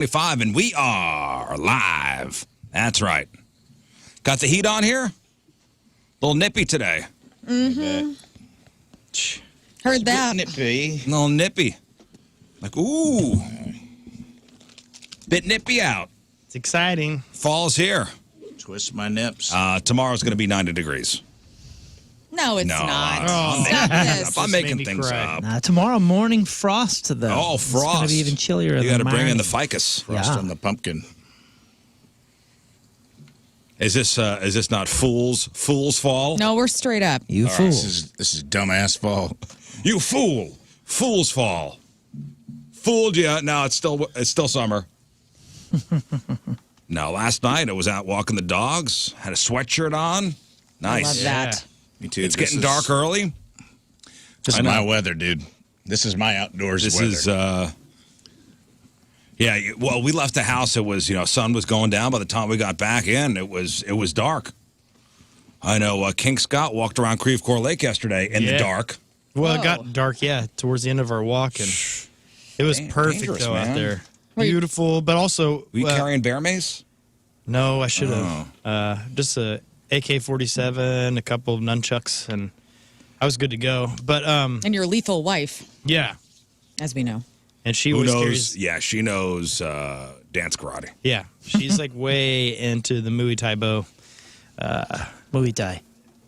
25, and we are live. That's right. Got the heat on here? A little nippy today. Mm-hmm. Heard that. Nippy. A little nippy. Like, ooh. Bit nippy out. It's exciting. Fall's here. Twist my nips. Tomorrow's going to be 90 degrees. No, it's not. Oh, Stop this. I'm made making me things cry. up. Tomorrow morning frost, though. Oh, frost. It's going to be even chillier You than got to bring in the Miami. ficus. Frost yeah. on the pumpkin. Is this not Fool's Fall? No, we're straight up. You All right, fool. this is dumbass fall. You fool. Fool's Fall. Fooled you. No, it's still summer. No, last night I was out walking the dogs. Had a sweatshirt on. Nice. I love that. Me too. It's getting dark early. This I is know. my weather, dude. This is my outdoors This weather. is yeah. Well, we left the house. It was sun was going down. By the time we got back in, it was dark. I know. King Scott walked around Creve Coeur Lake yesterday in the Yeah. dark. Well, Whoa. it got dark, towards the end of our walk, and it was perfect dangerous, though man. out there. Were you- Beautiful, but also Were you carrying bear mace? no, I should have. Just a AK-47, a couple of nunchucks, and I was good to go. But And your lethal wife, yeah, as we know. and she Who always knows? carries. Yeah, she knows dance karate. Yeah, she's like way into the Muay Thai bow. Muay Thai.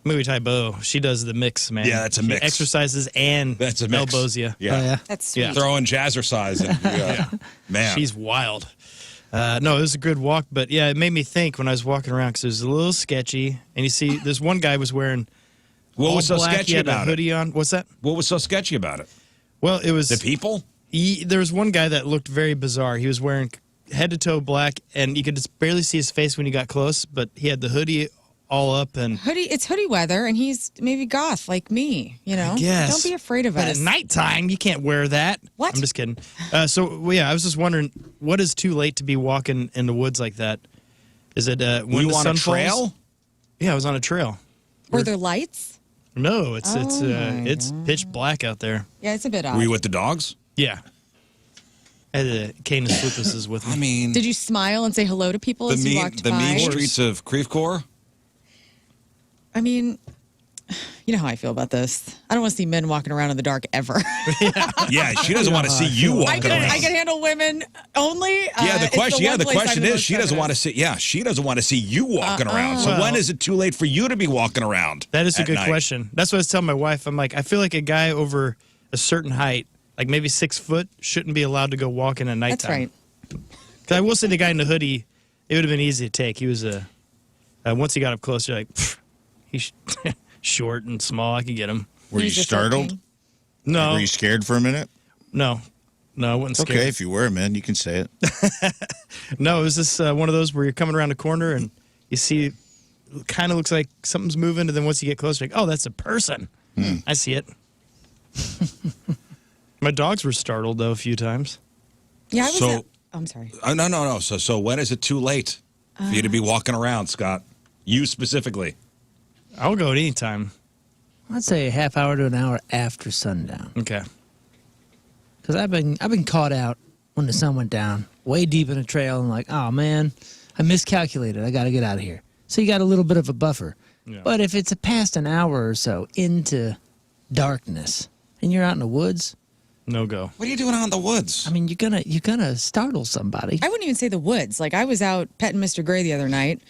Muay Thai bow. She does the mix, man. Yeah, that's a She mix. exercises and That's a mix. elbows you. Yeah. Oh, yeah. That's sweet. Yeah. Throwing jazzercise. Man. She's wild. No, it was a good walk, but yeah, it made me think when I was walking around because it was a little sketchy. And you see, this one guy was wearing What all was so black. He sketchy had a about it? hoodie on. What's that? What was so sketchy about it? Well, it was The people? there was one guy that looked very bizarre. He was wearing head to toe black, and you could just barely see his face when you got close. But he had the hoodie all up, and It's hoodie weather, and he's maybe goth like me, Yes. Don't be afraid of but us. at nighttime you can't wear that. What? I'm just kidding. Yeah, I was just wondering, what is too late to be walking in the woods like that? Is it Were when you the on sun a trail? falls? Yeah, I was on a trail. Were there lights? No, it's my pitch black out there. Yeah, it's a bit odd. Were you with the dogs? Yeah. I had Canis lupus with me. I mean, Did you smile and say hello to people as you walked the by? mean streets of Creve Coeur? I mean, you know how I feel about this. I don't want to see men walking around in the dark ever. Yeah, she doesn't want to see you I walking can around. handle women only. Yeah, the It's question. one The place question I'm is, most she doesn't want to feminist. see. Yeah, she doesn't want to see you walking around. So when is it too late for you to be walking around? That is a at good night? question. That's what I was telling my wife. I'm like, I feel like a guy over a certain height, like maybe 6 foot, shouldn't be allowed to go walking at nighttime. That's right. Because I will say the guy in the hoodie, it would have been easy to take. He was once he got up close, you're like, he's short and small. I could get him. Were you He's just startled? looking. No, Were you scared for a minute? no, I wasn't scared. Okay, if you were, man, you can say it. No, it was just one of those where you're coming around a corner and you see, kind of looks like something's moving, and then once you get closer, you're like, oh, that's a person. I see it. My dogs were startled though a few times. Yeah, I was. So- I'm sorry. No. So when is it too late for you to be walking around, Scott? You specifically. I'll go at any time. I'd say a half hour to an hour after sundown. Okay. Because I've been caught out when the sun went down, way deep in a trail, and like, oh man, I miscalculated. I got to get out of here. So you got a little bit of a buffer. Yeah. But if it's past an hour or so into darkness, and you're out in the woods, No go. What are you doing out in the woods? I mean, you're gonna startle somebody. I wouldn't even say the woods. Like I was out petting Mr. Gray the other night,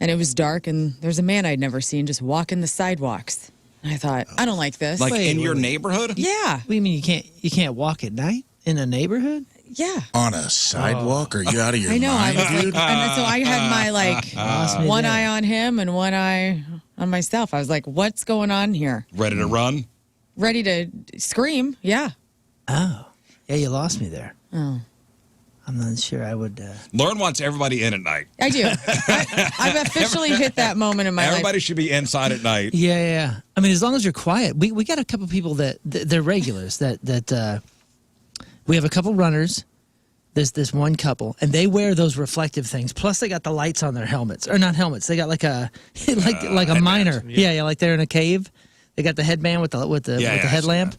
and it was dark, and there's a man I'd never seen just walking the sidewalks. And I thought, I don't like this. Like in wait, your wait. neighborhood? Yeah, What do you mean you can't walk at night in a neighborhood? yeah. On a sidewalk? Are you out of your I know. I mind, was like, dude? and so I had my Lost me one there. eye on him and one eye on myself. I was like, what's going on here? Ready to run? Ready to scream? Yeah. Oh, yeah, you lost me there. Oh. I'm not sure I would. Lauren wants everybody in at night. I do. I've officially hit that moment in my Everybody life. should be inside at night. Yeah. I mean, as long as you're quiet. We got a couple people that they're regulars. That we have a couple runners. There's this one couple, and they wear those reflective things. Plus, they got the lights on their helmets, or not helmets. They got like a like a miner. Yeah. Yeah, like they're in a cave. They got the headband with the Yeah, headlamp.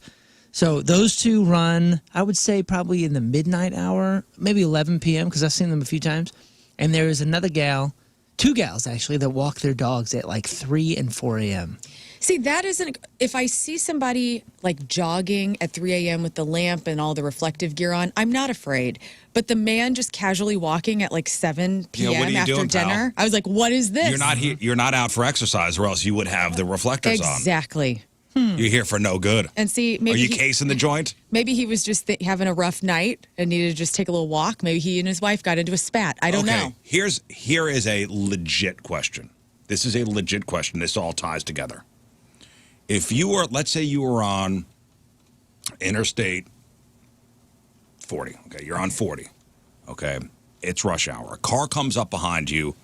So those two run, I would say, probably in the midnight hour, maybe 11 p.m., because I've seen them a few times. And there is another gal, two gals actually, that walk their dogs at like 3 and 4 a.m. See, that isn't. If I see somebody like jogging at 3 a.m. with the lamp and all the reflective gear on, I'm not afraid. But the man just casually walking at like 7 p.m. what are you after doing, dinner, pal? I was like, what is this? You're not out for exercise, or else you would have the reflectors on. Exactly. You're here for no good. And see, Are maybe you casing the joint? maybe he was just having a rough night and needed to just take a little walk. Maybe he and his wife got into a spat. I don't know. Here is a legit question. This is a legit question. This all ties together. If you were, let's say you were on Interstate 40. Okay, you're on 40. Okay, it's rush hour. A car comes up behind you,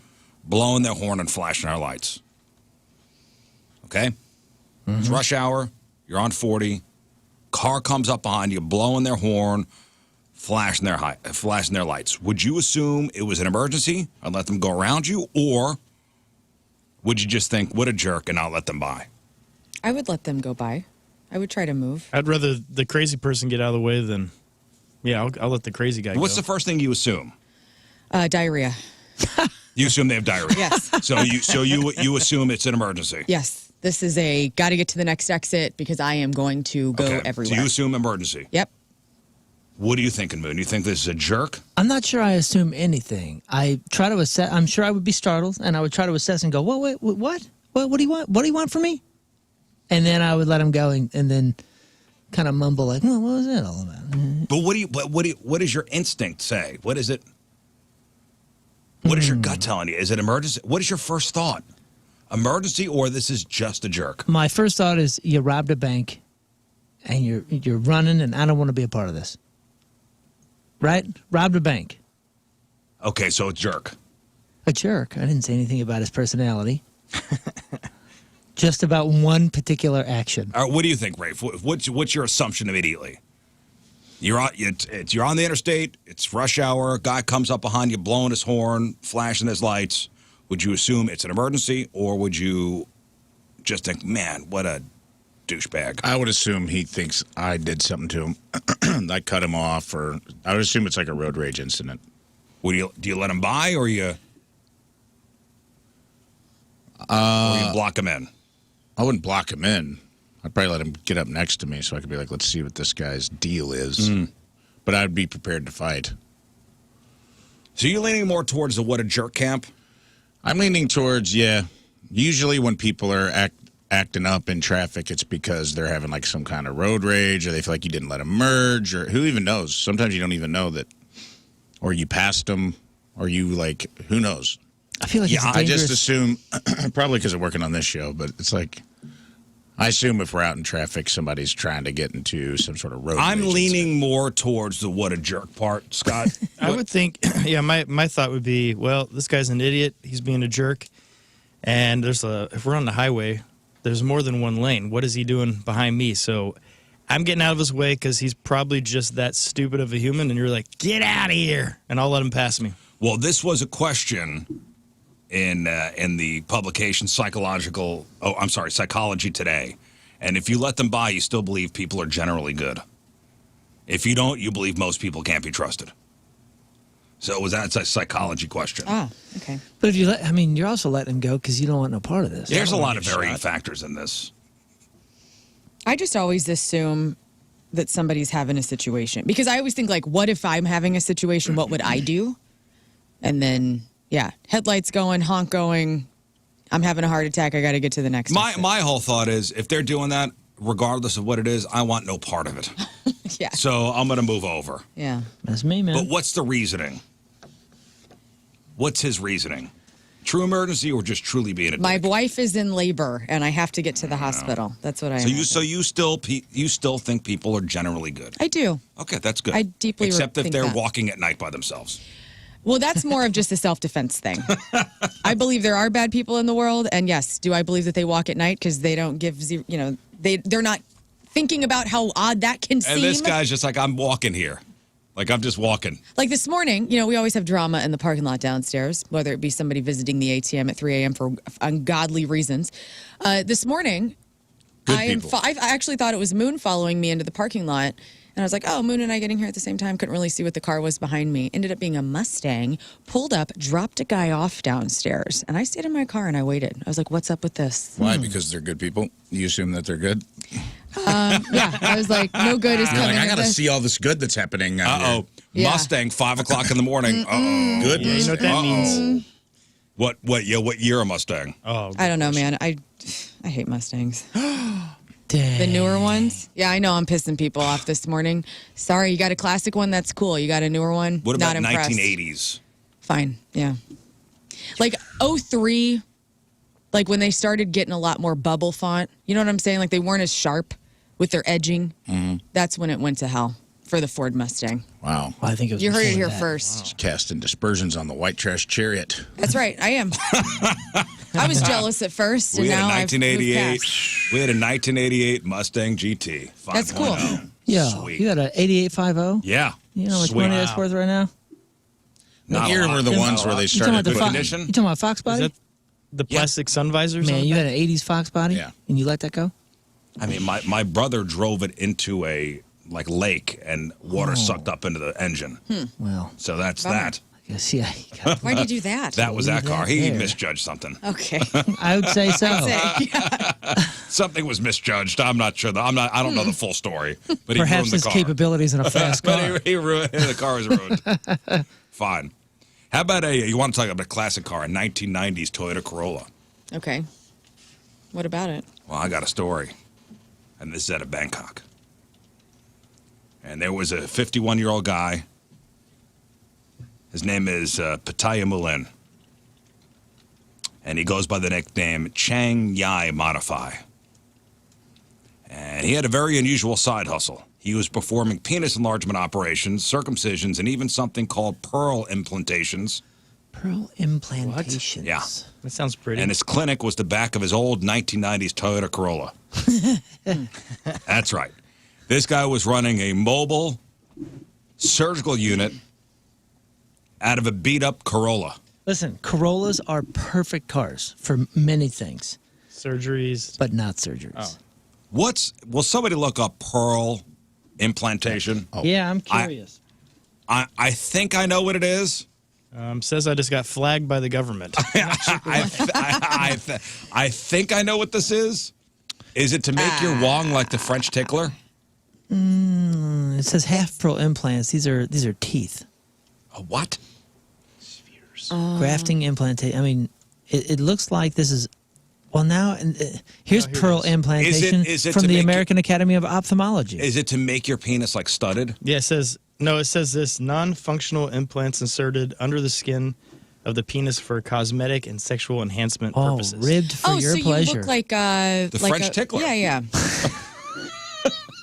blowing their horn and flashing their lights. Okay? It's rush hour. You're on 40. Car comes up behind you, blowing their horn, flashing their lights. Would you assume it was an emergency and let them go around you, or would you just think, what a jerk, and not let them by? I would let them go by. I would try to move. I'd rather the crazy person get out of the way than, I'll let the crazy guy go. What's the first thing you assume? Diarrhea. You assume they have diarrhea. Yes. So you assume it's an emergency. Yes. This is got to get to the next exit because I am going to go everywhere. So you assume emergency. Yep. What are you thinking, Moon? You think this is a jerk? I'm not sure I assume anything. I try to assess. I'm sure I would be startled, and I would try to assess and go, Wait, what? What do you want? What do you want from me? And then I would let him go, and then kind of mumble like, "Well, what was that all about?" But what does your instinct say? What is it? What is your gut telling you? Is it emergency? What is your first thought? Emergency, or this is just a jerk? My first thought is you robbed a bank, and you're running, and I don't want to be a part of this. Right? Robbed a bank. Okay, so it's jerk. A jerk. I didn't say anything about his personality. Just about one particular action. All right, what do you think, Rafe? What's your assumption immediately? You're on the interstate. It's rush hour. A guy comes up behind you, blowing his horn, flashing his lights. Would you assume it's an emergency, or would you just think, man, what a douchebag? I would assume he thinks I did something to him. I cut him off, or I would assume it's like a road rage incident. Do you let him by, or you block him in? I wouldn't block him in. I'd probably let him get up next to me so I could be like, let's see what this guy's deal is. But I'd be prepared to fight. So you're leaning more towards the what a jerk camp? I'm leaning towards, usually when people are acting up in traffic, it's because they're having like some kind of road rage, or they feel like you didn't let them merge, or who even knows? Sometimes you don't even know that, or you passed them, or you like, who knows? I feel like I just assume, probably because I'm working on this show, but it's like, I assume if we're out in traffic, somebody's trying to get into some sort of road I'm rage leaning incident. more towards the what a jerk part, Scott. I would think, my thought would be, well, this guy's an idiot. He's being a jerk. And if we're on the highway, there's more than one lane. What is he doing behind me? So I'm getting out of his way because he's probably just that stupid of a human. And you're like, get out of here. And I'll let him pass me. Well, this was a question in the publication Psychology Today. And if you let them by, you still believe people are generally good. If you don't, you believe most people can't be trusted. So that's a psychology question. Ah, okay. But if you're also letting him go because you don't want no part of this. There's a lot of varying factors in this. I just always assume that somebody's having a situation because I always think like, what if I'm having a situation? What would I do? And then, headlights going, honk going. I'm having a heart attack. I got to get to the next. My whole thought is if they're doing that, regardless of what it is, I want no part of it. Yeah. So I'm going to move over. Yeah. That's me, man. But what's the reasoning? What's his reasoning? True emergency or just truly being a dick? My wife is in labor and I have to get to the hospital. That's what I. So you still think people are generally good? I do. Okay, that's good. I deeply except if think they're that. walking at night by themselves. Well, that's more of just a self-defense thing. I believe there are bad people in the world, and yes, do I believe that they walk at night because they don't give they're not thinking about how odd that can seem. And this guy's just like, I'm walking here. Like, I'm just walking. Like this morning, we always have drama in the parking lot downstairs, whether it be somebody visiting the ATM at 3 a.m. for ungodly reasons. This morning, people. I actually thought it was Moon following me into the parking lot. And I was like, oh, Moon and I getting here at the same time. Couldn't really see what the car was behind me. Ended up being a Mustang. Pulled up, dropped a guy off downstairs. And I stayed in my car and I waited. I was like, what's up with this? Why? Because they're good people? You assume that they're good? Yeah, I was like, no good is You're coming like, I of got to this. see all this good that's happening. Uh-oh. Yeah. Mustang, 5 o'clock in the morning. Uh-oh. Good. Yeah, you know what that means? What year a Mustang? Oh, I don't know, man. I hate Mustangs. Dang. The newer ones? Yeah, I know I'm pissing people off this morning. Sorry, you got a classic one? That's cool. You got a newer one? What about Not impressed. 1980s? Fine, yeah. Like 03, like when they started getting a lot more bubble font. You know what I'm saying? Like they weren't as sharp with their edging. That's when it went to hell for the Ford Mustang. Wow. Well, I think it was You heard it before here that. first. Casting dispersions on the white trash chariot. That's right, I am. I was jealous at first, and We had a now I've moved 1988. past. We had a 1988 Mustang GT. That's cool. 5.0. Yo, Sweet. you got an 8850? Yeah. You know how much Sweet. money that's worth right now? Not What a year lot. were the Not ones a where lot. they You talking started about the good putting condition? You talking about Fox is body? that the plastic sun visors? Man, on you the had an 80s Fox body? Yeah. And you let that go? I mean, my brother drove it into a lake and water sucked up into the engine. Well, So that's Bummer. that. I guess, yeah. You got, Why'd you do that? That was that Leave car. that He there. misjudged something. Okay. I would say so. Something was misjudged. I'm not sure. I don't know the full story. But he Perhaps ruined the his car. capabilities in a fast car. But he ruined the car was ruined. Fine. How about you want to talk about a classic car, a 1990s Toyota Corolla? Okay. What about it? Well, I got a story, and this is out of Bangkok. And there was a 51-year-old guy. His name is Pattaya Mulin. And he goes by the nickname Chang Yai Modify. And he had a very unusual side hustle. He was performing penis enlargement operations, circumcisions, and even something called pearl implantations. Pearl implantations. Yeah. That sounds pretty. And his clinic was the back of his old 1990s Toyota Corolla. That's right. This guy was running a mobile surgical unit out of a beat-up Corolla. Listen, Corollas are perfect cars for many things, Surgeries. but not surgeries. Oh. Will somebody look up pearl implantation? Yeah, I'm curious. I think I know what it is. Says I just got flagged by the government. I think I know what this is. Is it to make your wong like the French tickler? It says half pearl implants. These are teeth. A what? Grafting implantation. I mean, it looks like this is. Well, now here's here it pearl is. implantation Is it from to the make American Academy of Ophthalmology. Is it to make your penis like studded? Yeah, it says this non-functional implants inserted under the skin of the penis for cosmetic and sexual enhancement Oh, purposes. ribbed for your so pleasure. you look like the French tickler. Yeah, yeah.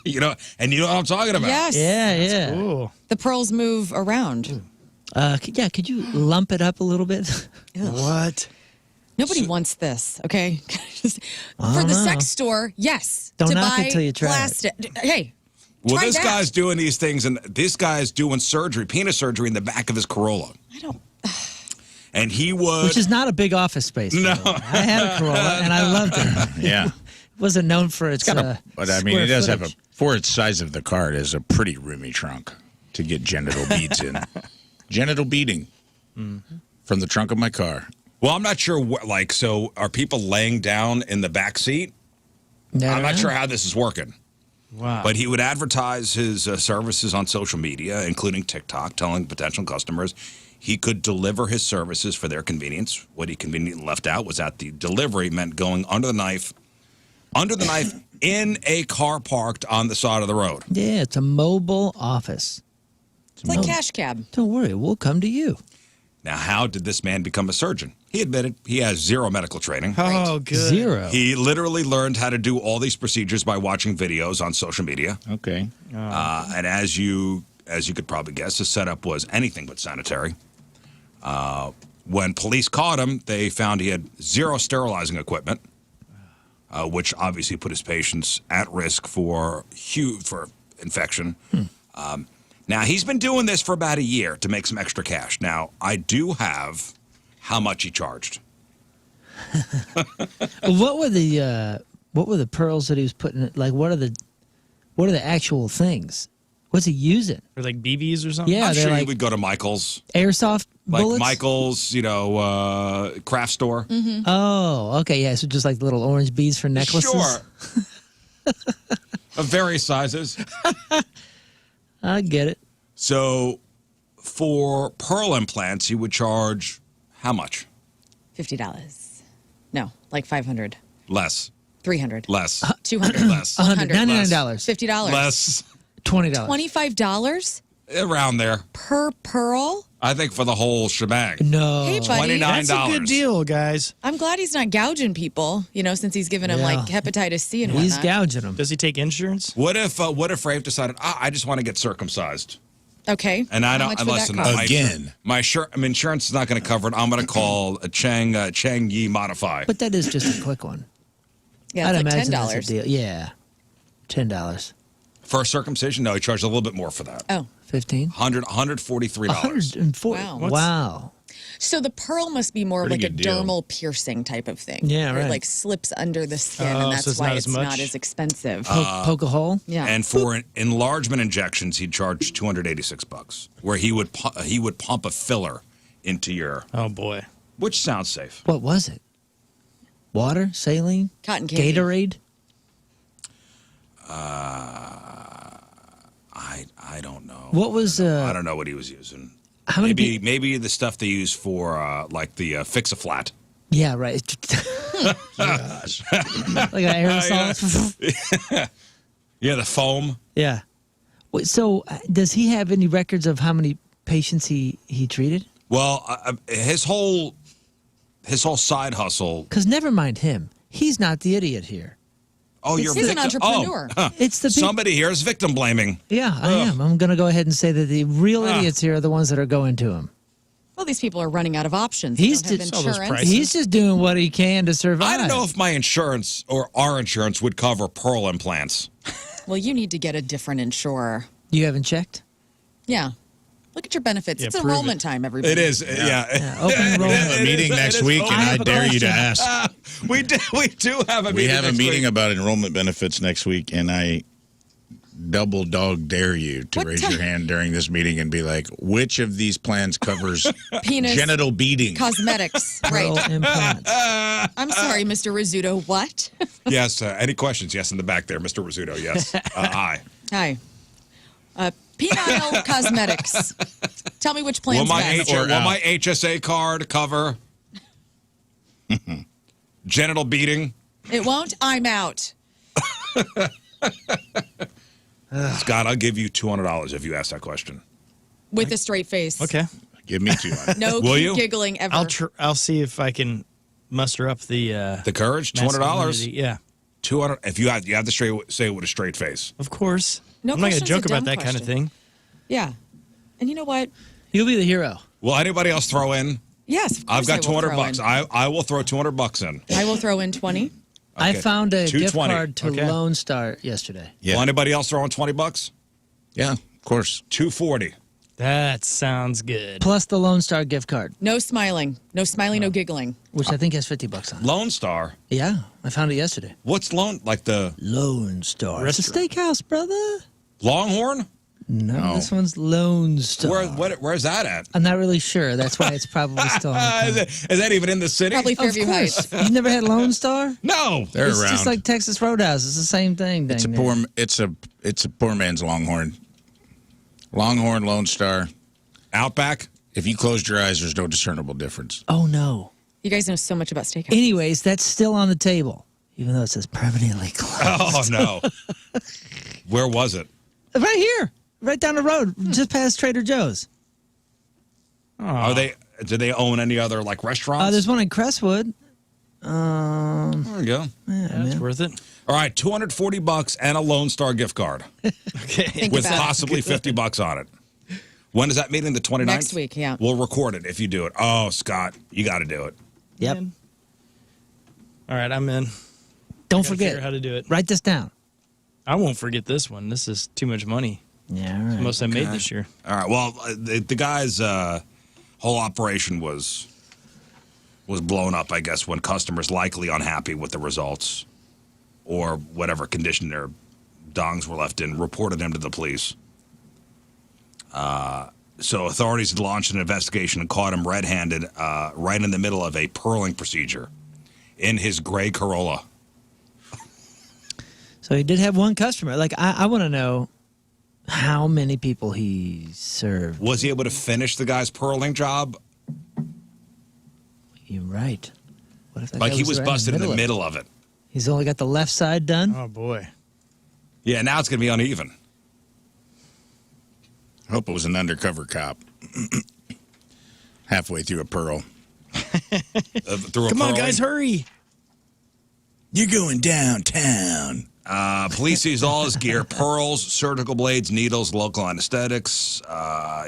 You know what I'm talking about. Yes. Yeah. Cool. The pearls move around. Could you lump it up a little bit? What? Nobody wants this, okay? For don't the know. sex store, yes. Don't to knock buy it till you try it. plastic. Hey, Well, try this that. guy's doing these things, and this guy's doing surgery, penis surgery, in the back of his Corolla. I don't. And he would. Which is not a big office space. No. I had a Corolla and I loved it. Yeah. It wasn't known for its. But I mean, square it does footage. for its size of the car, it is a pretty roomy trunk to get genital beads in. Genital beading from the trunk of my car. Well, I'm not sure what. So are people laying down in the back seat? I'm not sure how this is working. Wow. But he would advertise his services on social media, including TikTok, telling potential customers he could deliver his services for their convenience. What he conveniently left out was that the delivery meant going under the knife in a car parked on the side of the road. Yeah, it's a mobile office. It's like cash cab. Don't worry, we'll come to you. Now, how did this man become a surgeon? He admitted he has zero medical training. Oh, good. Zero. He literally learned how to do all these procedures by watching videos on social media. Okay. And as you could probably guess, his setup was anything but sanitary. When police caught him, they found he had zero sterilizing equipment, which obviously put his patients at risk for infection. Now, he's been doing this for about a year to make some extra cash. Now, I do have how much he charged. What What were the pearls that he was putting? Like, what are the actual things? What's he using? Or like BBs or something? Yeah, I'm they're sure you like would go to Michael's. airsoft Like bullets. Michael's, craft store. Mm-hmm. Oh, okay, yeah. So just like little orange beads for necklaces. Sure. Of various sizes. I get it. So for pearl implants, you would charge how much? $50. No, like $500. Less. $300. Less. $200. Less. $100. $99. $50. Less. $20. $25 Around there. per pearl? I think for the whole shebang. No. Hey, buddy. $29. That's a good deal, guys. I'm glad he's not gouging people, since he's given them Yeah. like hepatitis C and He's whatnot. gouging them. Does he take insurance? What if Rafe decided, I just want to get circumcised? Okay. And I How don't much would that listen. cost? Again. My insurance is not going to cover it. I'm going to call a Chang Yi Modify. But that is just a quick one. Yeah, I'd it's like imagine $10. that's a deal. Yeah, $10, For circumcision, no, he charged a little bit more for that. Oh. $15, $143. $140. Wow. Wow. So the pearl must be more of like Pretty a good deal. dermal piercing type of thing. Yeah, where right. It like slips under the skin, Oh, and so that's it's why not it's as much? not as expensive. Poke a hole. yeah. And for enlargement injections, he'd charge $286, where he would pump a filler into your, Oh, boy. which sounds safe. What was it? Water, saline, Cotton candy. Gatorade. I don't know. What was I don't know what he was using. how many? Maybe the stuff they use for like the Fix-A-Flat. Yeah, right. Gosh. Like an aerosol. Yeah, the foam. Yeah. Wait, so does he have any records of how many patients he treated? Well, his whole side hustle. Because never mind him. He's not the idiot here. Oh, you're He's an victim. entrepreneur. Oh, It's the people. somebody here is victim blaming. Yeah, I am. I'm going to go ahead and say that the real idiots here are the ones that are going to him. Well, these people are running out of options. He's They don't have just- all those insurance. prices. He's just doing what he can to survive. I don't know if my insurance or our insurance would cover pearl implants. Well, you need to get a different insurer. You haven't checked? Yeah. Look at your benefits. Yeah, it's prove enrollment time, everybody. It is, yeah. Open We have enrollment. a meeting It next is week, open. and I I have a dare you to question. ask. We do have a We meeting. have a next meeting week. about enrollment benefits next week, and I double dog dare you to What raise ti- your hand during this meeting and be like, which of these plans covers Penis. genital beating? Cosmetics. Pearl Right. implants. I'm sorry, Mr. Rizzuto. What? Yes. Any questions? Yes, in the back there, Mr. Rizzuto. Yes. Aye. Hi. Penile Cosmetics. Tell me which plan's best. Or Will out. my HSA card cover genital beating? It won't. I'm out. Scott, I'll give you $200 if you ask that question. With a straight face. Okay. Give me 200. No Will cute you? giggling ever. I'll see if I can muster up the The courage, $200. masculinity. Yeah, 200. If you have to say it with a straight face. of course. No I'm not going to question's joke a about dumb that kind of question. thing. Yeah. And you know what? You'll be the hero. Will anybody else throw in? Yes, of course I've got I will $200. throw I will throw $200 in. in. I will throw in 20. I Okay. found a gift 220. card to Okay. Lone Star yesterday. Yeah. Will anybody else throw in $20? Yeah, of course. $240. That sounds good. Plus the Lone Star gift card, No smiling. No smiling, no giggling. which I think has $50 on it. Lone Star. Yeah, I found it yesterday. What's Lone? Like the Lone Star. It's a steakhouse, brother. Longhorn? No, this one's Lone Star. Where's that at? I'm not really sure. That's why it's probably still on the Is that even in the city? Probably Of Fairview course. Heights. You've never had Lone Star? No. They're It's around. just like Texas Roadhouse. It's the same thing. it's a dang poor. near. It's a poor man's Longhorn. Longhorn, Lone Star. Outback? If you closed your eyes, there's no discernible difference. Oh, no. You guys know so much about steakhouse. Anyways, that's still on the table, even though it says permanently closed. Oh no. Where was it? Right here. Right down the road, just past Trader Joe's. Are they? Do they own any other like restaurants? There's one in Crestwood. There you go. That's worth it. All right, $240 and a Lone Star gift card Okay. Think with about it. possibly $50 on it. When is that meeting? The 29th? Next week, yeah. We'll record it if you do it. Oh, Scott, you got to do it. Yep. All right, I'm in. Don't Gotta figure out how forget. to do it. Write this down. I won't forget this one. This is too much money. Yeah, all right. The most I made this year. All right. Well, the guy's whole operation was blown up, I guess, when customers likely unhappy with the results or whatever condition their dongs were left in, reported him to the police. So authorities had launched an investigation and caught him red-handed right in the middle of a pearling procedure in his gray Corolla. So he did have one customer. Like, I want to know how many people he served. Was he able to finish the guy's pearling job? You're right. What if that Like guy he was right busted in the middle of it. He's only got the left side done? Oh, boy. Yeah, now it's going to be uneven. I hope it was an undercover cop. Halfway through a pearl. Come on, guys, hurry. You're going downtown. Police seized all his gear: pearls, surgical blades, needles, local anesthetics.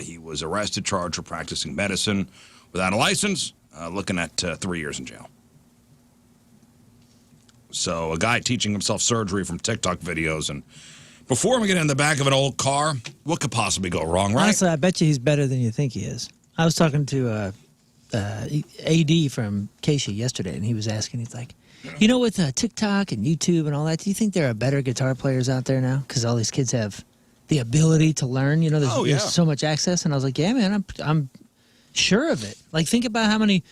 He was arrested, charged for practicing medicine without a license, looking at 3 years in jail. So a guy teaching himself surgery from TikTok videos. And before we get in the back of an old car, what could possibly go wrong, right? Honestly, I bet you he's better than you think he is. I was talking to AD from Casey yesterday, and he was asking, he's like, you know, with TikTok and YouTube and all that, do you think there are better guitar players out there now? Because all these kids have the ability to learn. You know, there's so much access. And I was like, yeah, man, I'm sure of it. Like, think about how many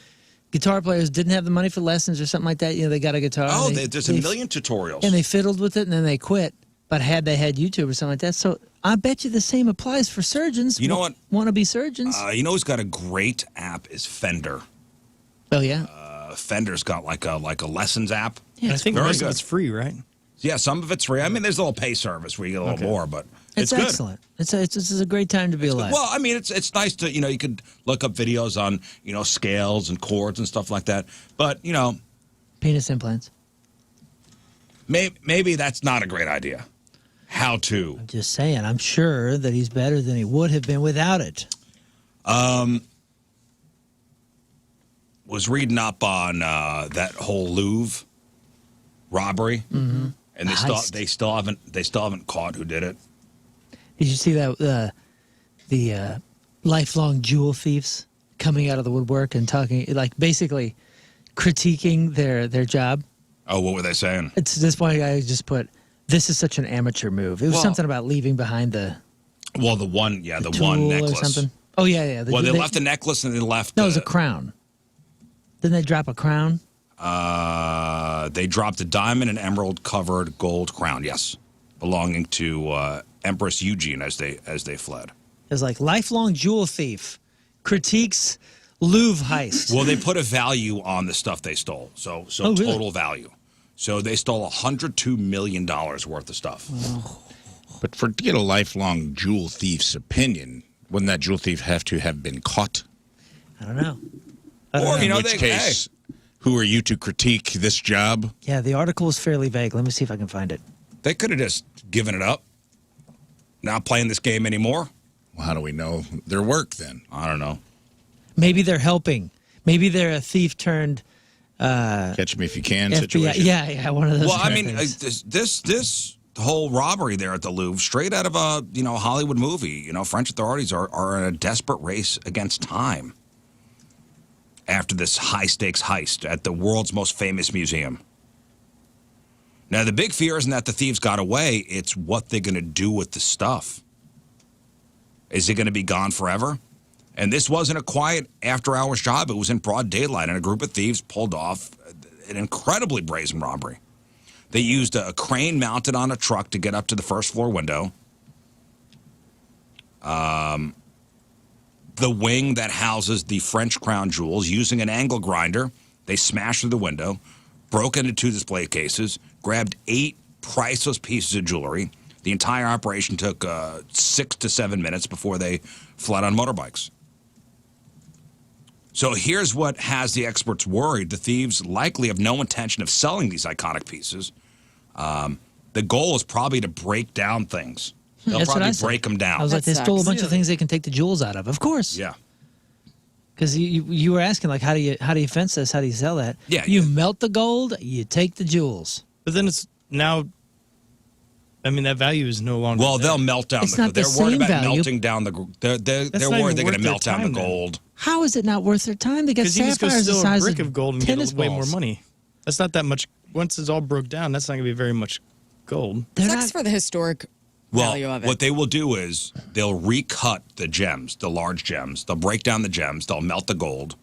guitar players didn't have the money for lessons or something like that. You know, they got a guitar. Oh, there's a million tutorials. And they fiddled with it, and then they quit. But had they had YouTube or something like that. So I bet you the same applies for surgeons. You know what? Want to be surgeons. You know who's got a great app is Fender. Oh, yeah. Fender's got like a lessons app. Yeah, I think very most good. of it's free, right? Yeah, some of it's free. I mean, there's a little pay service where you get a little more, but it's good. Excellent. It's a great time to be alive. Well, I mean, it's nice to, you could look up videos on, scales and chords and stuff like that. But, Penis implants. maybe that's not a great idea. How to? I'm just saying, I'm sure that he's better than he would have been without it. Was reading up on that whole Louvre robbery, and they still haven't caught who did it. Did you see that the lifelong jewel thieves coming out of the woodwork and talking, like, basically critiquing their job? Oh, what were they saying? It's this one guy just put, "This is such an amateur move." It was something about leaving behind the the one tool necklace or something. Oh yeah. They left the necklace and they left. No, it was a crown. Didn't they drop a crown? They dropped a diamond and emerald covered gold crown. Yes, belonging to Empress Eugene as they fled. It was like lifelong jewel thief critiques Louvre heist. Well, they put a value on the stuff they stole. So really? Total value. So they stole $102 million worth of stuff. But to get a lifelong jewel thief's opinion, wouldn't that jewel thief have to have been caught? I don't know. Or, In which case, who are you to critique this job? Yeah, the article was fairly vague. Let me see if I can find it. They could have just given it up. Not playing this game anymore. Well, how do we know their work then? I don't know. Maybe they're helping. Maybe they're a thief turned Catch me if you can FBI. situation. Yeah, one of those. Well, I kind of mean, things. this whole robbery there at the Louvre, straight out of a Hollywood movie. French authorities are in a desperate race against time after this high-stakes heist at the world's most famous museum. Now, the big fear isn't that the thieves got away. It's what they're going to do with the stuff. Is it going to be gone forever? And this wasn't a quiet after-hours job. It was in broad daylight, and a group of thieves pulled off an incredibly brazen robbery. They used a crane mounted on a truck to get up to the first-floor window. The wing that houses the French crown jewels, using an angle grinder, they smashed through the window, broke into 2 display cases, grabbed 8 priceless pieces of jewelry. The entire operation took 6 to 7 minutes before they fled on motorbikes. So here's what has the experts worried. The thieves likely have no intention of selling these iconic pieces. The goal is probably to break down things. They'll That's what probably I said. break them down. I was like, they stole a sucks. bunch of things they can take the jewels out of. Of course. Yeah. Because you were asking, like, how do you fence this? How do you sell that? Yeah, You melt the gold, you take the jewels. But then it's now, I mean, that value is no longer Well, there. they'll melt down It's the not the They're worried same about value. melting down the. They're That's not worried even they're going to worth melt their down the time then. gold. How is it not worth their time? They got Because you just go sapphires the steal a size brick of gold and tennis get way more balls. money. That's not that much. Once it's all broke down, that's not going to be very much gold. Sucks for the historic value of it. What they will do is they'll recut the gems, the large gems. They'll break down the gems. They'll melt the gold.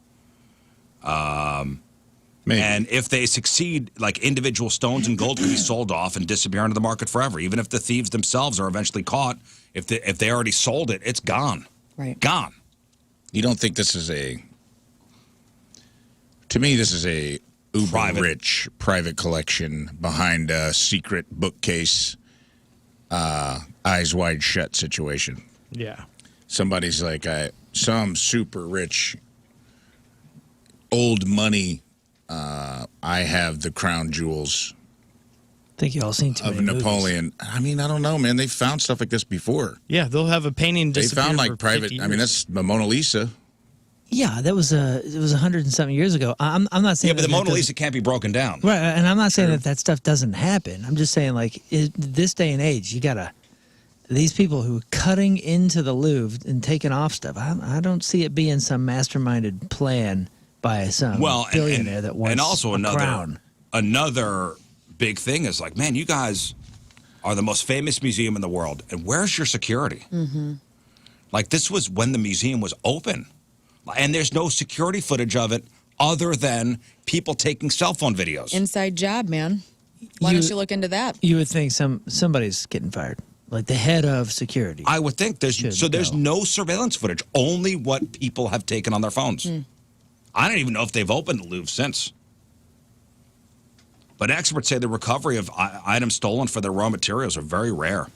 Maybe. And if they succeed, like individual stones and gold can be sold off and disappear into the market forever. Even if the thieves themselves are eventually caught, if they already sold it, it's gone. Right. Gone. You don't think this is a... To me, this is a uber-rich private collection behind a secret bookcase, eyes wide shut situation. Yeah. Somebody's like, some super rich, old money, I have the crown jewels I think you all seen too of many movies. Napoleon. I mean, I don't know, man. They found stuff like this before. Yeah, they'll have a painting They disappear found like for private. 50 I mean, years. that's the Mona Lisa. Yeah, it was 100 and something years ago. I'm not saying Yeah, but the that Mona doesn't- Lisa can't be broken down. Right, and I'm not saying that stuff doesn't happen. I'm just saying, like, this day and age, you gotta. These people who are cutting into the Louvre and taking off stuff, I don't see it being some masterminded plan by some billionaire that wants and also a crown. another big thing is like, man, you guys are the most famous museum in the world, and where's your security? Mm-hmm. Like, this was when the museum was open, and there's no security footage of it other than people taking cell phone videos. Inside job, man. Why don't you look into that? You would think somebody's getting fired, like the head of security. I would think there's go. no surveillance footage, only what people have taken on their phones. I don't even know if they've opened the Louvre since. But experts say the recovery of items stolen for their raw materials are very rare.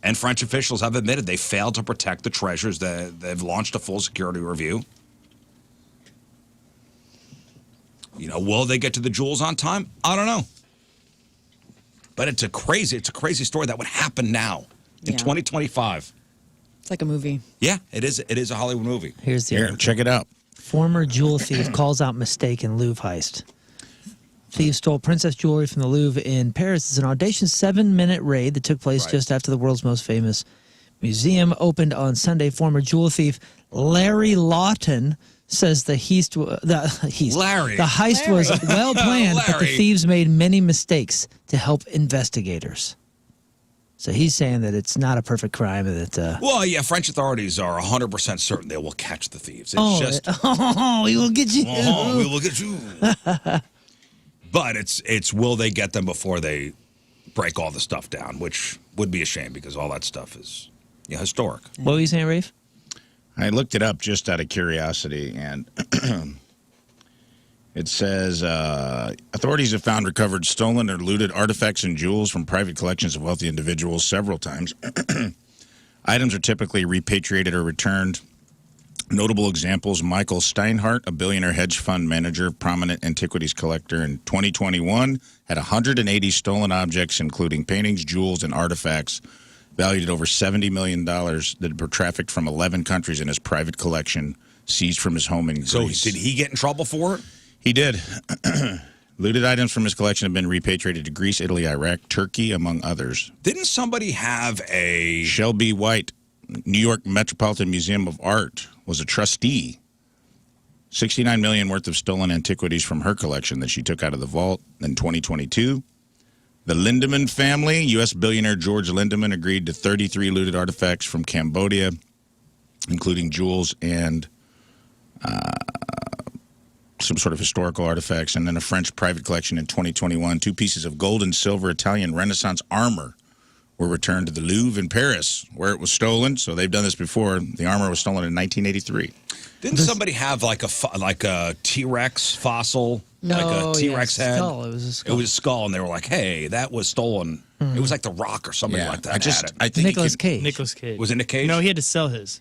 And French officials have admitted they failed to protect the treasures. They've launched a full security review. You know, will they get to the jewels on time? I don't know. But it's a crazy story that would happen now in 2025. It's like a movie. Yeah, it is. It is a Hollywood movie. Here's the Here, article. check it out. Former jewel thief calls out mistake in Louvre heist. Thieves stole princess jewelry from the Louvre in Paris. It's an audacious 7-minute raid that took place just after the world's most famous museum opened on Sunday. Former jewel thief Larry Lawton says the heist was well planned, but the Larry. thieves made many mistakes to help investigators. So he's saying that it's not a perfect crime and that. Well, yeah, French authorities are 100% certain they will catch the thieves. It's we will get you. we will get you. But it's will they get them before they break all the stuff down, which would be a shame because all that stuff is historic. What were you saying, Rafe? I looked it up just out of curiosity, and it says authorities have found recovered stolen or looted artifacts and jewels from private collections of wealthy individuals several times. Items are typically repatriated or returned. Notable examples: Michael Steinhardt, a billionaire hedge fund manager, prominent antiquities collector, in 2021 had 180 stolen objects, including paintings, jewels, and artifacts valued at over $70 million that were trafficked from 11 countries in his private collection, seized from his home in Greece. So did he get in trouble for it? He did. Looted items from his collection have been repatriated to Greece, Italy, Iraq, Turkey, among others. Didn't somebody have a... Shelby White, New York Metropolitan Museum of Art, was a trustee. $69 million worth of stolen antiquities from her collection that she took out of the vault in 2022. The Lindemann family, U.S. billionaire George Lindemann, agreed to 33 looted artifacts from Cambodia, including jewels and some sort of historical artifacts. And then a French private collection in 2021. 2 pieces of gold and silver Italian Renaissance armor were returned to the Louvre in Paris, where it was stolen. So they've done this before. The armor was stolen in 1983. Didn't somebody have like a T-Rex fossil? Like a T-Rex head? Skull. It was a skull. It was a skull, and they were like, hey, that was stolen. It was like The Rock or somebody like that. I think Nicolas Cage. Nicolas Cage. Was it Nick Cage? No, he had to sell his.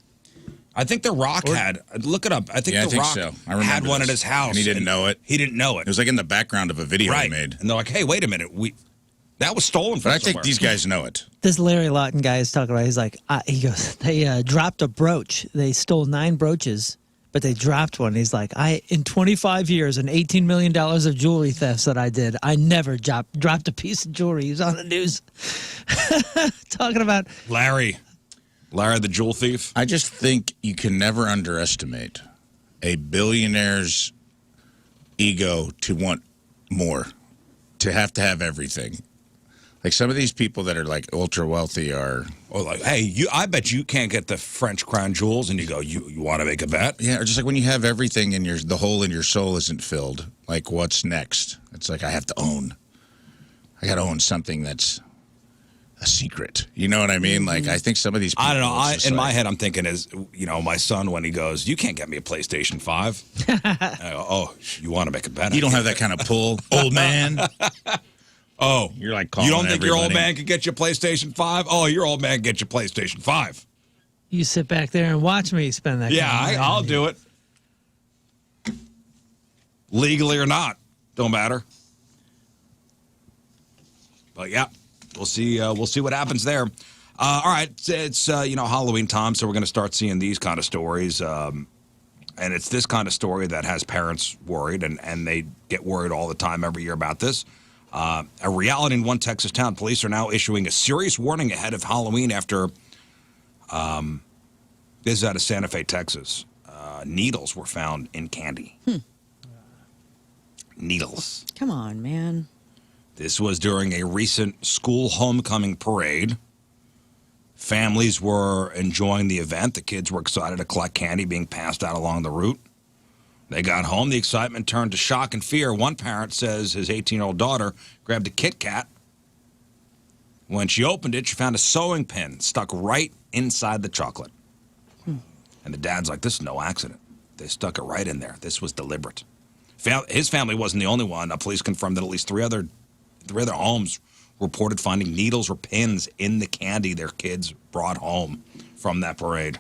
I think The Rock had. Look it up. I think The Rock so. I remember had one this. at his house. And he didn't know it. He didn't know it. It was like in the background of a video he made. And they're like, hey, wait a minute. That was stolen from But I think somewhere. these guys know it. This Larry Lawton guy is talking about. He's like, he goes, they dropped a brooch. They stole 9 brooches, but they dropped one. He's like, in 25 years and $18 million of jewelry thefts that I did, I never dropped a piece of jewelry. He was on the news talking about Larry the jewel thief. I just think you can never underestimate a billionaire's ego to want more. to have everything. Like some of these people that are like ultra wealthy are, Or like, hey, I bet you can't get the French crown jewels, and you go, you want to make a bet? yeah, or just like when you have everything and the hole in your soul isn't filled. Like, what's next? It's like I got to own something that's a secret. You know what I mean? Like, I think some of these people, I don't know. In my head, I'm thinking is, my son when he goes, you can't get me a PlayStation 5. I go, oh, you want to make a bet? you don't have that kind of pull, old man. Oh, You're like calling you don't think your old everybody. man could get you a PlayStation 5? Oh, your old man can get you a PlayStation 5. You sit back there and watch me spend that. Yeah, kind of money. I'll do it. Legally or not, don't matter. But yeah, we'll see. We'll see what happens there. All right, it's Halloween time, so we're going to start seeing these kind of stories. And it's this kind of story that has parents worried, and they get worried all the time every year about this. A reality in one Texas town. Police are now issuing a serious warning ahead of Halloween after this is out of Santa Fe, Texas. Needles were found in candy. Needles. Come on, man. This was during a recent school homecoming parade. Families were enjoying the event. The kids were excited to collect candy being passed out along the route. They got home. The excitement turned to shock and fear. One parent says his 18-year-old daughter grabbed a Kit Kat. When she opened it, she found a sewing pin stuck right inside the chocolate. And the dad's like, this is no accident. They stuck it right in there. This was deliberate. His family wasn't the only one. Police confirmed that at least three other homes reported finding needles or pins in the candy their kids brought home from that parade.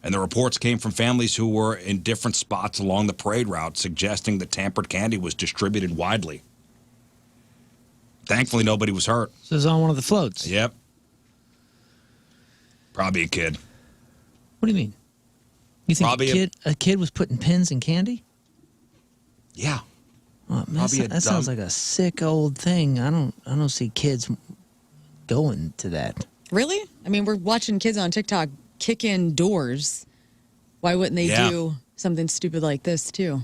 And the reports came from families who were in different spots along the parade route, suggesting that tampered candy was distributed widely. Thankfully, nobody was hurt. So it was on one of the floats. Yep. Probably a kid. What do you mean? You think Probably a kid was putting pins in candy? Yeah. Oh, man, Probably that sounds like a sick old thing. I don't see kids going to that. Really? I mean, we're watching kids on TikTok kick in doors. Why wouldn't they do something stupid like this too?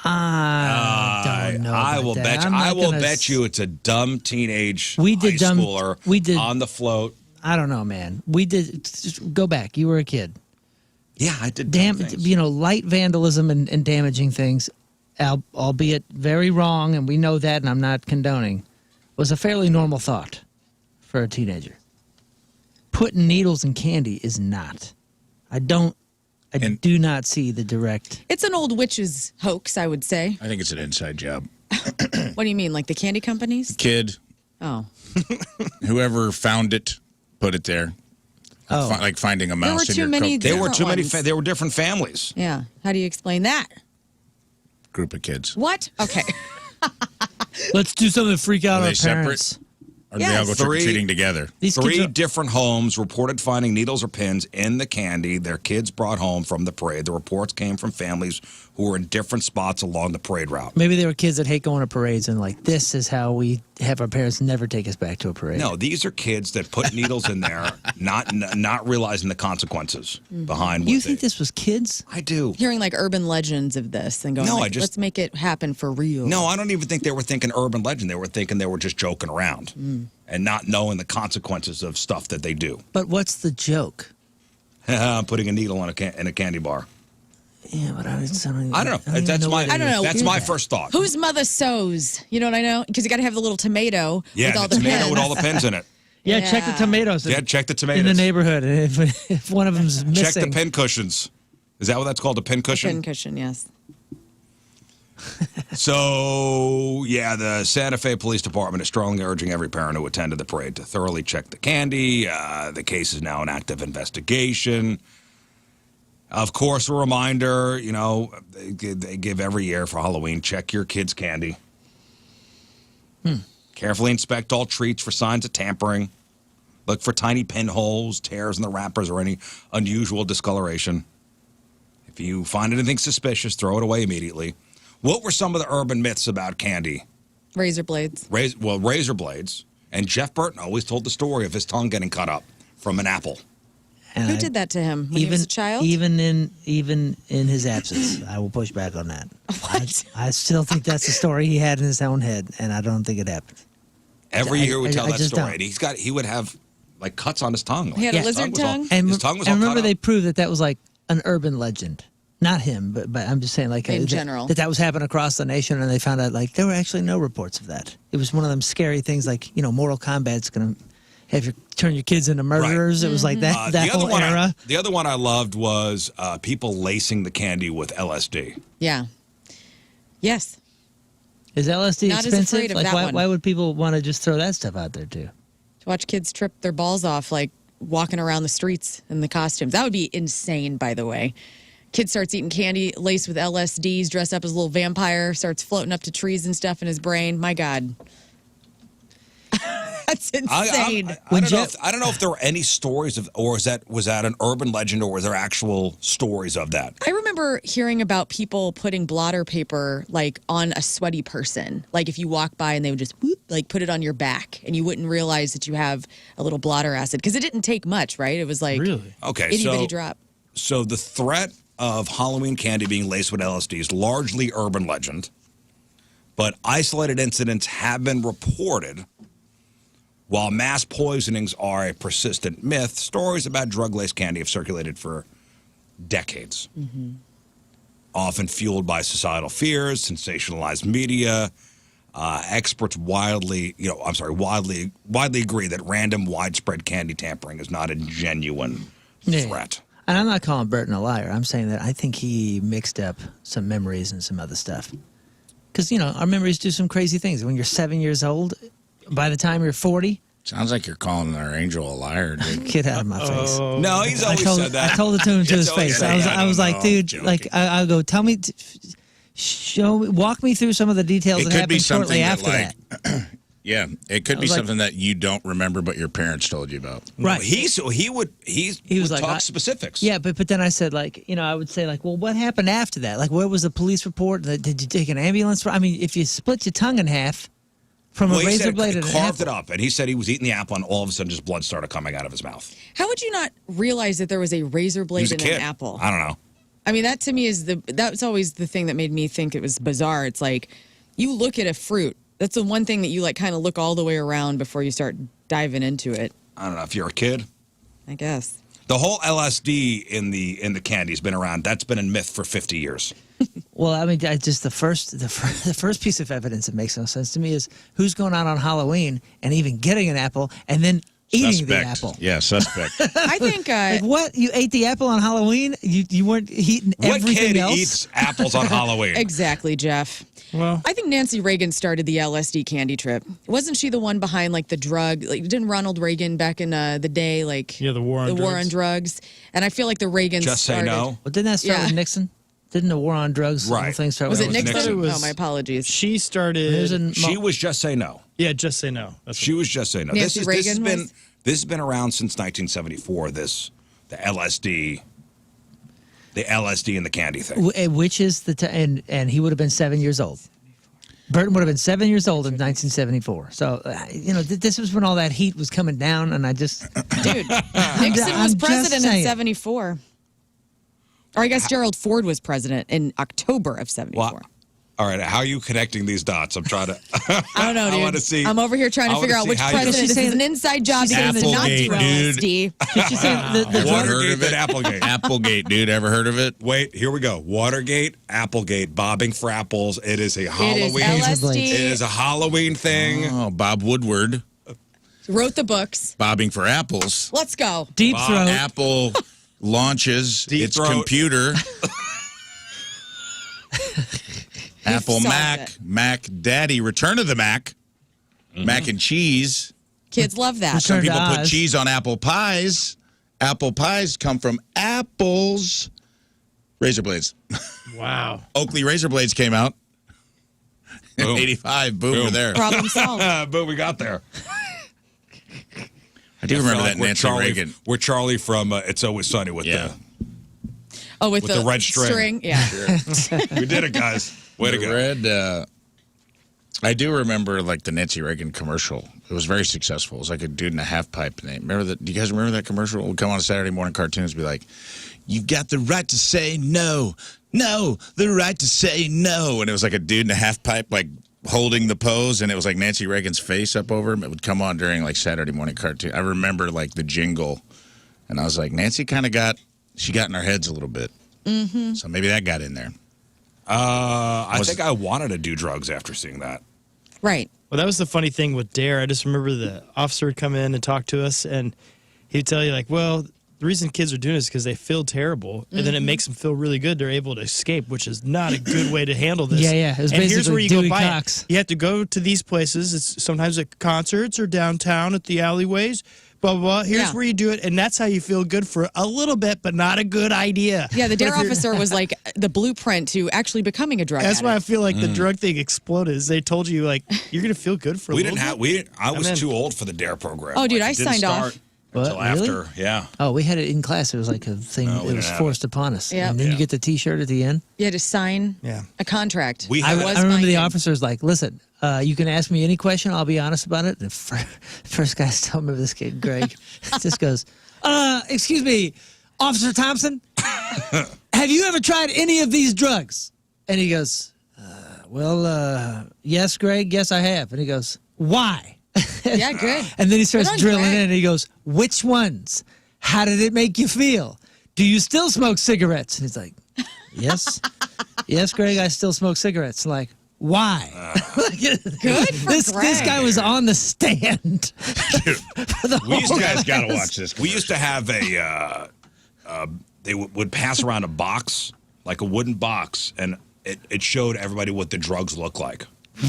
I don't know. I will about bet that. you. I'm I not will gonna bet you it's a dumb teenage We did high dumb- schooler we did- on the float. I don't know, man. We did. Just go back. You were a kid. Yeah, I did. Dumb things. Light vandalism and damaging things, albeit very wrong, and we know that, and I'm not condoning, was a fairly normal thought for a teenager. Putting needles in candy is not. I do not see the direct. It's an old witch's hoax, I would say. I think it's an inside job. What do you mean, like the candy companies? Kid, Oh. whoever found it, put it there. Oh. Like finding a There mouse were in too your many Coke. There were different too many. ones. There were different families. Yeah. How do you explain that? Group of kids. What? Okay. Let's do something to freak out Are our they separate? parents. Or do they all go Yes. trick-or-treating together? These kids Three are- different homes reported finding needles or pins in the candy their kids brought home from the parade. The reports came from families who were in different spots along the parade route. Maybe they were kids that hate going to parades and like, this is how we have our parents never take us back to a parade. No, these are kids that put needles in there, not realizing the consequences behind what You they... think this was kids? I do. Hearing like urban legends of this and going, No, like, let's make it happen for real. No, I don't even think they were thinking urban legend. They were thinking they were just joking around and not knowing the consequences of stuff that they do. But what's the joke? Putting a needle in a candy bar. Yeah, but I don't I don't know. That's my. I don't know. That's my first thought. Whose mother sews? You know what I know? Because you got to have the little tomato Yeah, with all the the tomato pins. with all the pins in it. Yeah, check the Yeah. tomatoes. Yeah, check the in tomatoes. the neighborhood. If one of them's missing, Check the pin cushions. Is that what that's called? A pin cushion? Pin cushion, yes. So, yeah, the Santa Fe Police Department is strongly urging every parent who attended the parade to thoroughly check the candy. The case is now an active investigation. Of course, a reminder, they give every year for Halloween, check your kids' candy. Carefully inspect all treats for signs of tampering. Look for tiny pinholes, tears in the wrappers, or any unusual discoloration. If you find anything suspicious, throw it away immediately. What were some of the urban myths about candy? Razor blades. Razor blades. And Jeff Burton always told the story of his tongue getting cut up from an apple. And Who did that to him when he was a child? Even in his absence, I will push back on that. What? I still think that's a story he had in his own head, and I don't think it happened. Every year we tell I that just story. don't. And he would have like cuts on his tongue. He had Yeah. a lizard tongue? His tongue was all remember cut they up. proved that was like an urban legend. Not him, but I'm just saying like In general. that was happening across the nation, and they found out like there were actually no reports of that. It was one of them scary things like Mortal Kombat's going to have you turn your kids into murderers. It was like that that whole era. The other one I loved was people lacing the candy with LSD. Yeah. Yes. Is LSD Not as expensive? afraid of Like that one. why would people want to just throw that stuff out there too? To watch kids trip their balls off, like walking around the streets in the costumes. That would be insane, by the way. Kid starts eating candy laced with LSDs, dressed up as a little vampire, starts floating up to trees and stuff in his brain. My God. That's insane. I don't know if there were any stories of, or was that an urban legend, or was there actual stories of that? I remember hearing about people putting blotter paper like on a sweaty person. Like if you walk by and they would just whoop, like put it on your back and you wouldn't realize that you have a little blotter acid because it didn't take much, right? It was like Really? Okay, itty bitty drop. So the threat of Halloween candy being laced with LSD is largely urban legend, but isolated incidents have been reported. While mass poisonings are a persistent myth, stories about drug-laced candy have circulated for decades. Often fueled by societal fears, sensationalized media. Experts widely agree that random, widespread candy tampering is not a genuine threat. And I'm not calling Burton a liar. I'm saying that I think he mixed up some memories and some other stuff. Because, our memories do some crazy things. When you're 7 years old, by the time you're 40... Sounds like you're calling our angel a liar, dude. Get out of my face. No, he's always said that. I told it to him to his always face. said that. I was like, No, dude, joking. like, I'll go, tell me, walk me through some of the details It that could happened be shortly something after that, that. Yeah, it could be like- something that you don't remember, but your parents told you about. Right. He would was like, talk specifics. Yeah, but then I said, like, I would say, like, well, what happened after that? Like, where was the police report? Did you take an ambulance? I mean, if you split your tongue in half from a He razor said blade and an carved apple. it up, and he said he was eating the apple, and all of a sudden, just blood started coming out of his mouth. How would you not realize that there was a razor He blade was a in kid. an apple? I don't know. I mean, that to me is that's always the thing that made me think it was bizarre. It's like you look at a fruit. That's the one thing that you like kind of look all the way around before you start diving into it. I don't know if you're a kid. I guess. The whole LSD in the candy has been around. That's been a myth for 50 years. Well, I mean, the first piece of evidence that makes no sense to me is who's going out on Halloween and even getting an apple and then eating the apple. Yeah, suspect. I think Like what? You ate the apple on Halloween? You weren't eating What everything kid else? eats apples on Halloween? exactly, Jeff. Well, I think Nancy Reagan started the LSD candy trip. Wasn't she the one behind like the drug? Like, didn't Ronald Reagan back in the day, like Yeah, the war on drugs. And I feel like the Reagans Just say started. no. Well, didn't that start Yeah. with Nixon? Didn't the war on drugs the whole Right. thing start Was with it Nixon? Nixon. It was- Oh, my apologies. she There's started. an- She was just say no. Yeah, just say no. That's She was just say no. Nancy Reagan was? This has been around since 1974. The LSD and the candy thing. which is and he would have been 7 years old. Burton would have been 7 years old in 1974. So this was when all that heat was coming down, and I just Dude, Nixon I'm was just president in saying. 74. Or I guess Gerald Ford was president in October of 74. Well, all right, how are you connecting these dots? I'm trying to. I don't know, dude. I want to see. I'm over here trying I to wanna figure out see which how you- president. She's This is saying- an inside job she's because saying it's not Applegate, through dude. LSD. she's saying the Watergate Watergate and Applegate. Applegate, dude. Ever heard of it? Wait, here we go. Watergate, Applegate, bobbing for apples. It is a It is Halloween. LSD. It is a Halloween thing. Oh, Bob Woodward, Wrote the books. bobbing for apples. Let's go. deep Bob throat. Apple launches Deep its throat. computer. Apple solved Mac, it. Mac Daddy, Return of the Mac, mac and cheese. Kids love that. Return- Some people to put Oz. cheese on apple pies. Apple pies come from apples. Razor blades. wow. Oakley razor blades came out in Boom. 85. Boom, Boom. we're there. Problem solved. But we got there. I do remember that We're Nancy Charlie, Reagan. We're Charlie from It's Always Sunny with Yeah. Oh, with the red string. Yeah. We did it, guys. Way to The go. red, I do remember like the Nancy Reagan commercial. It was very successful. It was like a dude in a half pipe name. Remember that? Do you guys remember that commercial? It would come on Saturday morning cartoons, be like, "You've got the right to say no, no, the right to say no," and it was like a dude in a half pipe, like holding the pose, and it was like Nancy Reagan's face up over him. It would come on during like Saturday morning cartoon. I remember like the jingle, and I was like, Nancy kind of got in our heads a little bit. Mm-hmm. So maybe that got in there. I think I wanted to do drugs after seeing that. Right. Well, that was the funny thing with Dare. I just remember the officer would come in and talk to us, and he'd tell you, like, well, the reason kids are doing this is because they feel terrible, and then it makes them feel really good. They're able to escape, which is not a good way to handle this. Yeah. It was and here's where you go Dewey buy Cox. it. You have to go to these places. It's sometimes at concerts or downtown at the alleyways. Blah, blah, blah. Here's where you do it, and that's how you feel good for a little bit, but not a good idea. Yeah, the DARE officer was like the blueprint to actually becoming a drug That's addict. why I feel like the drug thing exploded. Is they told you, like, you're going to feel good for a little bit. I was then- too old for the DARE program. Oh, dude, Like, I it didn't signed off. start Until What, really? after, yeah. Oh, we had it in class. It was like a thing. No, we it was didn't have forced upon us. Yep. And then Yeah. you get the T-shirt at the end. You had to sign a contract. I remember the officer's like, listen, you can ask me any question. I'll be honest about it. And first guy, I still remember this kid, Greg, just goes, excuse me, Officer Thompson, have you ever tried any of these drugs? And he goes, yes, Greg, yes, I have. And he goes, why? Yeah, good. And then he starts Good on drilling Greg. in and he goes, which ones? How did it make you feel? Do you still smoke cigarettes? And he's like, yes. Yes, Greg, I still smoke cigarettes. Like, why? Good for This Greg. guy was on the stand. You guys got to watch this. We used to have they would pass around a box, like a wooden box, and it showed everybody what the drugs look like.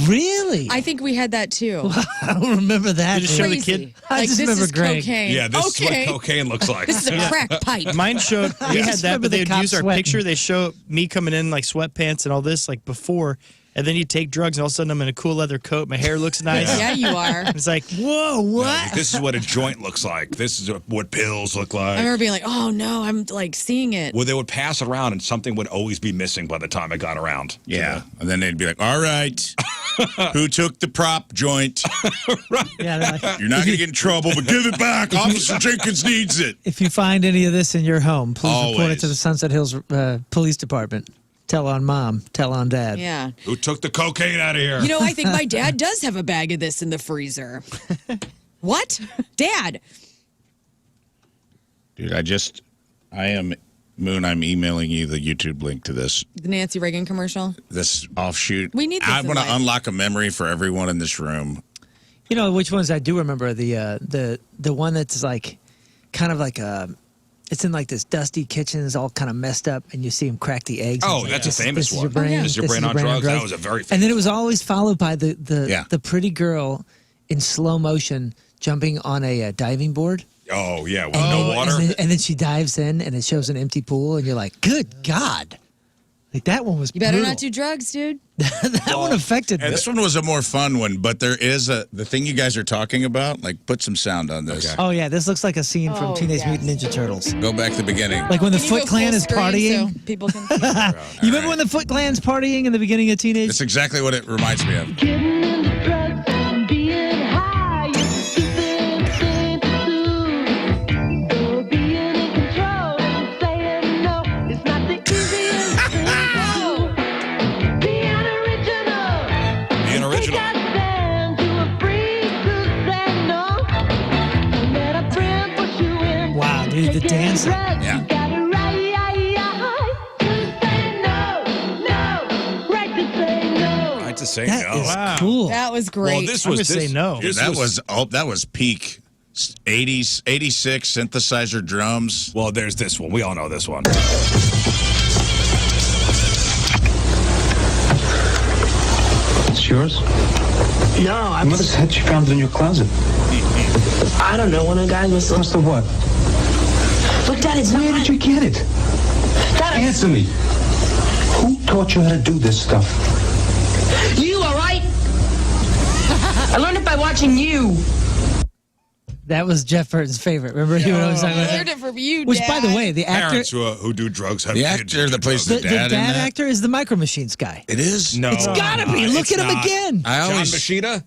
Really? I think we had that too. I don't remember that. Did it show the Crazy. kid? I Like, just this remember is Greg. cocaine. Yeah, this okay. is what cocaine looks like. This is a crack pipe. Mine showed, we had just that, remember but they the would cop use our sweating. picture. They show me coming in like sweatpants and all this like before, and then you take drugs and all of a sudden I'm in a cool leather coat. My hair looks nice. Yeah, you are. It's like, whoa, what? This is what a joint looks like. This is what pills look I like. remember being like, oh no, I'm like seeing it. Well, they would pass it around, and something would always be missing by the time it got around. Yeah. And then they'd be like, all right, who took the prop joint? Yeah, they're like, You're not going to get in trouble, but give it back. Officer Jenkins needs it. if you find any of this in your home, please report it Always. to the Sunset Hills Police Department. Tell on mom. Tell on dad. Yeah. Who took the cocaine out of here? You know, I think my dad does have a bag of this in the freezer. What? Dad. Dude, I'm emailing you the YouTube link to this The Nancy Reagan commercial. this offshoot. We need this I in want to life. unlock a memory for everyone in this room. You know which ones I do remember? The one that's like kind of like it's in like this dusty kitchen, it's all kind of messed up, and you see him crack the eggs. Oh, and it's that's a like, famous this is one. your brain. This is your brain on drugs. That was a very famous And then it was always followed by the Yeah. pretty girl in slow motion jumping on a diving board. Oh, yeah, with no water. And then she dives in, and it shows an empty pool, and you're like, good God. Like, that one was You better brutal. not do drugs, dude. That one affected me. And this one was a more fun one, but there is the thing you guys are talking about. Like, put some sound on this. Okay. Oh, yeah, this looks like a scene from Oh, Teenage yes. Mutant Ninja Turtles. Go back to the beginning. Like when the Can you Foot go Clan full is screen partying. so people can see? You remember when the Foot Clan's partying in the beginning of Teenage? That's exactly what it reminds me of. Getting into drugs and being high is the stupid thing to do. So being in control and saying no is not the easiest thing to do. Being original. Being original. Think I stand to a freak who said no. And let a friend push you in. Wow, dude, the Taking dancing. drugs, Yeah. you got it right. To say no, right to say no. Right to say That no. is Wow. cool. That was great. Well, this I'm was gonna say no. Dude, that was peak 80s, 86 synthesizer drums. Well, there's this one. We all know this one. It's yours? No, I Mother said she found it in your closet. I don't know. One of the guys must have. Must have what? Look, Dad, it's Where not. did you get it? Dad, Answer me. Who taught you how to do this stuff? you all right? I learned it by watching you. That was Jeff Burton's favorite. Remember he was talking I about learned it from you, Which, Dad. by the way, the actor, Parents who do drugs have The kids actor who do that plays drugs. the dad in dad that? actor is the Micro Machines guy. It is? No, It's gotta be. Look it's at him not. again. I John always... Machida?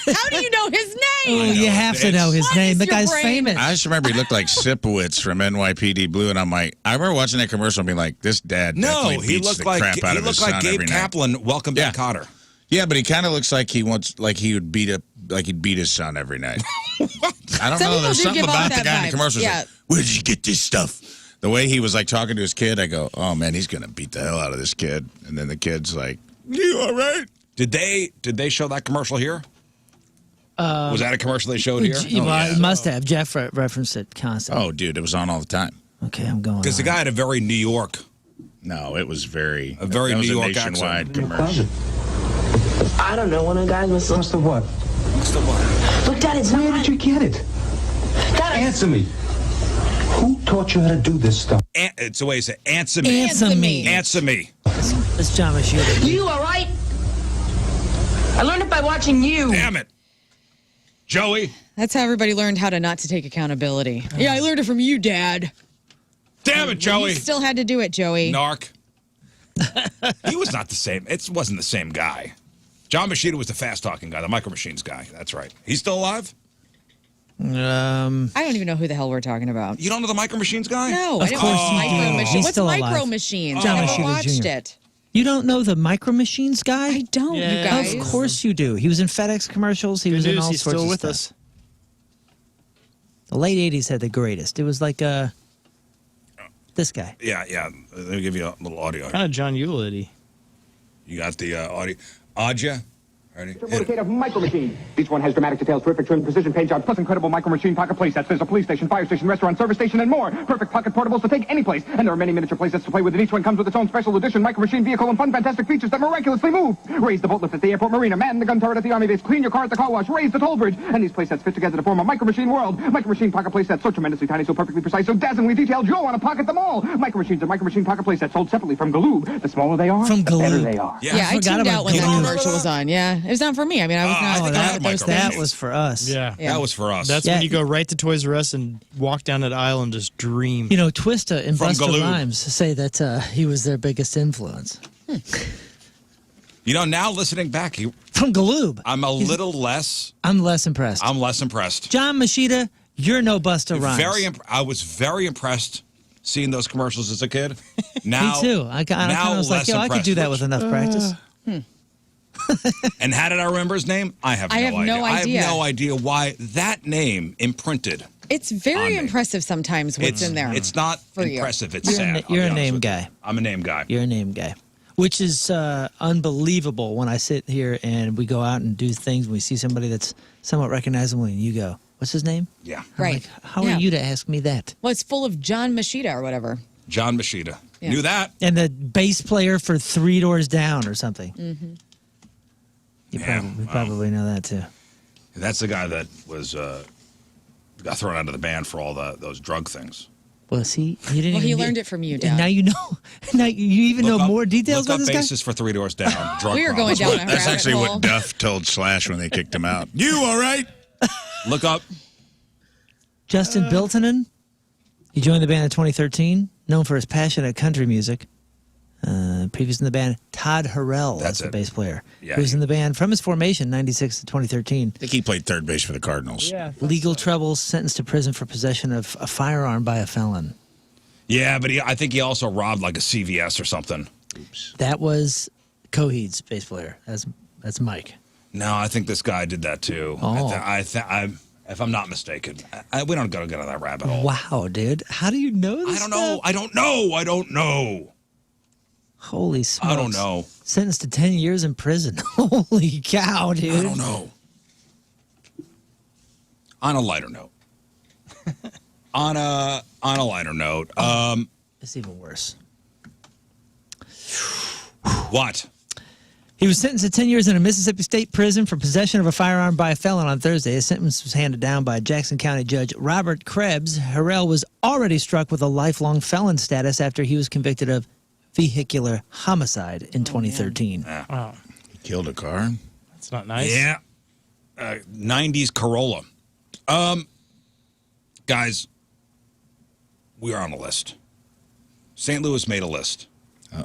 How do you know his Oh, name? you have to know his What name. is The your guy's brain? famous. I just remember he looked like Sipowicz from NYPD Blue, and I'm like, I remember watching that commercial and being like, this dad No, definitely he beats looked the like crap out of his son Gabe every night. Kaplan. Welcome Yeah. back, Cotter. Yeah, but he kind of looks like he wants, like he would beat his son every night. I don't Some know. people There's do something give off about the that guy in the vibe. commercials. Yeah. Like, where did you get this stuff? The way he was like talking to his kid, I go, oh man, he's gonna beat the hell out of this kid. And then the kid's like, you all right? Did they show that commercial here? Was that a commercial they showed here? Well, it must have. Jeff referenced it constantly. Oh, dude, it was on all the time. Okay, I'm going. Because the on. guy had a very New York. No, it was very A very that was New York nationwide accent. In your commercial. closet. I don't know. One of the guys must What's the what? Look, Dad, it's Where not. did you get it? Dad, Answer me. Who taught you how to do this stuff? It's the way you say, answer me. Answer me. Answer me. It's John Machida. you all right? I learned it by watching you. Damn it. Joey. That's how everybody learned how to not to take accountability. Yeah, I learned it from you, Dad. Damn it, Joey. You still had to do it, Joey. Narc. He was not the same. It wasn't the same guy. John Machida was the fast-talking guy, the Micro Machines guy. That's right. He's still alive? I don't even know who the hell we're talking about. You don't know the Micro Machines guy? No, Of I don't course know you Micro do. Machines. He's What's still Micro alive. Machines? John I never Machida watched Jr. it. You don't know the Micro Machines guy? I don't, you guys. Of course you do. He was in FedEx commercials. He Good was in news, all he's sorts still of with stuff. us. The late 80s had the greatest. It was like this guy. Yeah. Let me give you a little audio. Kind of John Hewlett-y. You got the audio. Aja? Ready? Hit it. Motorcade of Micro Machine. Each one has dramatic details, terrific trim, precision paint jobs, plus incredible Micro Machine pocket playsets. There's a police station, fire station, restaurant, service station, and more. Perfect pocket portables to take any place. And there are many miniature playsets to play with, and each one comes with its own special edition Micro Machine vehicle and fun, fantastic features that miraculously move. Raise the boat lift at the airport marina, man the gun turret at the army base, clean your car at the car wash, raise the toll bridge. And these playsets fit together to form a Micro Machine world. Micro Machine pocket playsets, so tremendously tiny, so perfectly precise, so dazzlingly detailed, you'll want to pocket them all. Micro Machines and Micro Machine pocket playsets sold separately from Galoob. The smaller they are, From the better Galoob. they are. Yeah, I forgot tuned about out when that Galoob. commercial was on. Yeah, it was not for me. I mean, I was I not. think I had those Micro things. That was for us. Yeah. Yeah. That was for us. That's Yeah. when you go right to Toys R Us and walk down that aisle and just dream. You know, Twista and From Busta Galoob. Rhymes say that he was their biggest influence. You know, now listening back, From Galoob. I'm a little less. I'm less impressed. I'm less impressed. John Machida, you're no Busta Rhymes. I was very impressed seeing those commercials as a kid. Now, Me too. I kind now of was like, less yo, I could do that with impressed. enough practice. And how did I remember his name? I have no idea. I idea. have no idea why that name imprinted. It's On very me. impressive sometimes what's in there. It's not For you. impressive. It's You're, sad. you're I'll a be honest name with you. guy. I'm a name guy. You're a name guy. Which is unbelievable when I sit here and we go out and do things and we see somebody that's somewhat recognizable and you go, what's his name? Yeah. Right. Like, how Yeah. are you to ask me that? Well, it's full of John Machida or whatever. John Machida. Yeah. Knew that. And the bass player for Three Doors Down or something. Mm-hmm. You Yeah, probably know that too. That's the guy that was got thrown out of the band for all those drug things. Was he? He didn't. Well, he even learned it from you, And Dad. now you know. Now you even know Look up- more details look about up this guy. basis for Three Doors Down. Drug We are going problems. down a That's rabbit actually hole. what Duff told Slash when they kicked him out. You all right? Look up. Justin Biltonen. He joined the band in 2013, known for his passionate country music. Previous in the band, Todd Harrell, That's the it. bass player. Yeah, He was he- in the band from his formation, 96 to 2013. I think he played third base for the Cardinals. Legal troubles, sentenced to prison for possession of a firearm by a felon. Yeah, but I think he also robbed like a CVS or something. That was Coheed's bass player. That's Mike. No, I think this guy did that too. Oh. If I'm not mistaken, we don't got to go down that rabbit hole. Wow, dude. How do you know this I don't know. stuff? I don't know. I don't know. Holy smokes. I don't know. Sentenced to 10 years in prison. Holy cow, dude. I don't know. On a lighter note. on a lighter note. It's even worse. What? He was sentenced to 10 years in a Mississippi State prison for possession of a firearm by a felon on Thursday. His sentence was handed down by Jackson County Judge Robert Krebs. Harrell was already struck with a lifelong felon status after he was convicted of vehicular homicide in 2013. Wow. He killed a car. That's not nice. Yeah. 90s Corolla. Guys, we are on a list. St. Louis made a list,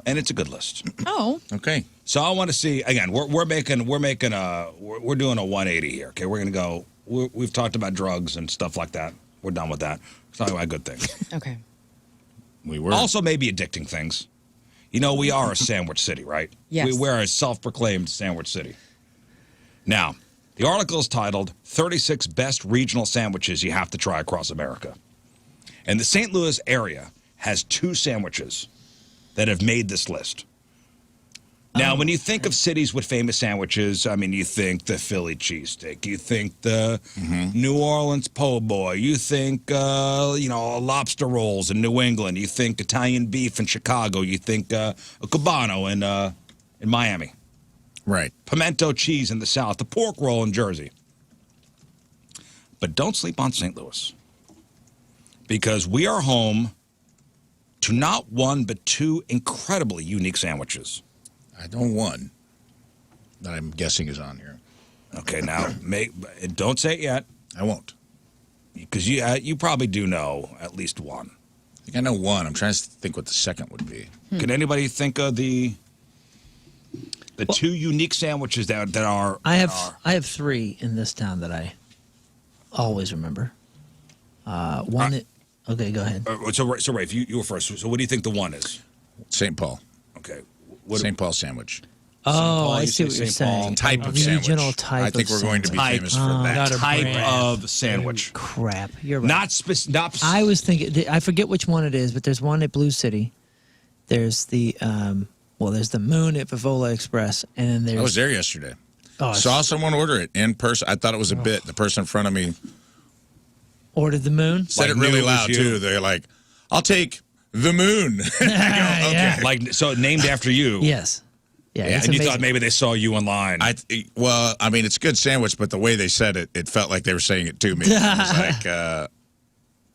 and it's a good list. Oh. Okay. So I want to see again. We're doing a 180 here. Okay, we're gonna go. We've talked about drugs and stuff like that. We're done with that. We're talking about good things. Okay. We were. Also, maybe addicting things. You know, we are a sandwich city, right? Yes. We're a self-proclaimed sandwich city. Now, the article is titled 36 Best Regional Sandwiches You Have to Try Across America. And the St. Louis area has 2 sandwiches that have made this list. Now, when you think of cities with famous sandwiches, I mean, you think the Philly cheesesteak, you think the New Orleans po' boy, you think, lobster rolls in New England, you think Italian beef in Chicago, you think a Cubano in Miami. Right. Pimento cheese in the South, the pork roll in Jersey. But don't sleep on St. Louis, because we are home to not one, but 2 incredibly unique sandwiches. I know one that I'm guessing is on here. Okay, now, don't say it yet, I won't. because you probably do know at least one. I think I know one. I'm trying to think what the second would be. Can anybody think of the 2 unique sandwiches that are? I have 3 in this town that I always remember. Okay, go ahead. So Rafe, you were first. So what do you think the one is? St. Paul. Okay. St. Paul sandwich. Oh, I you see say what you're St. Paul. saying. Type of Regional sandwich. type I think of we're going to be sandwich. famous for that. not a Type brand. of sandwich. Crap, you're right. Not I was thinking. I forget which one it is, but there's one at Blue City. There's the there's the Moon at Vivola Express, and then there's. I was there yesterday. Oh, Saw someone order it in person. I thought it was a bit. The person in front of me ordered the Moon. said Like it really knew it was loud you. too. They're like, "I'll take the moon." I go, okay. Yeah. like so named after you. Yes. Yeah. Yeah, it's And you amazing. thought maybe they saw you online. Well, I mean, it's a good sandwich, but the way they said it, it felt like they were saying it to me. It was like,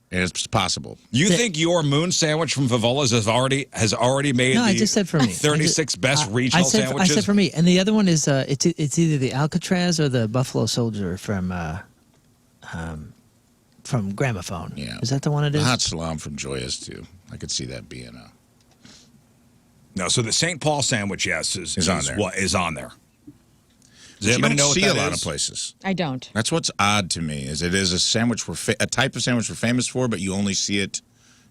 it's possible. You think your moon sandwich from Vivola's has already made No, the I just said for me. 36 best regional sandwiches? I said for me, and the other one is it's either the Alcatraz or the Buffalo Soldier from Gramophone. Yeah. Is that the one it The is? hot salam from Joya's too. I could see that being a. No, so the St. Paul sandwich, yes, is on there. What is on there. Does You anybody don't know see what a that lot is? of places. I don't. That's what's odd to me. Is it is a sandwich a type of sandwich we're famous for, but you only see it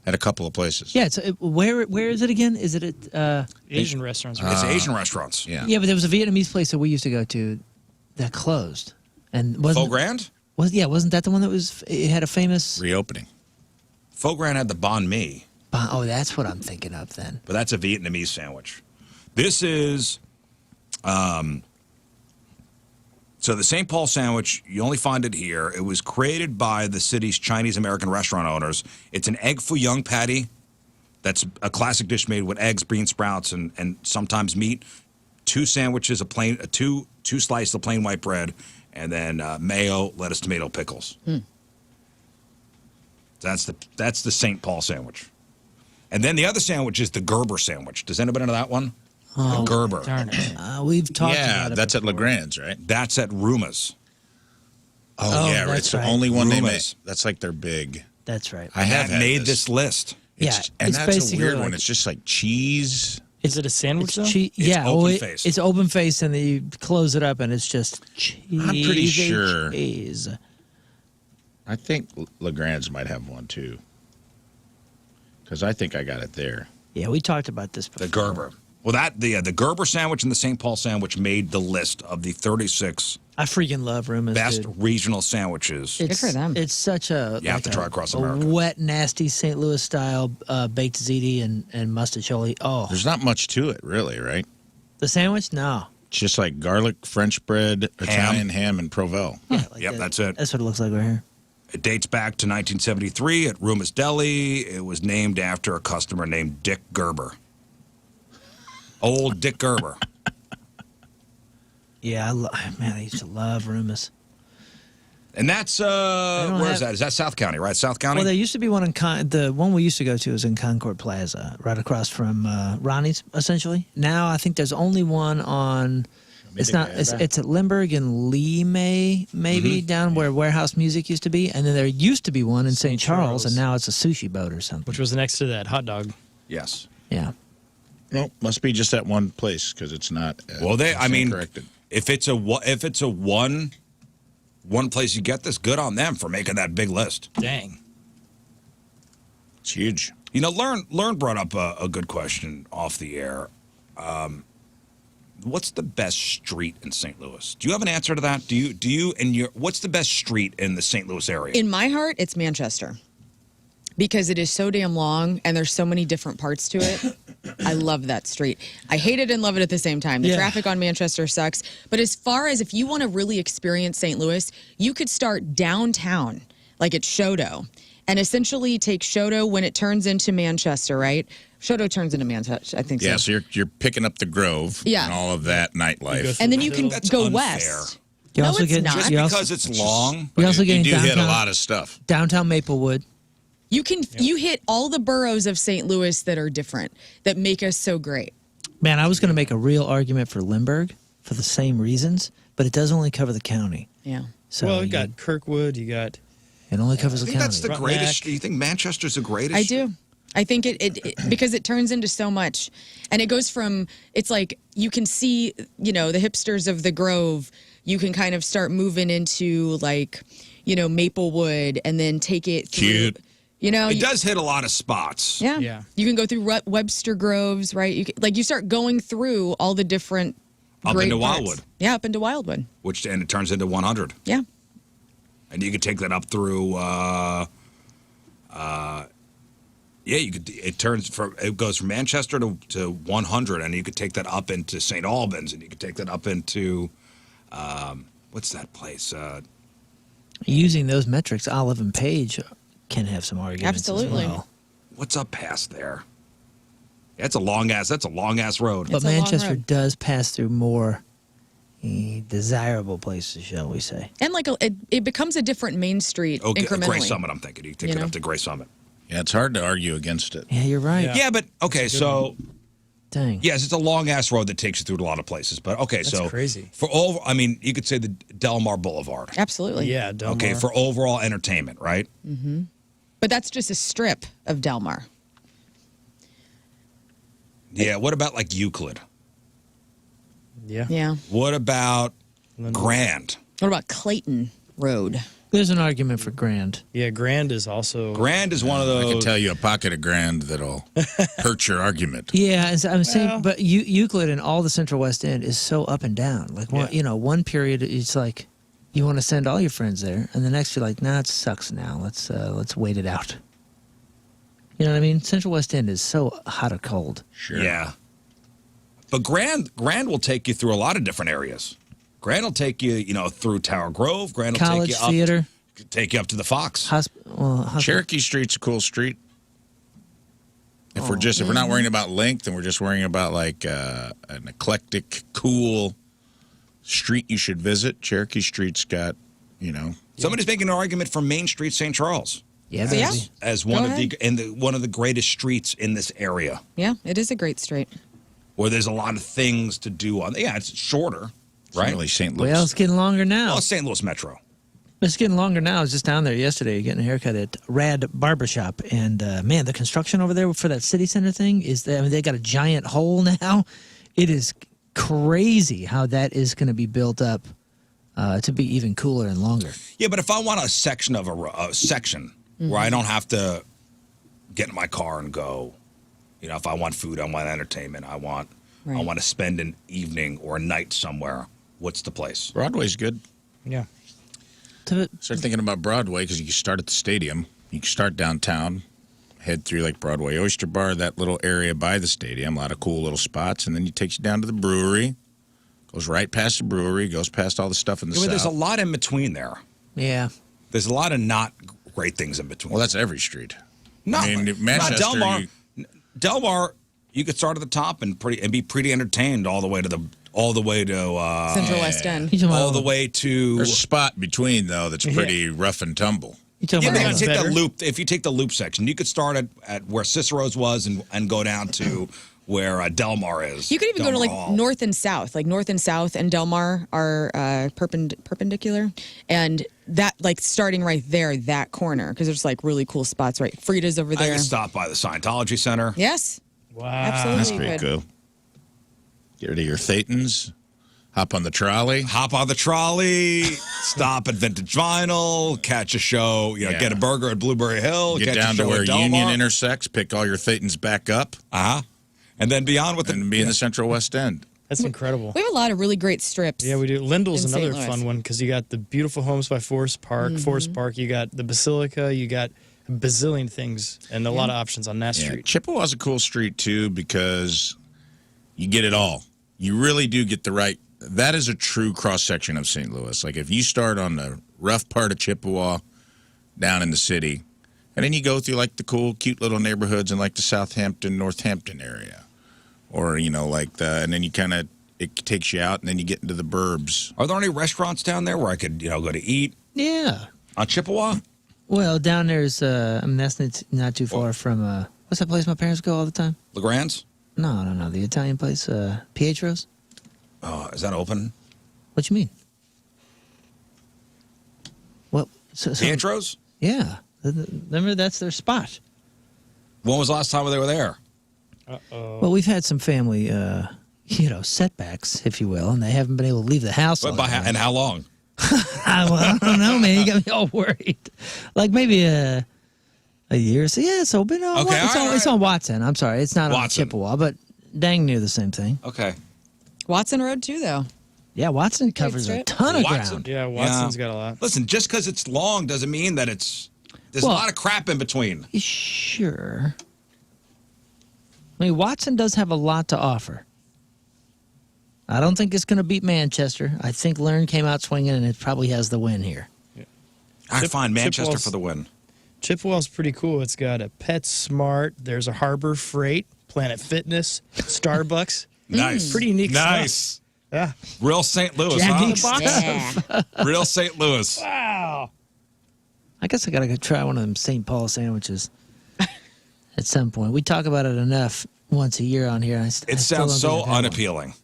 at a couple of places. Yeah. It's where is it again? Is it at? Asian restaurants. It's Asian restaurants. Yeah. Yeah, but there was a Vietnamese place that we used to go to that closed, and wasn't Faux Grand? wasn't that the one that was? It had a famous. Reopening. Faux Grand had the banh mi, Oh, that's what I'm thinking of then. but that's a Vietnamese sandwich. This is, so the St. Paul sandwich, you only find it here. It was created by the city's Chinese-American restaurant owners. It's an egg foo young patty. That's a classic dish made with eggs, bean sprouts, and sometimes meat. 2 sandwiches, two slices of plain white bread, and then mayo, lettuce, tomato, pickles. That's the St. Paul sandwich. And then the other sandwich is the Gerber sandwich. Does anybody know that one? The Gerber. Darn it. We've talked Yeah, about it. that's at before. LeGrand's, right? That's at Ruma's. Oh, yeah, that's it's the right. only one they make. Ruma's. That's like their big. That's right. I have That had made this list. Yeah, and it's that's a basically weird like- one. It's just like cheese. Is it a sandwich though? Yeah, open face. it's open face, and then you close it up, and it's just cheese. I'm pretty and sure. cheese. I think LeGrand's might have one too. Because I think I got it there. Yeah, we talked about this before. The Gerber. Well, the Gerber sandwich and the St. Paul sandwich made the list of the 36 I freaking love Ruma's. best dude. regional sandwiches. Good for them. It's such a You have to try across a America. wet, nasty St. Louis style baked ziti and mustacholi. Oh, There's not much to it, really, right? the sandwich? No. It's just like garlic, French bread, Italian ham, and Provel. Yeah, like Yep, that. that's it. That's what it looks like right here. It dates back to 1973 at Ruma's Deli. It was named after a customer named Dick Gerber. Old Dick Gerber. Yeah, man, I used to love Ruma's. And that's, don't where have- is that? Is that South County, right? South County? Well, there used to be one in the one we used to go to was in Concord Plaza, right across from Ronnie's, essentially. Now I think there's only one on It's not. It's at Limburg and Lee May, maybe down where Warehouse Music used to be, and then there used to be one in St. Charles, and now it's a sushi boat or something. Which was next to that hot dog. Yes. Yeah. No, must be just that one place because it's not. Well, I mean, corrected. if it's a one place you get this, good on them for making that big list. Dang. It's huge. You know, Learn brought up a good question off the air. What's the best street in St. Louis? Do you have an answer to that? What's the best street in the St. Louis area? In my heart, it's Manchester. Because it is so damn long and there's so many different parts to it. I love that street. I hate it and love it at the same time. The traffic on Manchester sucks. But as far as if you want to really experience St. Louis, you could start downtown, like at Shodo, and essentially take Shodo when it turns into Manchester, right? Shodo turns into Manchester, I think so. Yeah, so you're picking up the Grove and all of that nightlife. And then you can That's go unfair. west. You No, also it's get not. Just you because also, it's long. you also you getting do downtown, hit a lot of stuff. downtown Maplewood. You hit all the boroughs of St. Louis that are different, that make us so great. Man, I was going to make a real argument for Limburg for the same reasons, but it does only cover the county. Yeah. So Well, you got Kirkwood, you got... it only covers I the think county. that's the Frontenac. greatest. Do you think Manchester's the greatest? I do. I think it because it turns into so much. And it goes from, it's like you can see, the hipsters of the Grove. You can kind of start moving into like, Maplewood and then take it through. Cute. It does hit a lot of spots. Yeah. Yeah. You can go through Webster Groves, right? You start going through all the different Up great into parts. Wildwood. Yeah, up into Wildwood. And it turns into 100. Yeah. And you could take that up through. You could. It goes from Manchester to 100, and you could take that up into St. Albans, and you could take that up into, what's that place? Using those metrics, Olive and Page can have some arguments. Absolutely. As well. What's up past there? That's a long ass road. But It's a long Manchester road. does pass through more desirable places, shall we say? And it becomes a different main street incrementally. Gray Summit. I'm thinking you take it up to Gray Summit. Yeah, it's hard to argue against it. Yeah, you're right. Yeah, but okay, so Dang. yes, it's a long ass road that takes you through a lot of places. But okay, so crazy. you could say the Delmar Boulevard. Absolutely. Yeah, Delmar. Okay, for overall entertainment, right? But that's just a strip of Delmar. Yeah. What about like Euclid? Yeah. Yeah. What about Grand? What about Clayton Road? There's an argument for Grand. Yeah, Grand is also... Grand is one of I can those. tell you a pocket of grand that'll hurt your argument. Yeah, as I'm saying, but Euclid and all the Central West End is so up and down. Like, one period it's like you want to send all your friends there, and the next you're like, nah, it sucks now. Let's wait it out. You know what I mean? Central West End is so hot or cold. Sure. Yeah. But Grand will take you through a lot of different areas. Grand will take you, through Tower Grove. Grand will College take you up. Theater. Take you up to the Fox. Cherokee Street's a cool street. If we're not worrying about length and we're just worrying about like an eclectic, cool street you should visit, Cherokee Street's got, Somebody's making an argument for Main Street, St. Charles. Yeah, Yeah. baby. As Go one of ahead. one of the greatest streets in this area, Yeah, it is a great street. where there's a lot of things to do on. Yeah, it's shorter, It's right? really St. Louis. Well, it's getting longer now. Well, it's St. Louis Metro. It's getting longer now. I was just down there yesterday getting a haircut at Rad Barbershop, and man, the construction over there for that city center thing they got a giant hole now. It is crazy how that is going to be built up to be even cooler and longer. Yeah, but if I want a section of a section where I don't have to get in my car and go, if I want food, I want entertainment, I want to spend an evening or a night somewhere, what's the place? Broadway's good. Yeah. Start thinking about Broadway because you can start at the stadium. You can start downtown, head through like Broadway Oyster Bar, that little area by the stadium, a lot of cool little spots, and then he takes you down to the brewery, goes right past the brewery, goes past all the stuff in the south. There's a lot in between there. Yeah. There's a lot of not great things in between. Well, that's every street. No, I mean, not Manchester, Delmar. Delmar, you could start at the top and be pretty entertained all the way to Central West End. You talking all about the way to. There's a spot between though that's pretty rough and tumble. You talking Yeah, but about if you take the loop section, you could start at where Cicero's was and go down to where Del Mar is. You could even Del go to Mar like Hall. north and south. Like north and south and Del Mar are perpendicular. And that, like, starting right there, that corner, because there's like really cool spots, right? Frida's over I there. can stop by the Scientology Center. Yes. Wow. Absolutely. That's pretty Good. cool. Get rid of your Thetans. Hop on the trolley. Hop on the trolley, stop at Vintage Vinyl, catch a show, Yeah. get a burger at Blueberry Hill, Get catch down a to show where at Del Union Mar. intersects. Pick all your Thetans back up. And then beyond with And be in the Central West End. That's incredible. We have a lot of really great strips. Yeah, we do. Lindell's in another St. Louis. fun one because you got the beautiful homes by Forest Park. Mm-hmm. Forest Park, you got the Basilica, you got a bazillion things and a lot of options on that Yeah, street. Chippewa's a cool street, too, because you get it all. You really do get the right. That is a true cross-section of St. Louis. Like, if you start on the rough part of Chippewa down in the city, and then you go through, like, the cool, cute little neighborhoods in, like, the Southampton, Northampton area. Or, and then you kind of, it takes you out, and then you get into the burbs. Are there any restaurants down there where I could, go to eat Yeah. on Chippewa? Well, down there's, that's not too far from, what's that place my parents go all the time? LeGrand's? No, the Italian place, Pietro's. Oh, is that open? What you mean? What? So, Pietro's? Yeah. Remember, that's their spot. When was the last time they were there? Well, we've had some family, setbacks, if you will, and they haven't been able to leave the house. all the time. And how long? I don't know, man. You got me all worried. Like maybe a year or so. Yeah, it's open. Okay, It's on Watson. I'm sorry. It's not on Watson. Chippewa, but dang near the same thing. Okay. Watson Road, too, though. Yeah, Watson covers a strip. ton of Watson. ground. Yeah, Watson's got a lot. Listen, just because it's long doesn't mean that there's a Well- lot of crap in between. Sure. I mean, Watson does have a lot to offer. I don't think it's going to beat Manchester. I think Learn came out swinging, and it probably has the win here. I find Manchester Chippewa's- for the win. Chippewa's pretty cool. It's got a PetSmart. There's a Harbor Freight, Planet Fitness, Starbucks. Nice. Pretty unique Nice. stuff. Yeah. Real St. Louis, Jack huh? Yeah. Real St. Louis. Wow. I guess I got to go try one of them St. Paul sandwiches at some point. We talk about it enough once a year on here. It sounds so unappealing.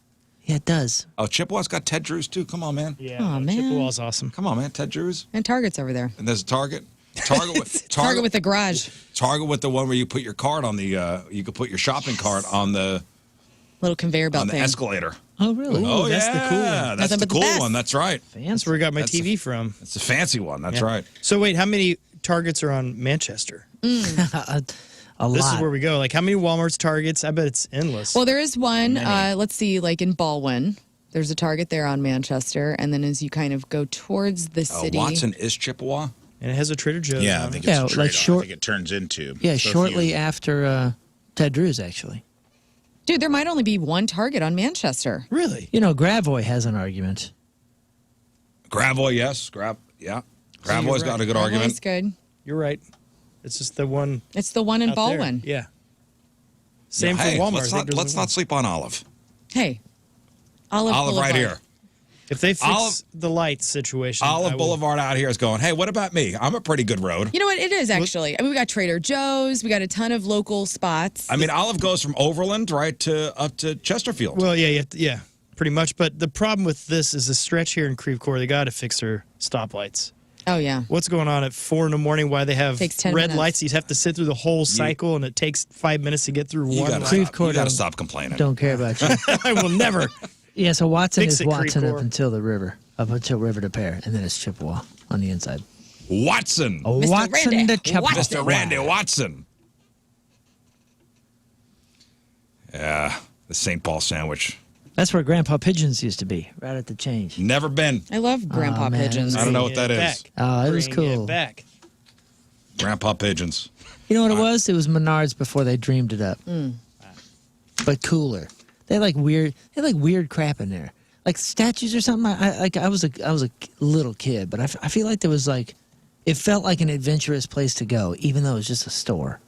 Yeah, it does. Oh, Chippewa's got Ted Drews, too. Come on, man. Yeah. Aw, man. Chippewa's awesome. Come on, man. Ted Drews. And Target's over there. And there's a Target. Target Target with the garage. Target with the one where you put your card on the, you could put your shopping cart on the Little conveyor belt thing. escalator. Oh, really? Oh, that's yeah. the cool one. That's Nothing the but the cool best. one. That's right. That's where I got my That's TV from. It's a fancy one. That's Yeah. right. So wait, how many Targets are on Manchester? a lot. This is where we go. Like, how many Walmart's, Targets? I bet it's endless. Well, there is one, Many. let's see, like in Baldwin. There's a Target there on Manchester. And then as you kind of go towards the city. Watson is Chippewa. and it has a Trader Joe's. Yeah, I on think it. it's Yeah, a like trade-off. short- I think it turns into. Yeah, So if shortly you- after Ted Drews, actually. Dude, there might only be one Target on Manchester. Really? You know, Gravoy has an argument. Gravoy, yes. Yeah. Gravoy's you're got a right. good That's argument. good. You're right. It's just the one It's the one in out there. Baldwin. Yeah. Same Hey, for Walmart. Let's I think there's let's one. not sleep on Olive. Hey, Olive Olive right Boulevard. here. If they fix Olive- the lights situation, I Olive will- Boulevard out here is going, hey, what about me? I'm a pretty good road. You know what? It is actually. I mean, we got Trader Joe's. We got a ton of local spots. I mean, Olive goes from Overland right to up to Chesterfield. Well, yeah, pretty much. But the problem with this is the stretch here in Creve Coeur. They got to fix their stoplights. Oh, yeah. What's going on at 4 a.m? Why they have Takes 10 red minutes. lights? You have to sit through the whole cycle, and it takes 5 minutes to get through you one. gotta light. Creve stop. Coeur You gotta don't- stop complaining. Don't care about you. I will never. Yeah, so Watson Fix is it, Creve Watson up Coeur. until the river, up until River to Pear, and then it's Chippewa on the inside. Watson. Mr. Watson Randy to Chippewa. Watson. Mr. Randy Watson. Yeah, the St. Paul sandwich. That's where Grandpa Pigeons used to be, right at the change. Never been. I love Grandpa man. Pigeons. I don't know what Bring that it is. back. Oh, it was Bring cool. It back. Grandpa Pigeons. You know what it was? It was Menards before they dreamed it up, but cooler. They had like weird crap in there, like statues or something. I was a little kid, but I feel like there was like, it felt like an adventurous place to go, even though it was just a store.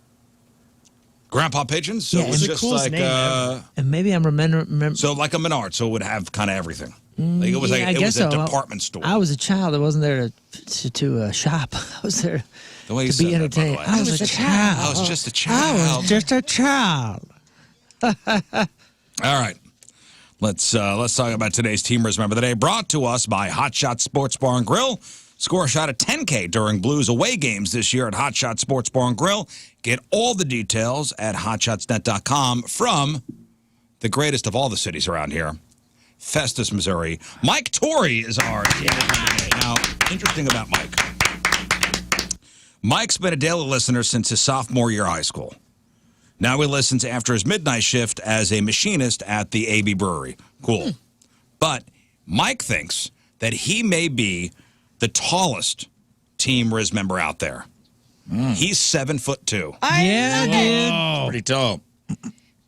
Grandpa Pigeons? So Yeah, it was it's the just coolest like, name ever. And maybe I'm remember. so like a Menard, so it would have kind of everything. Like it was yeah, like I it guess was a so. department store. I was a child. I wasn't there to shop. I was there The way you to be said that, by the entertained. way. I was a child. I was just a I child. was just a child. All right. Let's talk about today's Team Rizz Member of the Day, brought to us by Hot Shot Sports Bar and Grill. Score a shot at $10K during Blues away games this year at Hot Shot Sports Bar and Grill. Get all the details at hotshotsnet.com from the greatest of all the cities around here, Festus, Missouri. Mike Torrey is our Team Rizz Member of the Day. Now, interesting about Mike. Mike's been a daily listener since his sophomore year of high school. Now he listens after his midnight shift as a machinist at the AB Brewery. Cool. But Mike thinks that he may be the tallest Team Rizz member out there. He's 7'2". I love it. Pretty tall.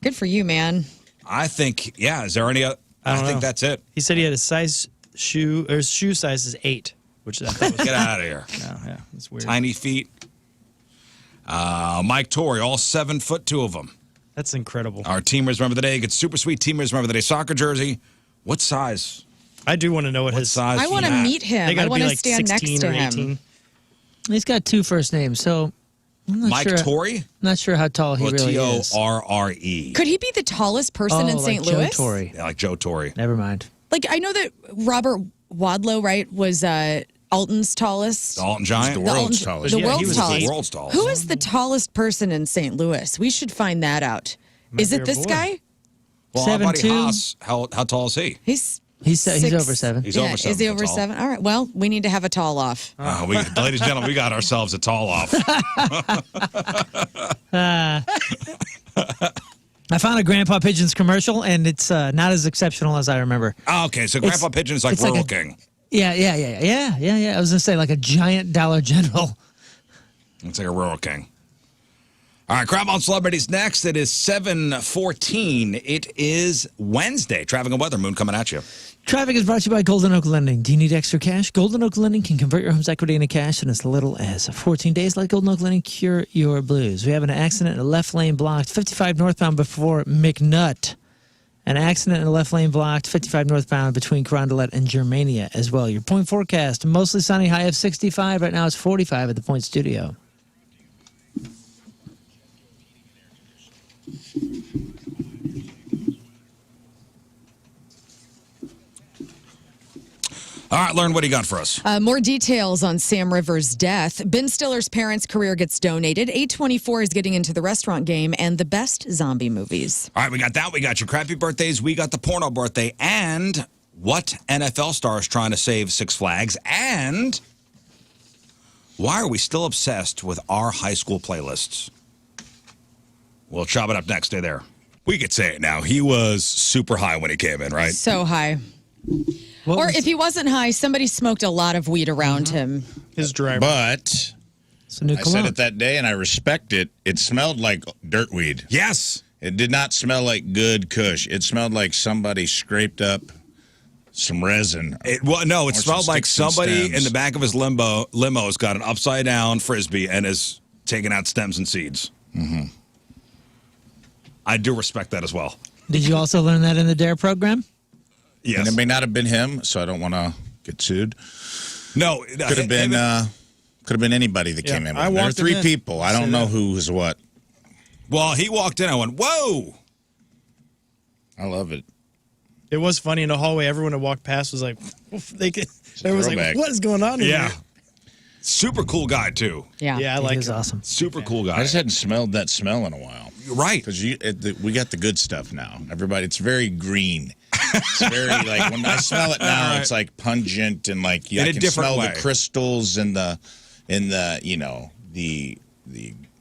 Good for you, man. I think, yeah. Is there any other? I think that's it. He said he had a size shoe, or his shoe size is 8, which I thought was Get out of here. No, yeah, it's weird. Tiny feet. Mike Torrey, all 7'2" of them. That's incredible. Our Team Rizz member of the day gets super sweet Team Rizz member of the day soccer jersey. What size? I do want to know what his size? I want to he's at? meet They him. I gotta want be to like stand 16 next to or him. 18. He's got 2 first names, so I'm not Mike sure. Torrey? Not sure how tall he Or really is. Torre? Could he be the tallest person in St. like Louis? Joe Torre. Yeah, like Joe Torre. Never mind. Like, I know that Robert Wadlow, right, was Alton's tallest. Alton Giant? The world's Alton- tallest. The Yeah, he world's was tallest. the world's tallest. Who is the tallest person in St. Louis? We should find that out. Is be it our this boy. guy? Well, our buddy 7'2". Haas, how tall is he? He's He's six- over 7. He's yeah, over 7 Is he foot over tall. 7? All right. Well, we need to have a tall off. Ladies and gentlemen, we got ourselves a tall off. I found a Grandpa Pigeons commercial, and it's not as exceptional as I remember. Okay, so Grandpa Pigeon is like it's like Rural a- King. Yeah. I was gonna say like a giant Dollar General. It's like a Rural King. All right, Crowd on Celebrities next. It is 7:14. It is Wednesday. Traffic and weather. Moon coming at you. Traffic is brought to you by Golden Oak Lending. Do you need extra cash? Golden Oak Lending can convert your home's equity into cash in as little as 14 days. Let Golden Oak Lending cure your blues. We have an accident in a left lane blocked, 55 northbound before McNutt. An accident in a left lane blocked, 55 northbound between Carondelet and Germania as well. Your point forecast, mostly sunny, high of 65. Right now it's 45 at the Point Studio. All right, Lauren, what do you got for us? More details on Sam Rivers' death. Ben Stiller's parents' career gets donated. 824 is getting into the restaurant game and the best zombie movies. All right, we got that. We got your crappy birthdays. We got the porno birthday. And what NFL star is trying to save Six Flags? And why are we still obsessed with our high school playlists? We'll chop it up next. Stay there. We could say it now. He was super high when he came in, right? So high. Or if he wasn't high, somebody smoked a lot of weed around him. His driver. But It's a new I cologne. said it that day, and I respect it. It smelled like dirtweed. Yes. It did not smell like good kush. It smelled like somebody scraped up some resin. It Or smelled some like sticks and somebody in stems. the back of his limo's got an upside down Frisbee and is taking out stems and seeds. Mm-hmm. I do respect that as well. Did you also learn that in the DARE program? Yes. And it may not have been him, so I don't want to get sued. No. Could have been anybody that came in. I There are walked 3 in. people. I don't know who is what. Well, he walked in. I went, whoa. I love it. It was funny in the hallway. Everyone that walked past was like, everyone was like, throwback. what is going on in Yeah. here? Super cool guy, too. Yeah. Yeah, I He like was it. awesome. Super cool guy. I just hadn't smelled that smell in a while. Right. Because we got the good stuff now. Everybody, it's very green. It's very like when I smell it now, Right. it's like pungent and like In I a can different smell way. the crystals and the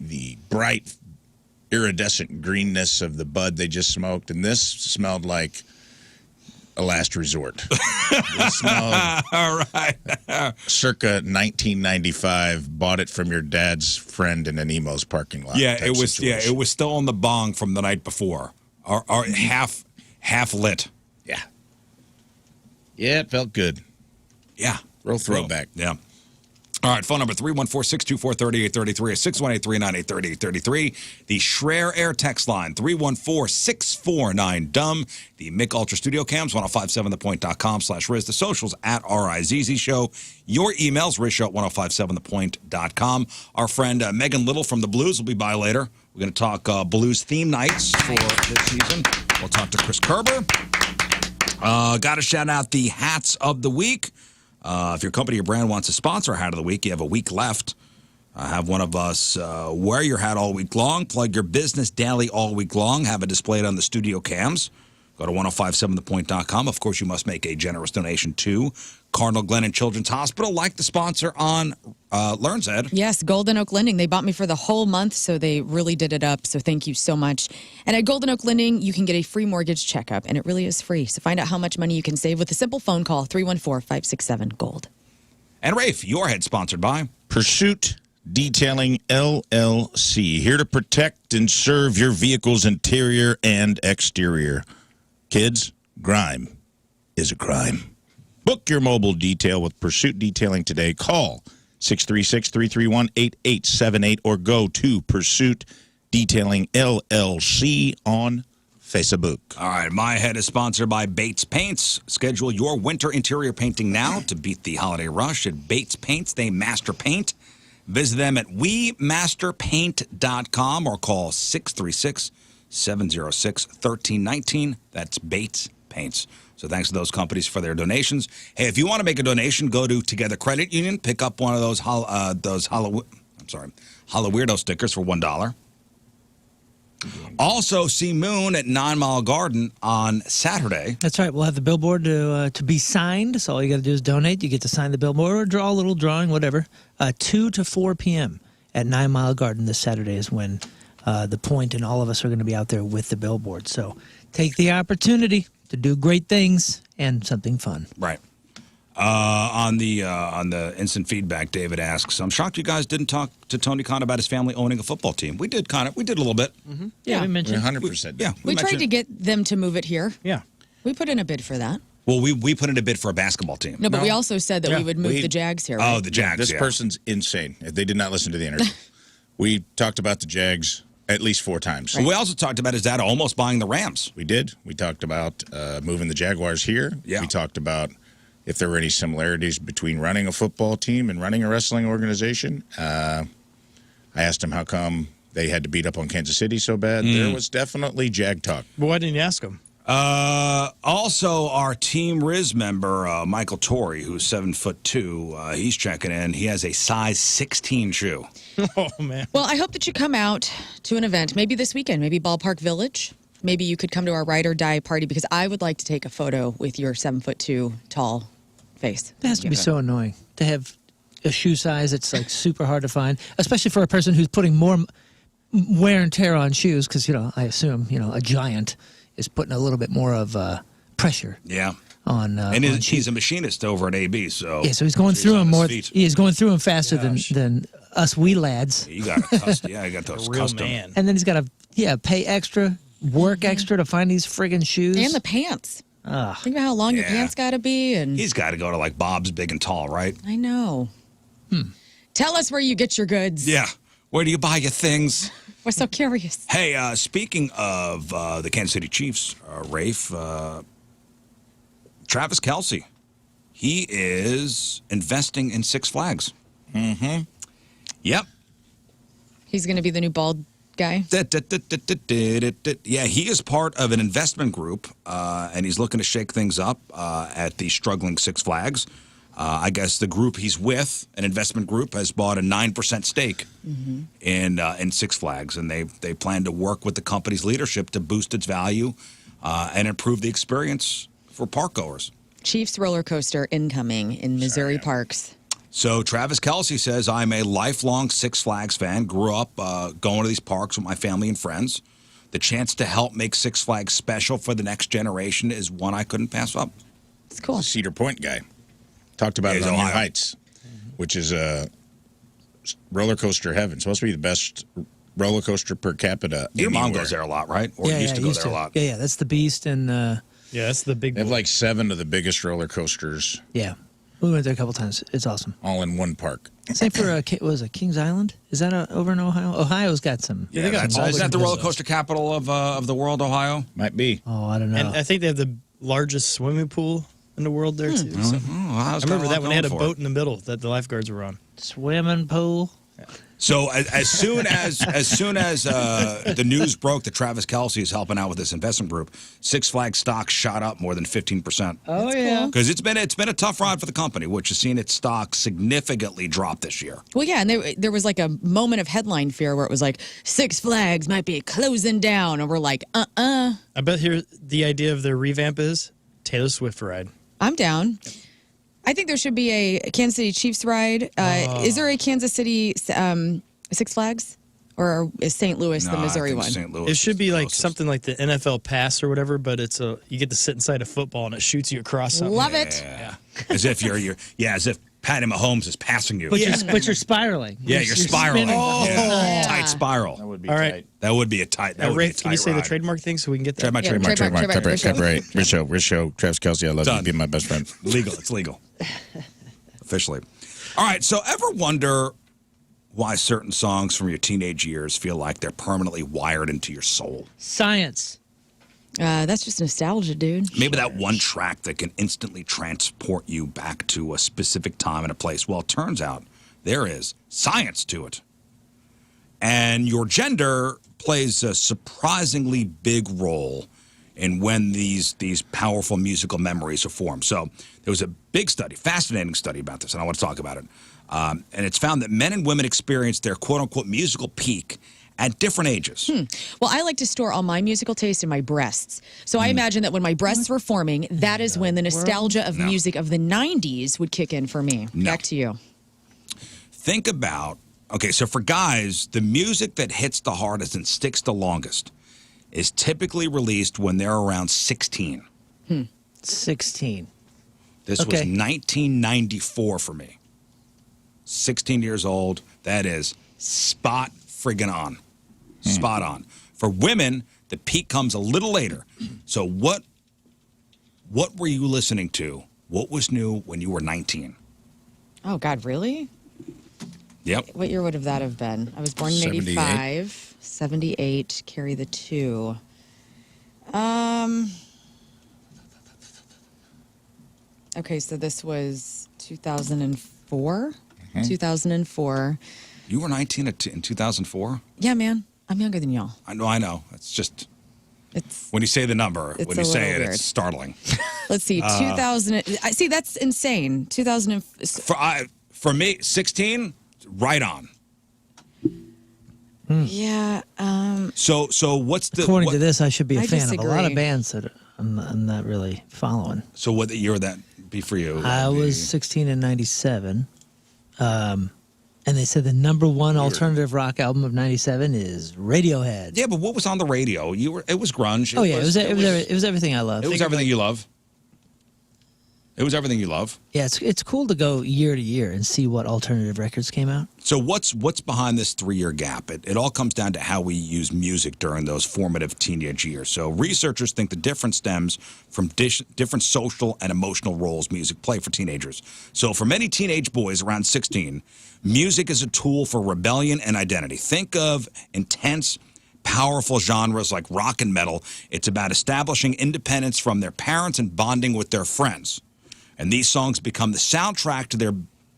the bright iridescent greenness of the bud they just smoked, and this smelled like a last resort. It smelled All right. circa 1995. Bought it from your dad's friend in an emo's parking lot. Yeah, type it was. situation. Yeah, it was still on the bong from the night before, or half lit. Yeah. Yeah, it felt good. Yeah, Real throwback. Yeah. All right, phone number 314-624-3833 or 618-398-3833. The Schreier Air text line, 314-649-DUMB. The Mick Ultra Studio Cams, 1057thepoint.com/Rizz. The socials at RIZZ Show. Your emails, RizzShow at 1057thepoint.com. Our friend Megan Little from the Blues will be by later. We're going to talk Blues theme nights for this season. We'll talk to Chris Kerber. Got to shout out the hats of the week. If your company or brand wants to sponsor a hat of the week, you have a week left. Have one of us wear your hat all week long. Plug your business daily all week long. Have it displayed on the studio cams. Go to 1057thepoint.com. Of course, you must make a generous donation to Cardinal Glennon Children's Hospital, like the sponsor on Learn's Ed. Yes, Golden Oak Lending. They bought me for the whole month, so they really did it up. So thank you so much. And at Golden Oak Lending, you can get a free mortgage checkup, and it really is free. So find out how much money you can save with a simple phone call, 314-567-GOLD. And Rafe, your head sponsored by Pursuit Detailing LLC, here to protect and serve your vehicle's interior and exterior. Kids, grime is a crime. Book your mobile detail with Pursuit Detailing today. Call 636-331-8878 or go to Pursuit Detailing LLC on Facebook. All right, my head is sponsored by Bates Paints. Schedule your winter interior painting now to beat the holiday rush at Bates Paints. They master paint. Visit them at WeMasterPaint.com or call 636-706-1319. That's Bates Paints. So thanks to those companies for their donations. Hey, if you want to make a donation, go to Together Credit Union. Pick up one of those Hollow Weirdo stickers for $1. Also, see Moon at 9 Mile Garden on Saturday. That's right. We'll have the billboard to be signed. So all you got to do is donate. You get to sign the billboard or draw a little drawing, whatever. 2 to 4 p.m. at 9 Mile Garden this Saturday is when the Point and all of us are going to be out there with the billboard. So take the opportunity to do great things and something fun. Right. On the instant feedback, David asks, I'm shocked you guys didn't talk to Tony Khan about his family owning a football team. We did a little bit. Mm-hmm. Yeah. We mentioned 100%. Yeah. We tried to get them to move it here. Yeah. We put in a bid for that. Well, we put in a bid for a basketball team. No, but we also said that we would move we- the Jags here. Oh, Right? the Jags. This yeah. person's insane. They did not listen to the interview. We talked about the Jags at least 4 times. We also talked about his dad almost buying the Rams. We did. We talked about moving the Jaguars here. Yeah. We talked about if there were any similarities between running a football team and running a wrestling organization. I asked him how come they had to beat up on Kansas City so bad. There was definitely Jag talk. But why didn't you ask him? Also, our Team Rizz member, Michael Torrey, who's 7'2", he's checking in. He has a size 16 shoe. Oh, man. Well, I hope that you come out to an event, maybe this weekend, maybe Ballpark Village. Maybe you could come to our Ride or Die party because I would like to take a photo with your 7'2" tall face. It has to be so annoying to have a shoe size that's like super hard to find, especially for a person who's putting more wear and tear on shoes because, I assume, a giant is putting a little bit more of pressure Yeah. on And on he's shoes. a machinist over at AB, so... Yeah, so he's going he's through on them his more. feet. He's going through them faster than us wee lads. You got a custom. Yeah, you got those A real custom. man. And then he's got to pay extra, work extra to find these friggin' shoes. And the pants. Think about how long your Yeah. pants got to be. And He's got to go to like Bob's Big and Tall, right? I know. Tell us where you get your goods. Yeah. Where do you buy your things? We're so curious. Hey, speaking of the Kansas City Chiefs, Rafe, Travis Kelce, he is investing in Six Flags. Mm-hmm. Yep. He's going to be the new bald guy. Yeah, he is part of an investment group, and he's looking to shake things up at the struggling Six Flags. I guess the group he's with, an investment group, has bought a 9% stake in Six Flags, and they plan to work with the company's leadership to boost its value and improve the experience for park goers. Chiefs roller coaster incoming in Missouri parks. So Travis Kelce says, I'm a lifelong Six Flags fan, grew up going to these parks with my family and friends. The chance to help make Six Flags special for the next generation is one I couldn't pass up. It's cool. Cedar Point guy. Talked about Yeah, it he's on New Ohio. Heights, which is roller coaster heaven. Supposed to be the best roller coaster per capita. Your mom anywhere. goes there a lot, right? Or used to go there a lot. Yeah, that's the Beast, and Yeah, that's the big They have boy. like 7 of the biggest roller coasters we went there a couple times. It's awesome. all in one park. Same for what was it Kings Island? Is that over in Ohio? Ohio's got some. Yeah, they got that's, all is the that the good roller stuff. coaster capital of the world, Ohio? Might be. Oh, I don't know. And I think they have the largest swimming pool in the world there, too. So. Oh, Ohio's I got remember lot that one. They had a going for it. boat in the middle that the lifeguards were on. Swimming pool. So as soon as the news broke that Travis Kelce is helping out with this investment group, Six Flags stock shot up more than 15%. Oh, yeah. Because it's been a tough ride for the company, which has seen its stock significantly drop this year. Well, yeah, and there was like a moment of headline fear where it was like Six Flags might be closing down, and we're like, I bet here the idea of their revamp is Taylor Swift ride. I'm down. I think there should be a Kansas City Chiefs ride. Is there a Kansas City Six Flags? Or is St. Louis the Missouri one? St. Louis It should be like closest. something like the NFL Pass or whatever, but it's you get to sit inside a football and it shoots you across something. Love it. Yeah. As if as if Patty Mahomes is passing you. But you're spiraling. Yeah, you're spiraling. spinning. Yeah. Tight spiral. That would be All tight. right. That would be a tight. That would be a Ray, tight can you say the ride. trademark thing so we can get that? Trademark. Trademark. Rich show. Travis Kelce, I love you. Be my best friend. Legal. It's legal. Officially. All right. So ever wonder why certain songs from your teenage years feel like they're permanently wired into your soul? Science. That's just nostalgia, dude. Maybe that one track that can instantly transport you back to a specific time and a place. Well, it turns out there is science to it. And your gender plays a surprisingly big role in when these powerful musical memories are formed. So there was a big study, fascinating study about this, and I want to talk about it. And it's found that men and women experience their quote-unquote musical peak at different ages. Well, I like to store all my musical taste in my breasts. So I imagine that when my breasts were forming, that is when the nostalgia of music of the 90s would kick in for me. No. Back to you. Think about, okay, so for guys, the music that hits the hardest and sticks the longest is typically released when they're around 16. 16. This was Okay. 1994 for me. 16 years old. That is spot friggin' on. Spot on. For women, the peak comes a little later. So what were you listening to? What was new when you were 19? Oh, God, really? Yep. What year would that have been? I was born in 78. 85, 78, carry the 2. Okay, so this was 2004. 2004. You were 19 in 2004? Yeah, man. I'm younger than y'all. I know. It's just, It's when you say the number, It's when a you say little it, weird. it's startling. let's see, 2000. I see, that's insane. 2000. For me, 16, right on. Yeah. So what's the According what, to this, I should be a I fan of a lot disagree. of bands that I'm not really following. So what year would that be for you? I was 16 in 97. And they said the number one alternative rock album of 97 is Radiohead. Yeah, but what was on the radio? It was grunge. Oh, yeah. It was everything I love. It was everything you love. It was everything you love. Yeah, it's cool to go year to year and see what alternative records came out. So what's behind this 3-year gap? It all comes down to how we use music during those formative teenage years. So researchers think the difference stems from different social and emotional roles music play for teenagers. So for many teenage boys around 16, music is a tool for rebellion and identity. Think of intense, powerful genres like rock and metal. It's about establishing independence from their parents and bonding with their friends. And these songs become the soundtrack to their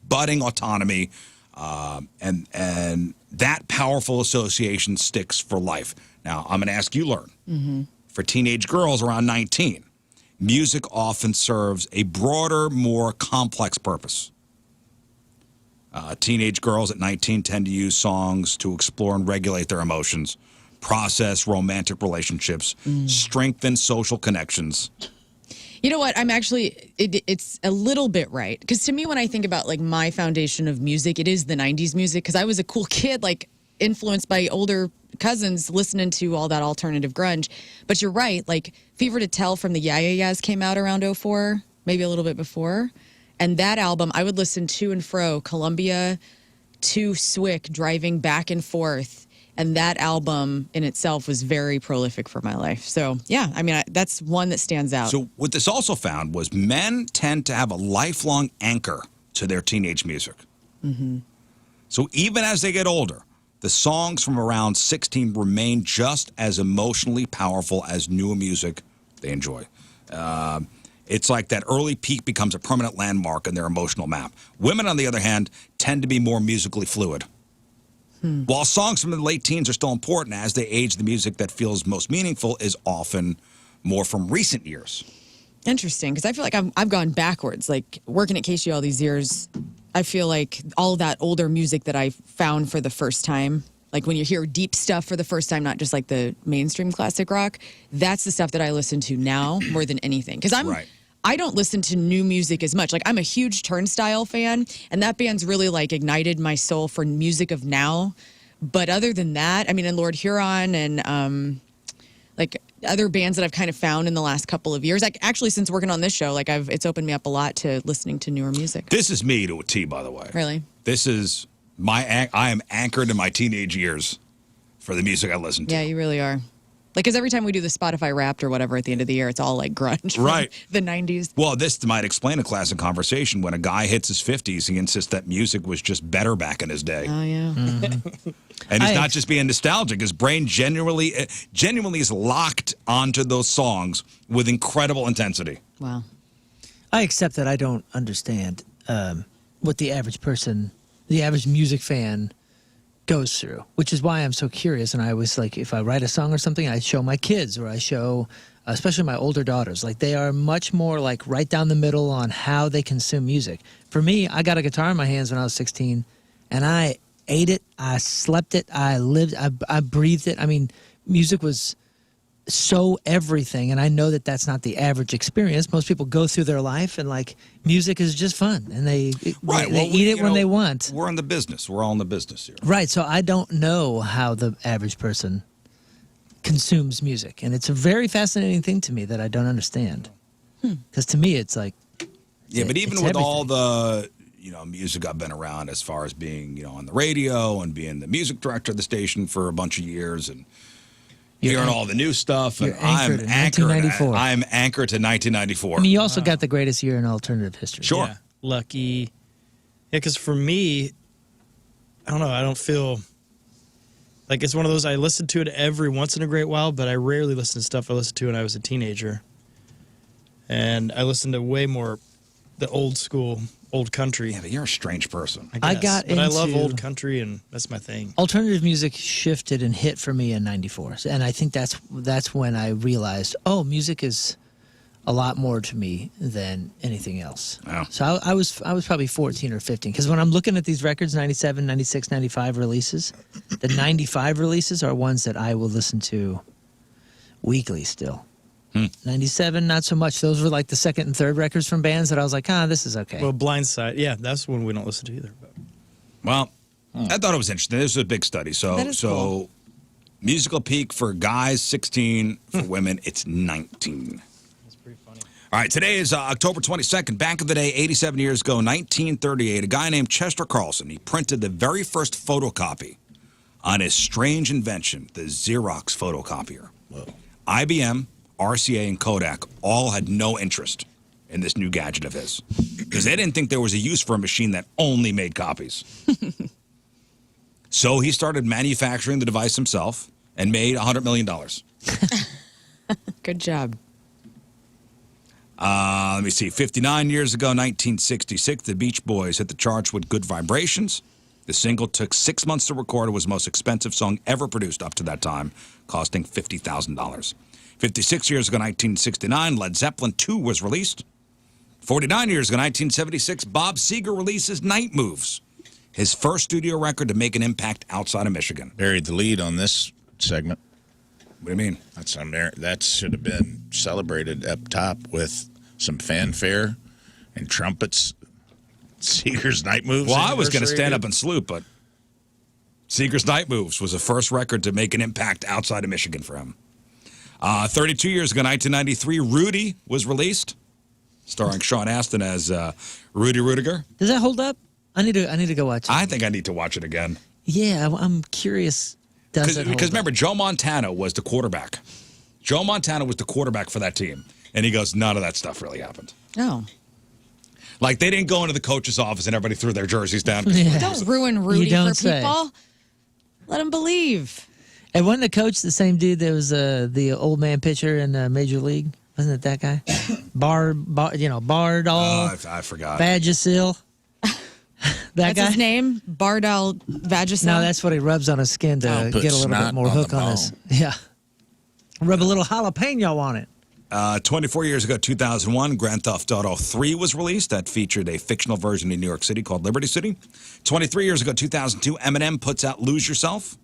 budding autonomy, and that powerful association sticks for life. Now, I'm going to ask you, Learn. For teenage girls around 19, music often serves a broader, more complex purpose. Teenage girls at 19 tend to use songs to explore and regulate their emotions, process romantic relationships, strengthen social connections. You know what? I'm actually, it's a little bit right. Because to me, when I think about like my foundation of music, it is the 90s music. Because I was a cool kid, like influenced by older cousins listening to all that alternative grunge. But you're right. Like Fever to Tell from the Yeah Yeah Yeahs came out around 04, maybe a little bit before. And that album, I would listen to and fro, Columbia to Swick, driving back and forth. And that album in itself was very prolific for my life. So, yeah, I mean, that's one that stands out. So what this also found was men tend to have a lifelong anchor to their teenage music. So even as they get older, the songs from around 16 remain just as emotionally powerful as newer music they enjoy. It's like that early peak becomes a permanent landmark in their emotional map. Women, on the other hand, tend to be more musically fluid. While songs from the late teens are still important, as they age, the music that feels most meaningful is often more from recent years. Interesting, because I feel like I've gone backwards. Like working at KSU all these years, I feel like all that older music that I found for the first time, like when you hear deep stuff for the first time, not just like the mainstream classic rock, that's the stuff that I listen to now more than anything. Because I don't listen to new music as much. Like I'm a huge Turnstile fan, and that band's really like ignited my soul for music of now. But other than that, I mean, and Lord Huron and like other bands that I've kind of found in the last couple of years. Like actually, since working on this show, like it's opened me up a lot to listening to newer music. This is me to a T, by the way. Really? This is I am anchored in my teenage years for the music I listen to. Yeah, you really are. Like, because every time we do the Spotify Wrapped or whatever at the end of the year, it's all like grunge from Right. the 90s. Well, this might explain a classic conversation. When a guy hits his 50s, he insists that music was just better back in his day. Oh, yeah. And he's not just being nostalgic. His brain genuinely is locked onto those songs with incredible intensity. Wow. I accept that I don't understand what the average person, the average music fan goes through, which is why I'm so curious. And I was like, if I write a song or something, I show my kids or I show, especially my older daughters, like they are much more like right down the middle on how they consume music. For me, I got a guitar in my hands when I was 16 and I ate it, I slept it, I lived, I breathed it. I mean, music was so everything, and I know that that's not the average experience. Most people go through their life and like music is just fun, and they eat it when they want. We're in the business. We're all in the business here. Right. So I don't know how the average person consumes music, and it's a very fascinating thing to me that I don't understand. Because to me, it's like but even it's with everything. all the music I've been around, as far as being on the radio and being the music director of the station for a bunch of years and hearing all the new stuff, and anchored in 1994. I'm anchored to 1994. I mean, you also got the greatest year in alternative history. Sure. Yeah, lucky. Yeah, because for me, I don't know. I don't feel like it's one of those. I listen to it every once in a great while, but I rarely listen to stuff I listened to when I was a teenager. And I listen to way more the old school, old country. Yeah, but you're a strange person. I guess. But I love into- old country, and that's my thing. Alternative music shifted and hit for me in '94, and I think that's when I realized, oh, music is a lot more to me than anything else. Wow. So I was probably 14 or 15, because when I'm looking at these records, 97, 96, 95 releases, the 95 releases are ones that I will listen to weekly still. 97, not so much. Those were like the second and third records from bands that I was like, this is okay. Well, Blindside, yeah, that's one we don't listen to either. But. Well, I thought it was interesting. This was a big study. That is cool. Musical peak for guys, 16. For women, it's 19. That's pretty funny. All right, today is October 22nd. Back of the day, 87 years ago, 1938, a guy named Chester Carlson, he printed the very first photocopy on his strange invention, the Xerox photocopier. Whoa. IBM, RCA, and Kodak all had no interest in this new gadget of his because they didn't think there was a use for a machine that only made copies. So he started manufacturing the device himself and made $100 million. Good job. Let me see. 59 years ago, 1966, the Beach Boys hit the charts with Good Vibrations. The single took 6 months to record. It was the most expensive song ever produced up to that time, costing $50,000. 56 years ago, 1969, Led Zeppelin 2 was released. 49 years ago, 1976, Bob Seger releases Night Moves, his first studio record to make an impact outside of Michigan. Buried the lead on this segment. What do you mean? That should have been celebrated up top with some fanfare and trumpets. Seeger's Night Moves. Well, I was going to stand up and salute, but Seeger's Night Moves was the first record to make an impact outside of Michigan for him. 32 years ago, 1993, Rudy was released, starring Sean Astin as Rudy Rudiger. Does that hold up? I need to go watch it. I think I need to watch it again. Yeah, I'm curious. Does it hold Because up? remember, Joe Montana was the quarterback. Joe Montana was the quarterback for that team. And he goes, none of that stuff really happened. Oh. Like, they didn't go into the coach's office and everybody threw their jerseys down. Yeah. Don't ruin Rudy don't for say. people. Let them believe. And wasn't the coach the same dude that was the old man pitcher in Major League? Wasn't it that guy? Bardall, I forgot. Badgesil. That That's guy? his name, Bardal Vagisil. No, that's what he rubs on his skin to Put get a little snot bit more on the hook on his. Yeah. Rub a little jalapeno on it. 24 years ago, 2001, Grand Theft Auto 3 was released. That featured a fictional version in New York City called Liberty City. 23 years ago, 2002, Eminem puts out Lose Yourself.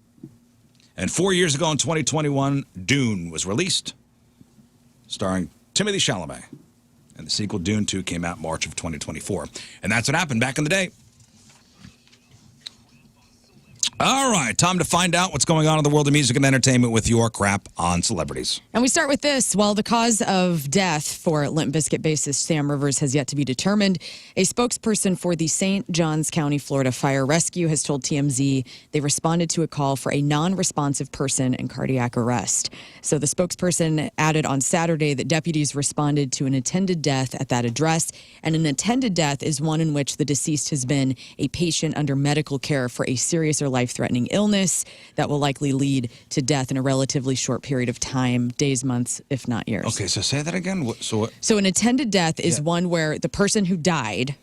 And 4 years ago in 2021, Dune was released, starring Timothée Chalamet. And the sequel, Dune 2, came out March of 2024. And that's what happened back in the day. All right, time to find out what's going on in the world of music and entertainment with your crap on celebrities. And we start with this. While the cause of death for Limp Bizkit bassist Sam Rivers has yet to be determined, a spokesperson for the St. Johns County, Florida Fire Rescue has told TMZ they responded to a call for a non-responsive person in cardiac arrest. So the spokesperson added on Saturday that deputies responded to an attended death at that address. And an attended death is one in which the deceased has been a patient under medical care for a serious or life-threatening illness that will likely lead to death in a relatively short period of time, days, months, if not years. Okay, so say that again. So an attended death is one where the person who died,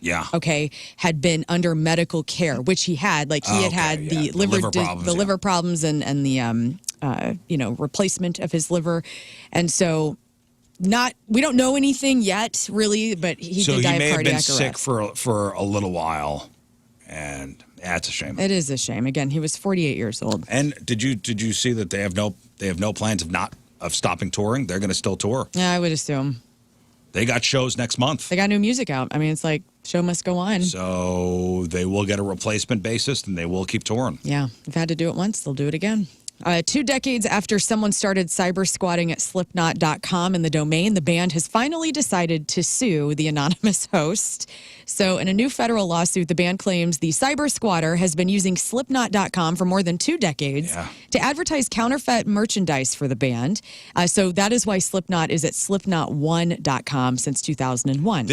had been under medical care, which he had. Like he had the liver problems and the replacement of his liver, and so. We don't know anything yet, really, but he did die of cardiac arrest. So he may have been sick for a little while, and that's a shame. It is a shame. Again, he was 48 years old. And did you see that they have no plans of stopping touring? They're going to still tour. Yeah, I would assume. They got shows next month. They got new music out. I mean, it's like show must go on. So they will get a replacement bassist, and they will keep touring. Yeah, they've had to do it once. They'll do it again. 2 decades after someone started cyber squatting at slipknot.com in the domain, the band has finally decided to sue the anonymous host. So in a new federal lawsuit, the band claims the cyber squatter has been using slipknot.com for more than 2 decades to advertise counterfeit merchandise for the band. So that is why Slipknot is at slipknot1.com since 2001.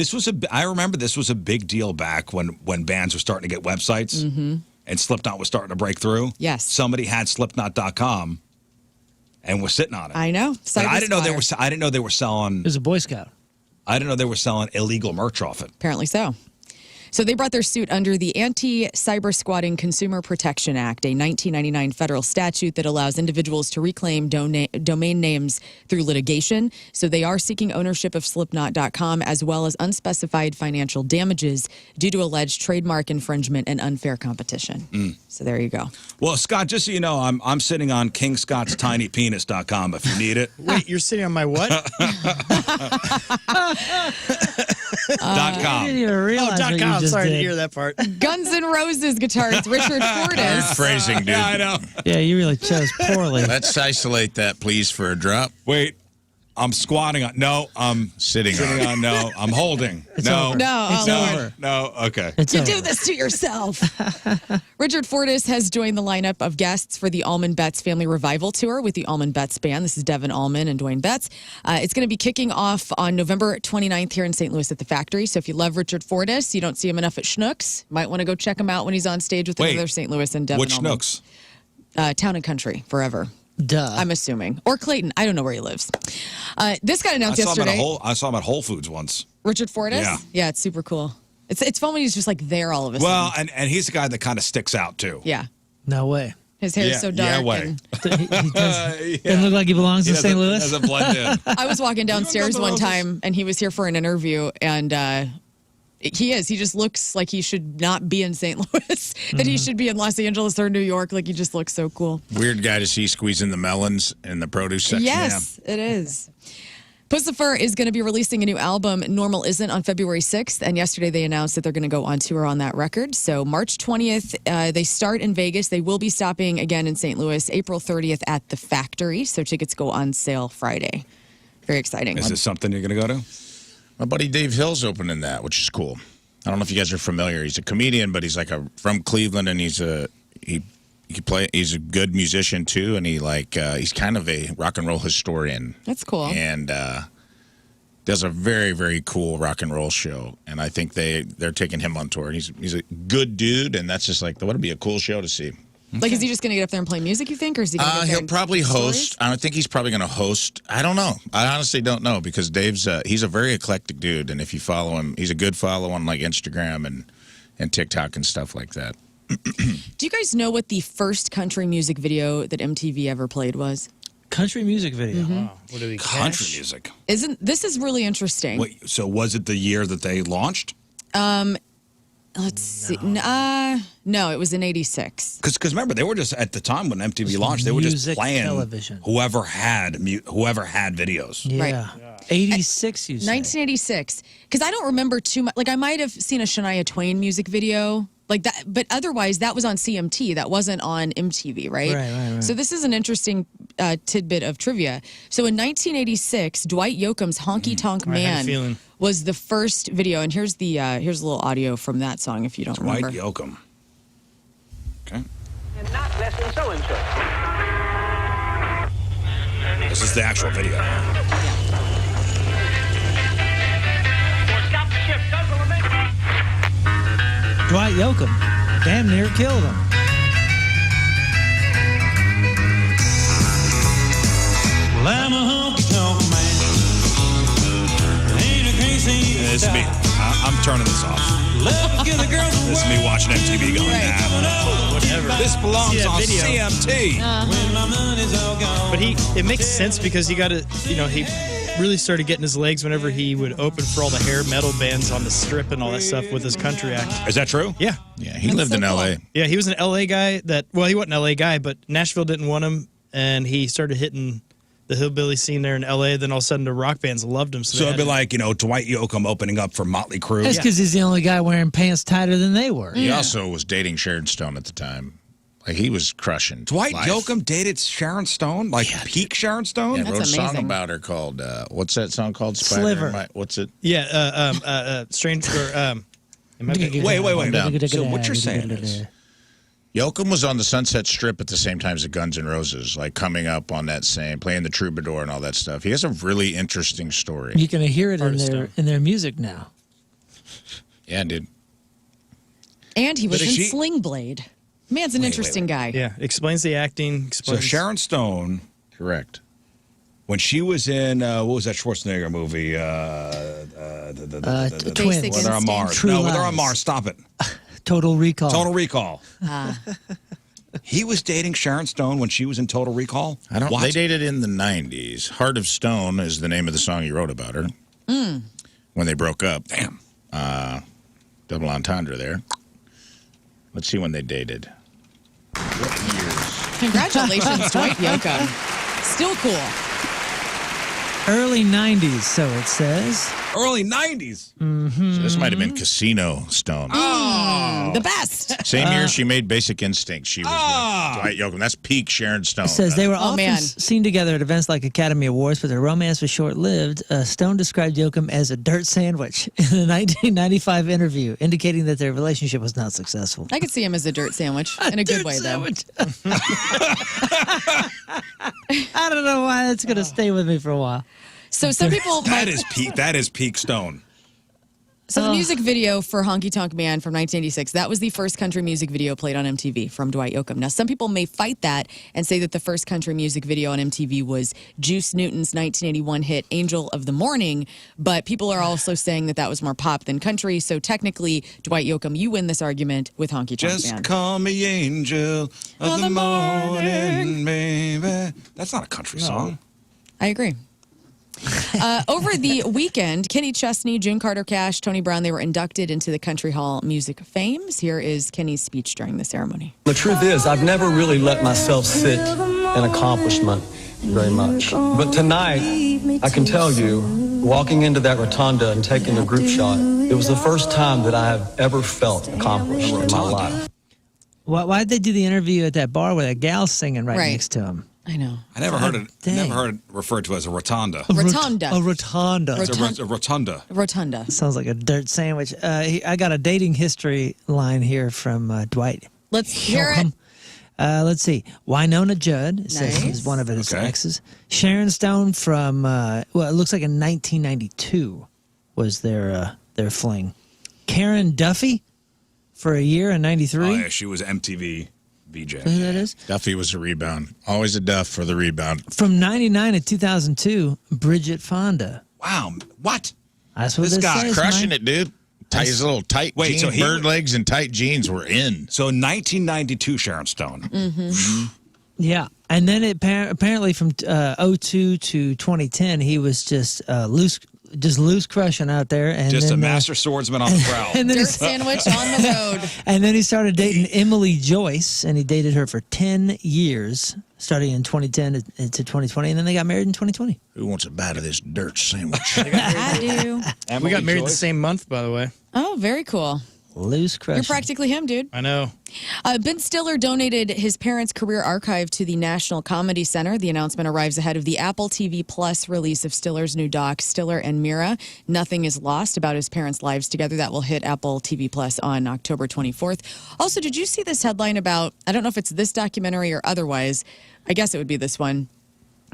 I remember this was a big deal back when bands were starting to get websites. Mm-hmm. And Slipknot was starting to break through. Yes. Somebody had slipknot.com and was sitting on it. I know. But I didn't know they were selling. It was a Boy Scout. I didn't know they were selling illegal merch off it. Apparently so. So they brought their suit under the Anti-Cyber Squatting Consumer Protection Act, a 1999 federal statute that allows individuals to reclaim domain names through litigation. So they are seeking ownership of Slipknot.com as well as unspecified financial damages due to alleged trademark infringement and unfair competition. So there you go. Well, Scott, just so you know, I'm sitting on KingScottsTinyPenis.com if you need it. Wait, you're sitting on my what? .com. I didn't even realize what you .com. just Sorry did. to hear that part. Guns N' Roses guitarist Richard Fortis. Phrasing, dude. Yeah, I know. Yeah, you really chose poorly. Let's isolate that, please, for a drop. Wait, I'm squatting on. No, I'm Sitting on. No, I'm holding. It's no, over. No, It's oh, over. no. Okay. It's You over. do this to yourself. Richard Fortis has joined the lineup of guests for the Allman Betts Family Revival Tour with the Allman Betts Band. This is Devin Allman and Dwayne Betts. It's going to be kicking off on November 29th here in St. Louis at the Factory. So if you love Richard Fortis, you don't see him enough at Schnucks, might want to go check him out when he's on stage with another St. Louis and Devin Which Allman. Schnucks? Town and Country, forever. Duh. I'm assuming. Or Clayton. I don't know where he lives. This got announced yesterday. I saw him at Whole Foods once. Richard Fortis? Yeah, it's super cool. It's fun when he's just like there all of a sudden. Well, and he's the guy that kind of sticks out too. Yeah. No way. His hair is so dark. Yeah, way. And He doesn't look like he belongs in St. Louis. Doesn't blend in. I was walking downstairs one time and he was here for an interview and he just looks like he should not be in St. Louis, that he should be in Los Angeles or New York. Like he just looks so cool. Weird guy to see squeezing the melons in the produce section. Yes, it is. Pussifer is going to be releasing a new album, Normal Isn't, on February 6th. And yesterday they announced that they're going to go on tour on that record. So March 20th, they start in Vegas. They will be stopping again in St. Louis, April 30th at the Factory. So tickets go on sale Friday. Very exciting. Is this something you're going to go to? My buddy Dave Hill's opening that, which is cool. I don't know if you guys are familiar. He's a comedian, but he's like from Cleveland, and he's a good musician too, and he's kind of a rock and roll historian. That's cool. And does a very, very cool rock and roll show, and I think they're taking him on tour. He's a good dude, and that's just like that would be a cool show to see. Like, is he just going to get up there and play music, you think? Or is he going to He'll probably host. I think he's probably going to host. I don't know. I honestly don't know because Dave's he's a very eclectic dude, and if you follow him, he's a good follow on like Instagram, and and TikTok and stuff like that. Do you guys know what the first country music video that MTV ever played was? Country music video. Wow. What do we Country music. This is really interesting. Wait, so was it the year that they launched? Let's see. No, it was in '86. Because remember, they were just at the time when MTV launched, they were just music playing television. whoever had videos. Yeah. 86, you said. 1986. Because I don't remember too much. Like, I might have seen a Shania Twain music video like that, but otherwise, that was on CMT. That wasn't on MTV, right? Right. So this is an interesting tidbit of trivia. So in 1986, Dwight Yoakam's "Honky Tonk I had a Man" feeling. was the first video, and here's a little audio from that song if you don't Dwight remember. Yoakam. Okay. And not less than so-and-so. This is the actual video. Stop the ship, guzzle them in. Dwight Yoakam damn near killed him. Well, I'm a honky-tonk man. Ain't a crazy This is me. I'm turning this off. Love to give the girls a This is me watching MTV going, nah. Whatever. This belongs See that on video. CMT. when my money's all gone. But it makes sense because he got he really started getting his legs whenever he would open for all the hair metal bands on the Strip and all that stuff with his country act. Is that true? Yeah. Yeah, he That's lived so in cool. L.A. Yeah, he was an LA guy he wasn't an LA guy, but Nashville didn't want him, and he started hitting the hillbilly scene there in LA. Then all of a sudden the rock bands loved him. So it'd be like, Dwight Yoakam opening up for Motley Crue. That's because he's the only guy wearing pants tighter than they were. He also was dating Sharon Stone at the time. Like, he was crushing Dwight life. Yoakam dated Sharon Stone? Like peak Sharon Stone? Yeah, That's wrote a song amazing. about her called, what's that song called? Sliver. What's it? yeah, strange. Or, Wait. So what you're saying is, Yoakam was on the Sunset Strip at the same time as the Guns N' Roses, like coming up on that same, playing the Troubadour and all that stuff. He has a really interesting story. You can hear it Artist in their music now. Yeah, dude. And he was But in is she- Sling Blade. Man's an interesting guy. Yeah, explains the acting. so Explains. Sharon Stone, Correct. when she was in, what was that Schwarzenegger movie? Twins. Basic Where they're on Instinct. Mars. True No, where they're on Lies. Mars. Stop it. Total Recall. Total Recall. He was dating Sharon Stone when she was in Total Recall? I don't. What? They dated in the '90s. "Heart of Stone" is the name of the song he wrote about her. When they broke up. Damn. Double entendre there. Let's see when they dated. What years? Congratulations, Dwight Yoakam. Still cool. Early 90s, so it says. Early 90s. So this might have been Casino Stone. The best. Same year she made Basic Instinct. She was with Dwight Yoakam. That's peak Sharon Stone. It says they were often man. seen together at events like Academy Awards, but their romance was short-lived. Stone described Yoakam as a dirt sandwich in a 1995 interview, indicating that their relationship was not successful. I could see him as a dirt sandwich in a good way, though. I don't know why that's going to stay with me for a while. So some people That is peak. That is peak Stone. So the music video for Honky Tonk Man from 1986, that was the first country music video played on MTV from Dwight Yoakam. Now, some people may fight that and say that the first country music video on MTV was Juice Newton's 1981 hit Angel of the Morning, but people are also saying that that was more pop than country. So technically, Dwight Yoakam, you win this argument with Honky Tonk Just Man. call me angel of the morning, baby. That's not a country song. I agree. Over the weekend, Kenny Chesney, June Carter Cash, Tony Brown, they were inducted into the Country Hall Music of Fames. Here is Kenny's speech during the ceremony. The truth is, I've never really let myself sit in accomplishment very much. But tonight, I can tell you, walking into that rotunda and taking a group shot, it was the first time that I have ever felt accomplished in my life. Why'd they do the interview at that bar with a gal singing right next to him? I know. I never heard it. dang. Never heard it referred to as a rotunda. Rotunda. A rotunda. It's a rotunda. Rotunda. Sounds like a dirt sandwich. I got a dating history line here from Dwight. Let's hear it. Let's see. Winona Judd it says Nice. is one of his Okay. exes. Sharon Stone from it looks like in 1992 was their fling. Karen Duffy for a year in '93. Oh, yeah, she was MTV VJ. Who that is? Duffy was a rebound. Always a Duff for the rebound. From '99 to 2002, Bridget Fonda. Wow. What? That's what This this guy says, Crushing Mike. it, dude. His little tight Wait, so jeans, bird legs and tight jeans were in. So 1992, Sharon Stone. Mm-hmm. Yeah, and then apparently from 02 to 2010, he was just loose crushing out there, and Just then, a master swordsman on the prowl. and then Dirt he- sandwich on the road. And then he started dating Emily Joyce, and he dated her for 10 years, starting in 2010 to 2020, and then they got married in 2020. Who wants a bite of this dirt sandwich? I do. We got married the same month, by the way. Oh, very cool. Loose crushing. You're practically him, dude. I know. Ben Stiller donated his parents' career archive to the National Comedy Center. The announcement arrives ahead of the Apple TV Plus release of Stiller's new doc, Stiller and Mira, Nothing is Lost, about his parents' lives together. That will hit Apple TV Plus on October 24th. Also, did you see this headline about, I don't know if it's this documentary or otherwise, I guess it would be this one,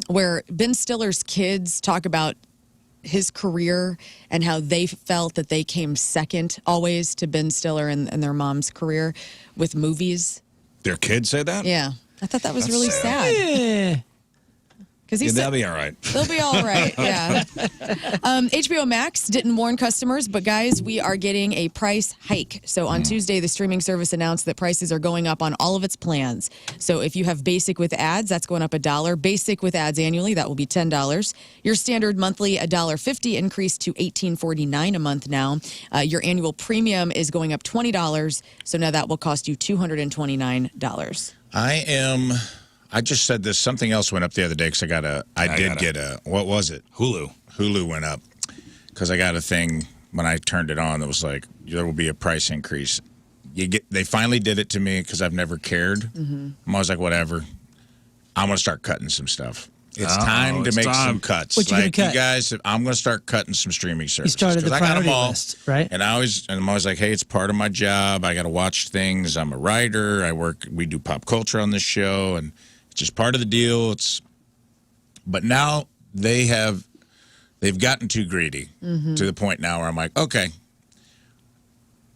where Ben Stiller's kids talk about his career and how they felt that they came second always to Ben Stiller and their mom's career with movies. Their kids say that? Yeah. I thought that was really sad. Yeah. Because he Yeah, said they'll be all right. they'll be all right. Yeah. HBO Max didn't warn customers, but guys, we are getting a price hike. So on Tuesday, the streaming service announced that prices are going up on all of its plans. So if you have basic with ads, that's going up $1. Basic with ads annually, that will be $10. Your standard monthly $1.50 increased to $18.49 a month now. Your annual premium is going up $20. So now that will cost you $229. I just said this. Something else went up the other day because I did get a, what was it? Hulu. Hulu went up because I got a thing when I turned it on that was like, there will be a price increase. They finally did it to me because I've never cared. Mm-hmm. I'm always like, whatever. I'm going to start cutting some stuff. It's time to make some cuts. What you gonna cut? You guys, I'm going to start cutting some streaming services. started the 'cause I got 'em priority all, list, right? And I'm always like, hey, it's part of my job. I got to watch things. I'm a writer. We do pop culture on this show, and it's just part of the deal. But now they've gotten too greedy to the point now where I'm like, okay,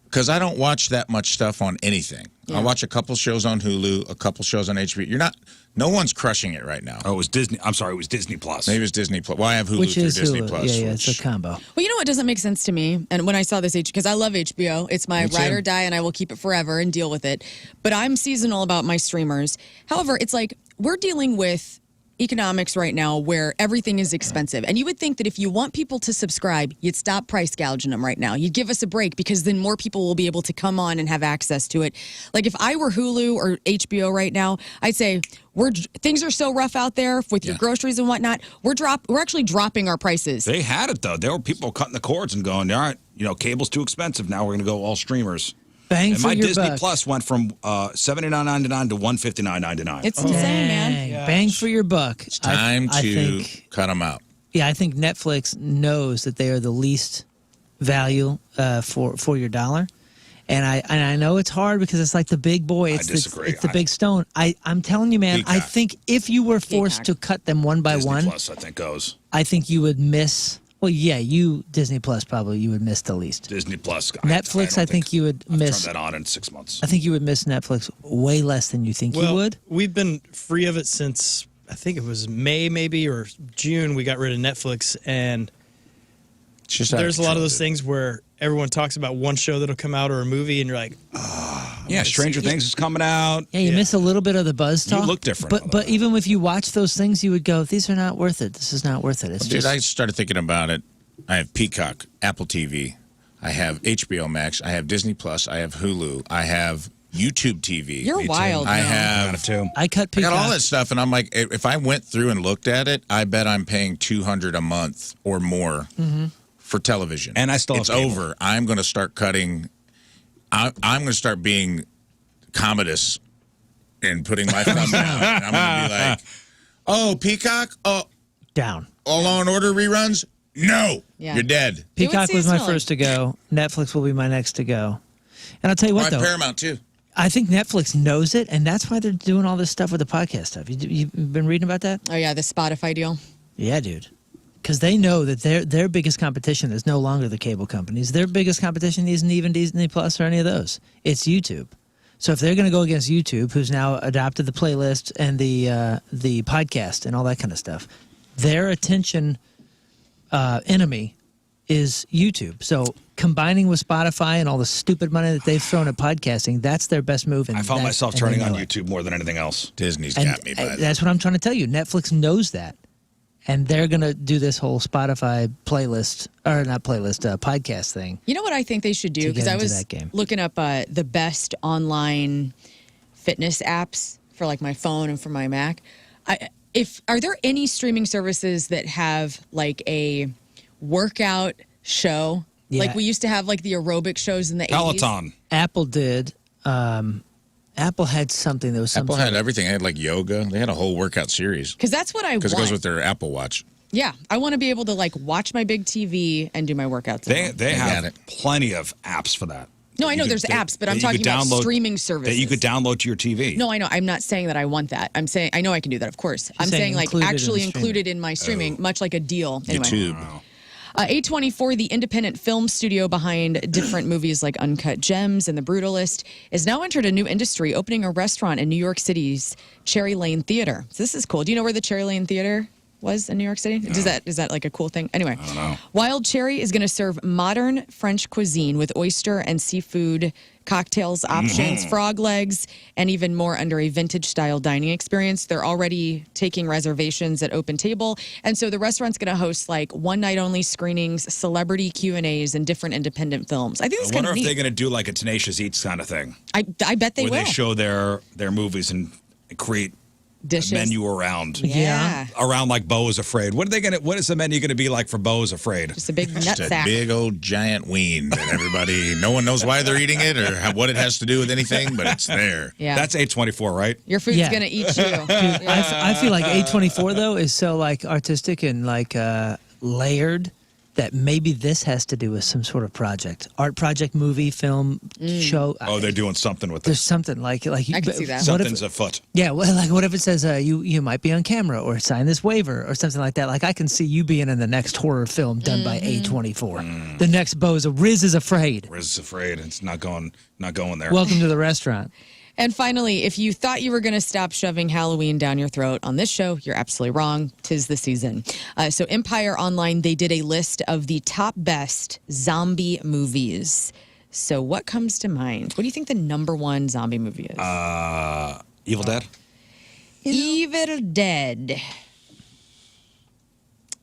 because I don't watch that much stuff on anything. I watch a couple shows on Hulu, a couple shows on HBO. No one's crushing it right now. Oh, it was Disney. I'm sorry, it was Disney Plus. Maybe it's Disney Plus. Well, I have Hulu Which through is Disney Hulu. Plus. Yeah, it's a combo. Well, you know what doesn't make sense to me? And when I saw this, because I love HBO, it's my Me too. ride or die, and I will keep it forever and deal with it. But I'm seasonal about my streamers. However, it's like we're dealing with economics right now where everything is expensive. And you would think that if you want people to subscribe, you'd stop price gouging them right now. You'd give us a break because then more people will be able to come on and have access to it. Like if I were Hulu or HBO right now, I'd say things are so rough out there with your groceries and whatnot. We're actually dropping our prices. They had it, though. There were people cutting the cords and going, all right, cable's too expensive. Now we're going to go all streamers. Bang And for my your Disney buck. Plus went from $79.99 to $159.99. It's insane, man. Dang. Bang for your buck. It's time I to think, cut them out. yeah, I think Netflix knows that they are the least value for your dollar. And I know it's hard because it's like the big boy. It's disagree. It's the big stone. I'm telling you, man, I Peacock. think if you were forced to cut them one by Disney one, Plus, I think, goes. I think you would miss. Well, yeah, Disney Plus probably you would miss the least. Disney Plus. Netflix, don't I think you would I've miss. turned that on in 6 months. I think you would miss Netflix way less than you think you would. We've been free of it since I think it was May maybe or June. We got rid of Netflix, and It's just out there's a lot of control, those dude. things where everyone talks about one show that'll come out or a movie, and you're like, Yeah, Stranger Things is coming out. Yeah, you miss a little bit of the buzz You talk. look different, But even if you watch those things, you would go, "These are not worth it. This is not worth it." It's Dude, just I started thinking about it. I have Peacock, Apple TV. I have HBO Max. I have Disney Plus. I have Hulu. I have YouTube TV. You're Me too. wild. I now. have. Got it, too. I cut I Peacock. got all that stuff, and I'm like, if I went through and looked at it, I bet I'm paying $200 a month or more for television. And I still have it's cable. over. I'm going to start cutting. I'm going to start being commodus and putting my thumb down. And I'm going to be like, oh, Peacock, oh, down. all Law and Order reruns. No, Yeah. you're dead. Do it Peacock was my seasonally. first to go. Netflix will be my next to go. And I'll tell you I what, have though, Paramount too. I think Netflix knows it, and that's why they're doing all this stuff with the podcast stuff. You've been reading about that? Oh, yeah, the Spotify deal. Yeah, dude. Because they know that their biggest competition is no longer the cable companies. Their biggest competition isn't even Disney Plus or any of those. It's YouTube. So if they're going to go against YouTube, who's now adopted the playlist and the podcast and all that kind of stuff, their attention enemy is YouTube. So combining with Spotify and all the stupid money that they've thrown at podcasting, that's their best move. And I found myself and turning they on know it. YouTube more than anything else. Disney's And got me by that. that's what I'm trying to tell you. Netflix knows that. And they're going to do this whole Spotify playlist, or not playlist, podcast thing. You know what I think they should do? To Because get I into was that game. looking up the best online fitness apps for like my phone and for my Mac. Are there any streaming services that have like a workout show? Yeah. Like we used to have like the aerobic shows in the 80s. Peloton. Apple did. Apple had something that was some Apple sort had of- everything. They had like yoga. They had a whole workout series Because that's what I want. because it goes with their Apple Watch. Yeah, I want to be able to like watch my big TV and do my workouts. They got have it. plenty of apps for that. No, I know You there's could- apps, but that I'm you talking could about download- streaming services. That you could download to your TV. No, I know. I'm not saying that I want that. I'm saying I know I can do that, of course. I'm saying saying like included in actually the streaming. included in my streaming, much like a deal. Anyway. YouTube. A24, the independent film studio behind different movies like Uncut Gems and The Brutalist, is now entered a new industry, opening a restaurant in New York City's Cherry Lane Theater. So this is cool. Do you know where the Cherry Lane Theater was in New York City? Is that like a cool thing? Anyway, I don't know. Wild Cherry is going to serve modern French cuisine with oyster and seafood cocktails options, frog legs, and even more under a vintage style dining experience. They're already taking reservations at Open Table, and so the restaurant's going to host like one night only screenings, celebrity Q&As, and different independent films. I think it's I kind wonder of if they're neat. going to do like a Tenacious Eats kind of thing. I bet they where will. they show their movies and create Dishes. a menu around. Yeah. Around like Beau is Afraid. What is the menu going to be like for Beau is Afraid? Just a big nut Just a sack. big old giant ween that everybody, no one knows why they're eating it or what it has to do with anything, but it's there. Yeah. That's A24, right? Your food's Yeah. going to eat you. I feel like A24 though is so like artistic and like layered that maybe this has to do with some sort of art project, movie, film, show. Oh, they're doing something with There's this. something like I can see that. What if, Something's afoot. yeah, well, like what if it says you might be on camera or sign this waiver or something like that? Like I can see you being in the next horror film done by A24. The next Rizz is Afraid. Rizz is Afraid. It's not going there. Welcome to the restaurant. And finally, if you thought you were going to stop shoving Halloween down your throat on this show, you're absolutely wrong. 'Tis the season. So Empire Online, they did a list of the top best zombie movies. So what comes to mind? What do you think the number one zombie movie is? Evil Dead? Evil Dead.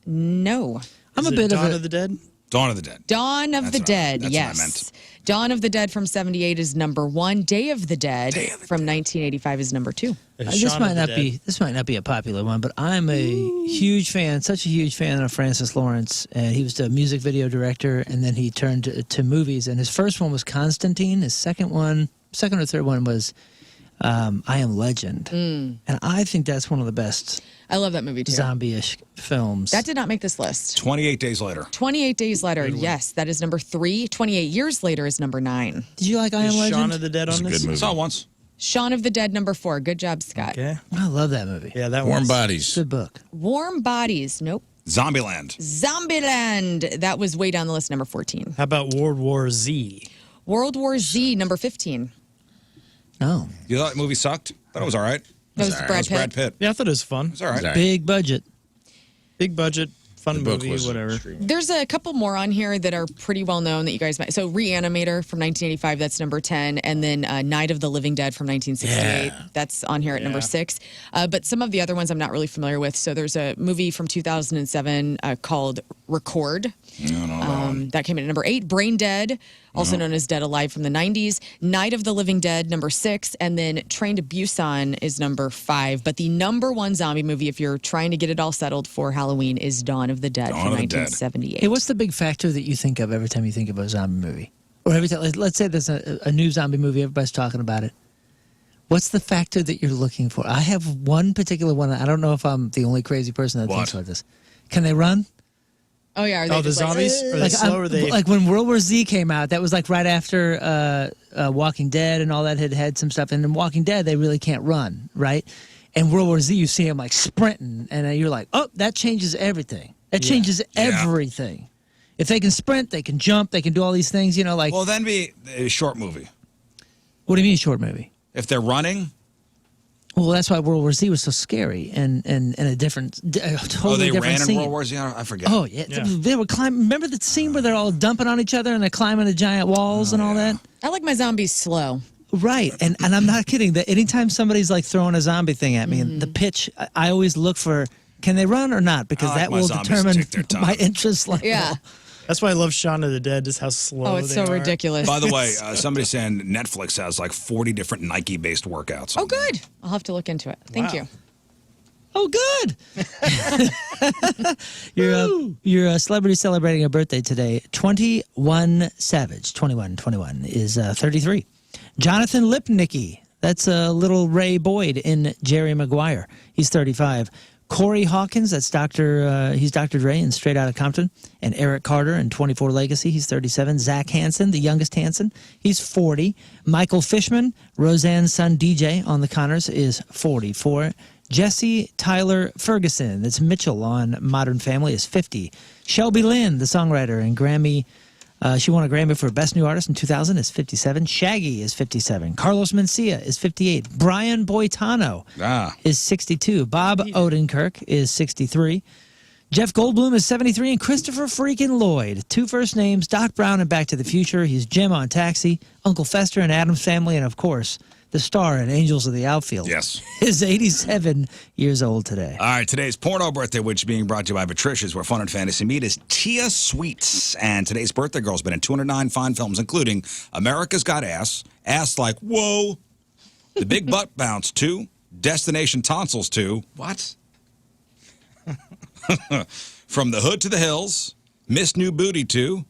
No. I'm Is a it bit Dawn of of the Dead? Dawn of the Dead. Dawn of the Dead, that's yes. what I meant. Dawn of the Dead from 78 is number one. Day of the Dead from 1985 is number two. This Shaun might of the not Dead. be a popular one, but I'm a huge fan, such a huge fan of Francis Lawrence. And he was the music video director, and then he turned to movies. And his first one was Constantine. His second or third one was I Am Legend. And I think that's one of the best I love that movie too. zombie-ish films. That did not make this list. 28 Days Later. 28 Days Later, yes, that is number 3. 28 Years Later is number 9. Did you like I Am Is Legend? Shaun of the Dead It's on a this? good movie. Saw it once. Shaun of the Dead, number 4. Good job, Scott. Okay. I love that movie. Yeah, that Warm one's Bodies. Good book. Warm Bodies, nope. Zombieland. Zombieland, that was way down the list, number 14. How about World War Z? World War Z, number 15. No. You thought the movie sucked? Thought it was all right. That was all right. Brad It was Pitt. Brad Pitt. Yeah, I thought it was fun. It's all right. It's all right. Big budget. Big budget, fun The book movie, was whatever. extreme. There's a couple more on here that are pretty well known that you guys might. So Reanimator from 1985, that's number 10. And then Night of the Living Dead from 1968. Yeah. That's on here at number 6. But some of the other ones I'm not really familiar with. So there's a movie from 2007 called Record. That came in at number 8. Brain Dead, also known as Dead Alive from the 90s. Night of the Living Dead, number 6. And then Train to Busan is number 5. But the number one zombie movie, if you're trying to get it all settled for Halloween, is Dawn of the Dead Dawn from of the Dead. 1978. Hey, what's the big factor that you think of every time you think of a zombie movie? Or every time, let's say there's a new zombie movie, everybody's talking about it. What's the factor that you're looking for? I have one particular one. I don't know if I'm the only crazy person that thinks What? about this. Can they run? Oh, yeah. Are they Oh, the just like, zombies? Are they Like, slow or are they? like when World War Z came out, that was like right after Walking Dead and all that had some stuff. And in Walking Dead, they really can't run, right? And World War Z, you see them like sprinting, and you're like, oh, that changes everything. That changes everything. If they can sprint, they can jump, they can do all these things, like, Well, then be a short movie. what do you mean short movie? If they're running, Well, that's why World War Z was so scary and a different, totally they different ran scene. in World War Z? I forget. Oh, yeah. They would climb. Remember the scene where they're all dumping on each other and they're climbing the giant walls and all that? I like my zombies slow. Right. And I'm not kidding. That anytime somebody's like throwing a zombie thing at me, and the pitch, I always look for, can they run or not? Because I like that my will zombies to determine take their time. my interest level. Yeah. That's why I love Shaun of the Dead, just how slow Oh, it's they so are. ridiculous. By the way, somebody's saying Netflix has like 40 different Nike-based workouts. Oh, good. I'll have to look into it. Thank you. Oh, good. You're a celebrity celebrating a birthday today. 21 Savage, 21 is 33. Jonathan Lipnicki, that's little Ray Boyd in Jerry Maguire. He's 35. Corey Hawkins, that's he's Dr. Dre in Straight Outta Compton. And Eric Carter in 24 Legacy, he's 37. Zach Hansen, the youngest Hansen, he's 40. Michael Fishman, Roseanne's son DJ on the Connors, is 44. Jesse Tyler Ferguson, that's Mitchell on Modern Family, is 50. Shelby Lynn, the songwriter and Grammy, she won a Grammy for Best New Artist in 2000, is 57. Shaggy is 57. Carlos Mencia is 58. Brian Boitano is 62. Bob Odenkirk is 63. Jeff Goldblum is 73. And Christopher freaking Lloyd, two first names, Doc Brown in Back to the Future. He's Jim on Taxi, Uncle Fester in Addams Family, and of course, the star in Angels of the Outfield. Yes. Is 87 years old today. All right, today's porno birthday, which is being brought to you by Patricia's, where fun and fantasy meet, is Tia Sweets. And today's birthday girl's been in 209 fine films, including America's Got Ass, Ass Like Whoa, The Big Butt Bounce 2, Destination Tonsils 2. What? From the Hood to the Hills, Miss New Booty 2,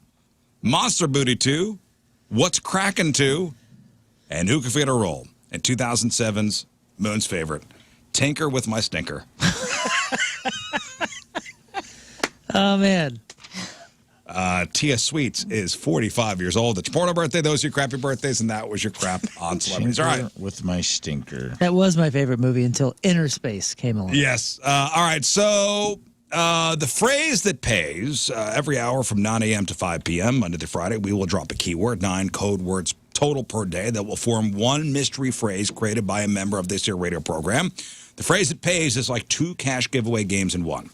Monster Booty 2, What's Crackin' 2, and Who Can Forget a Roll? And 2007's Moon's favorite, Tinker with My Stinker. Oh, man. Tia Sweets is 45 years old. It's porno birthday. Those are your crappy birthdays, and that was your crap on celebrities. All right. With my stinker. That was my favorite movie until Inner Space came along. Yes. All right. So the phrase that pays every hour from 9 a.m. to 5 p.m., Monday to Friday, we will drop a keyword, 9 code words total per day that will form one mystery phrase created by a member of this here radio program. The phrase that pays is like 2 cash giveaway games in one.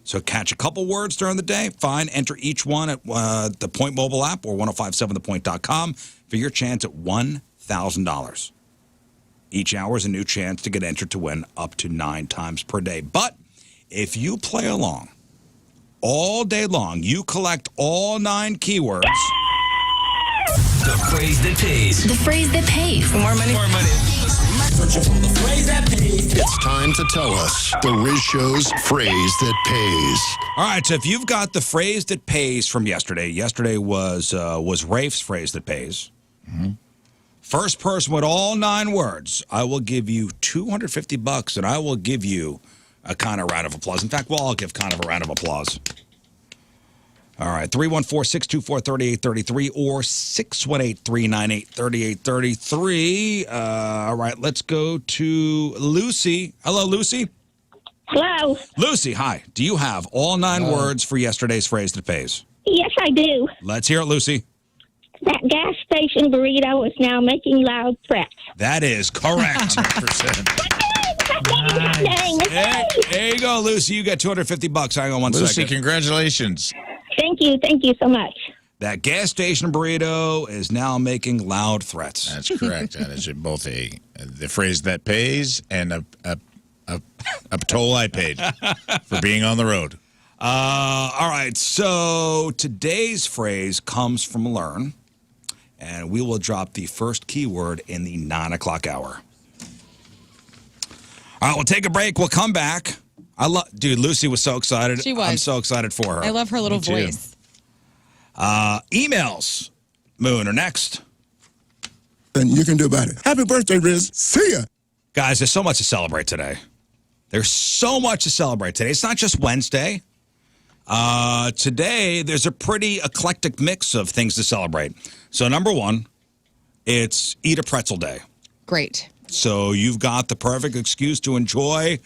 So catch a couple words during the day. Fine. Enter each one at the Point mobile app or 1057thepoint.com for your chance at $1,000. Each hour is a new chance to get entered to win up to 9 times per day. But if you play along all day long, you collect all 9 keywords. The phrase that pays. The phrase that pays. More money. More money. Searching for the phrase that pays. It's time to tell us the Rizz Show's phrase that pays. All right, so if you've got the phrase that pays from yesterday was Rafe's phrase that pays. Mm-hmm. First person with all 9 words, I will give you $250, and I will give you a kind of round of applause. In fact, I'll give kind of a round of applause. All right, 314-624-3833 or 618-398-3833. All right, let's go to Lucy. Hello, Lucy. Hello. Lucy, hi. Do you have all 9 words for yesterday's phrase that pays? Yes, I do. Let's hear it, Lucy. That gas station burrito is now making loud threats. That is correct. 100%. There you go, Lucy. You got $250. Hang on one Lucy, second. congratulations. Thank you so much. That gas station burrito is now making loud threats. That's correct. That is both the phrase that pays and a toll I paid for being on the road. All right, so today's phrase comes from Learn, and we will drop the first keyword in the 9 o'clock hour. All right, we'll take a break. We'll come back. Dude, Lucy was so excited. She was. I'm so excited for her. I love her little voice. Emails, Moon, are next. And you can do about it. Happy birthday, Rizz. See ya. Guys, there's so much to celebrate today. There's so much to celebrate today. It's not just Wednesday. Today, there's a pretty eclectic mix of things to celebrate. So, number one, it's Eat a Pretzel Day. Great. So you've got the perfect excuse to enjoy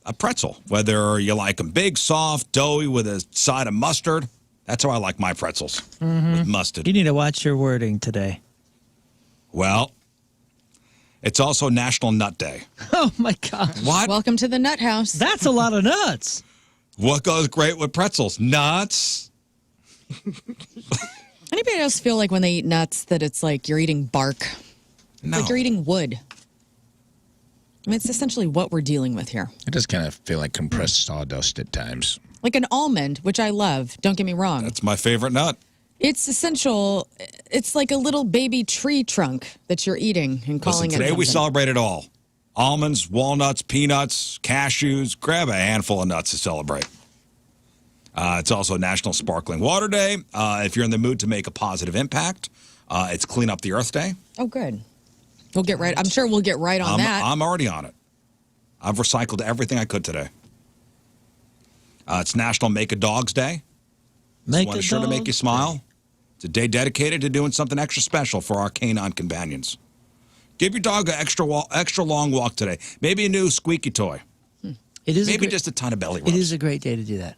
a pretzel, whether you like them big, soft, doughy with a side of mustard. That's how I like my pretzels, with mustard. You need to watch your wording today. Well, It's also National Nut Day. Oh, my God. What? Welcome to the Nut House. That's a lot of nuts. What goes great with pretzels? Nuts. Anybody else feel like when they eat nuts that it's like you're eating bark? It's No. like you're eating wood. I mean, it's essentially what we're dealing with here. It does kind of feel like compressed sawdust at times. Like an almond, which I love. Don't get me wrong. That's my favorite nut. It's essential. It's like a little baby tree trunk that you're eating and calling Listen, it today we something. celebrate it all. Almonds, walnuts, peanuts, cashews. Grab a handful of nuts to celebrate. It's also National Sparkling Water Day. If you're in the mood to make a positive impact, it's Clean Up the Earth Day. Oh, good. We'll get right. I'm sure we'll get right on that. I'm already on it. I've recycled everything I could today. It's National Make a Dog's Day. Make One a sure to make dog you smile. It's a day dedicated to doing something extra special for our canine companions. Give your dog an extra long walk today. Maybe a new squeaky toy. It is Maybe just a ton of belly rubs. It is a great day to do that.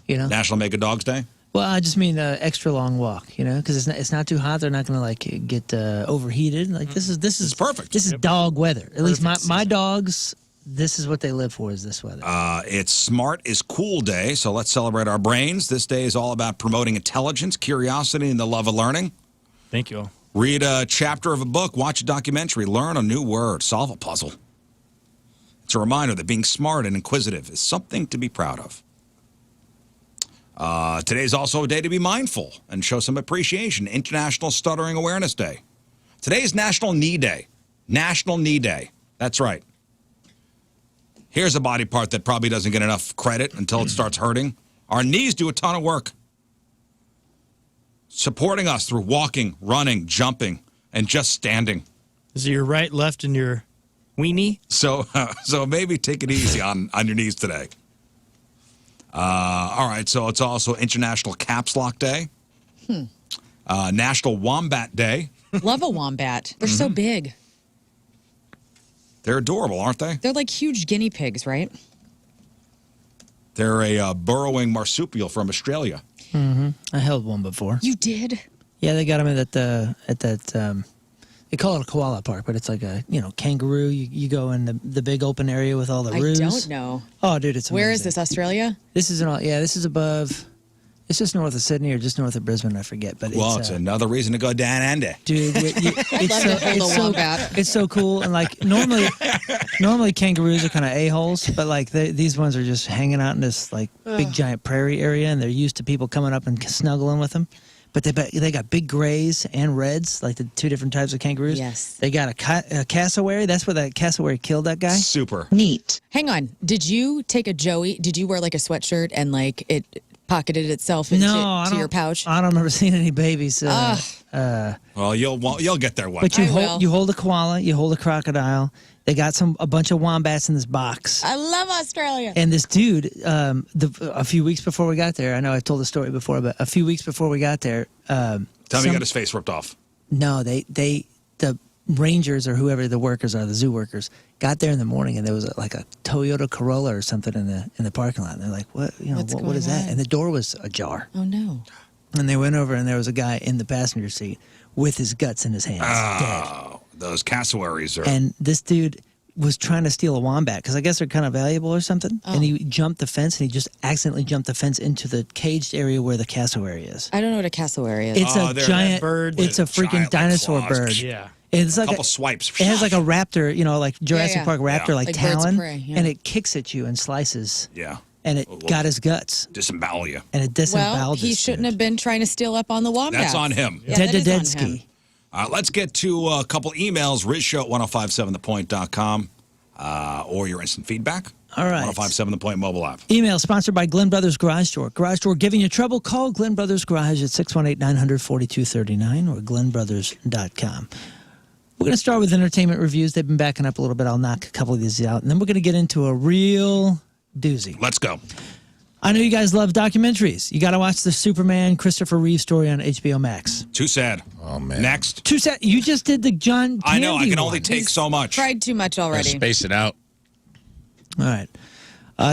You know? National Make a Dog's Day. Well, I just mean extra long walk, you know, because it's not too hot. They're not going to like get overheated. Like this is perfect. This is dog weather. At least Perfect my dogs. This is what they live for. Is this weather? It's Smart is Cool Day, so let's celebrate our brains. This day is all about promoting intelligence, curiosity, and the love of learning. Thank you all. Read a chapter of a book, watch a documentary, learn a new word, solve a puzzle. It's a reminder that being smart and inquisitive is something to be proud of. Today's also a day to be mindful and show some appreciation. International Stuttering Awareness Day. Today is National Knee Day. National Knee Day. That's right. Here's a body part that probably doesn't get enough credit until it starts hurting. Our knees do a ton of work, supporting us through walking, running, jumping, and just standing. Is it your right, left, and your weenie? So maybe take it easy on your knees today. All right, so it's also International Caps Lock Day. National Wombat Day. Love a wombat. They're so big. They're adorable, aren't they? They're like huge guinea pigs, right? They're a burrowing marsupial from Australia. I held one before. You did? Yeah, they got them at that. They call it a koala park, but it's like a kangaroo. You go in the big open area with all the roos. I don't know. Oh, dude, it's amazing. Where is this? Australia? This is this is above. It's just north of Sydney or just north of Brisbane. I forget, but Well, it's another reason to go down under. dude, wombat. it's so cool. And like normally kangaroos are kind of a-holes, but like these ones are just hanging out in this like big giant prairie area, and they're used to people coming up and snuggling with them. But they got big grays and reds, like the two different types of kangaroos. Yes. They got a cassowary. That's where that cassowary killed that guy. Super. Neat. Hang on. Did you take a Joey? Did you wear like a sweatshirt and like it pocketed itself into to your pouch? I don't remember seeing any babies. Well, you'll get there one. But I will. you hold a koala, you hold a crocodile. They got a bunch of wombats in this box. I love Australia. And this dude, a few weeks before we got there, I know I told the story before, but a few weeks before we got there, Tell me he got his face ripped off. No, the rangers or whoever the workers are, the zoo workers, got there in the morning, and there was like a Toyota Corolla or something in the parking lot. And they're like, "What? What is that?" on? And the door was ajar. Oh no. And they went over, and there was a guy in the passenger seat with his guts in his hands, dead. Oh, those cassowaries are. And this dude was trying to steal a wombat because I guess they're kind of valuable or something. And he jumped the fence, and he just accidentally jumped the fence into the caged area where the cassowary is. I don't know what a cassowary is. It's a they're giant that bird It's a with freaking giant, like, dinosaur claws. bird. Yeah. It's like couple swipes. It has like a raptor, like Jurassic yeah. Park raptor, Yeah. like Like birds of talon, prey, yeah. and it kicks at you and slices, Yeah. and it got his guts, Disembowel you. and it disemboweled. well, he shouldn't have been trying to steal up on the wombat. That's on him. Yeah, that is on Dededetsky. him. Let's get to a couple emails. RizShow at 1057thepoint.com or your instant feedback. All right. 1057 The Point mobile app. Email sponsored by Glenn Brothers Garage Door. Garage Door giving you trouble? Call Glenn Brothers Garage at 618-900-4239 or glennbrothers.com. We're going to start with entertainment reviews. They've been backing up a little bit. I'll knock a couple of these out, and then we're going to get into a real doozy. Let's go. I know you guys love documentaries. You got to watch the Superman Christopher Reeve story on HBO Max. Too sad. Oh, man. Next. You just did the John I know. I Candy can only one. take so much. Tried too much Gotta already. space it out. All right.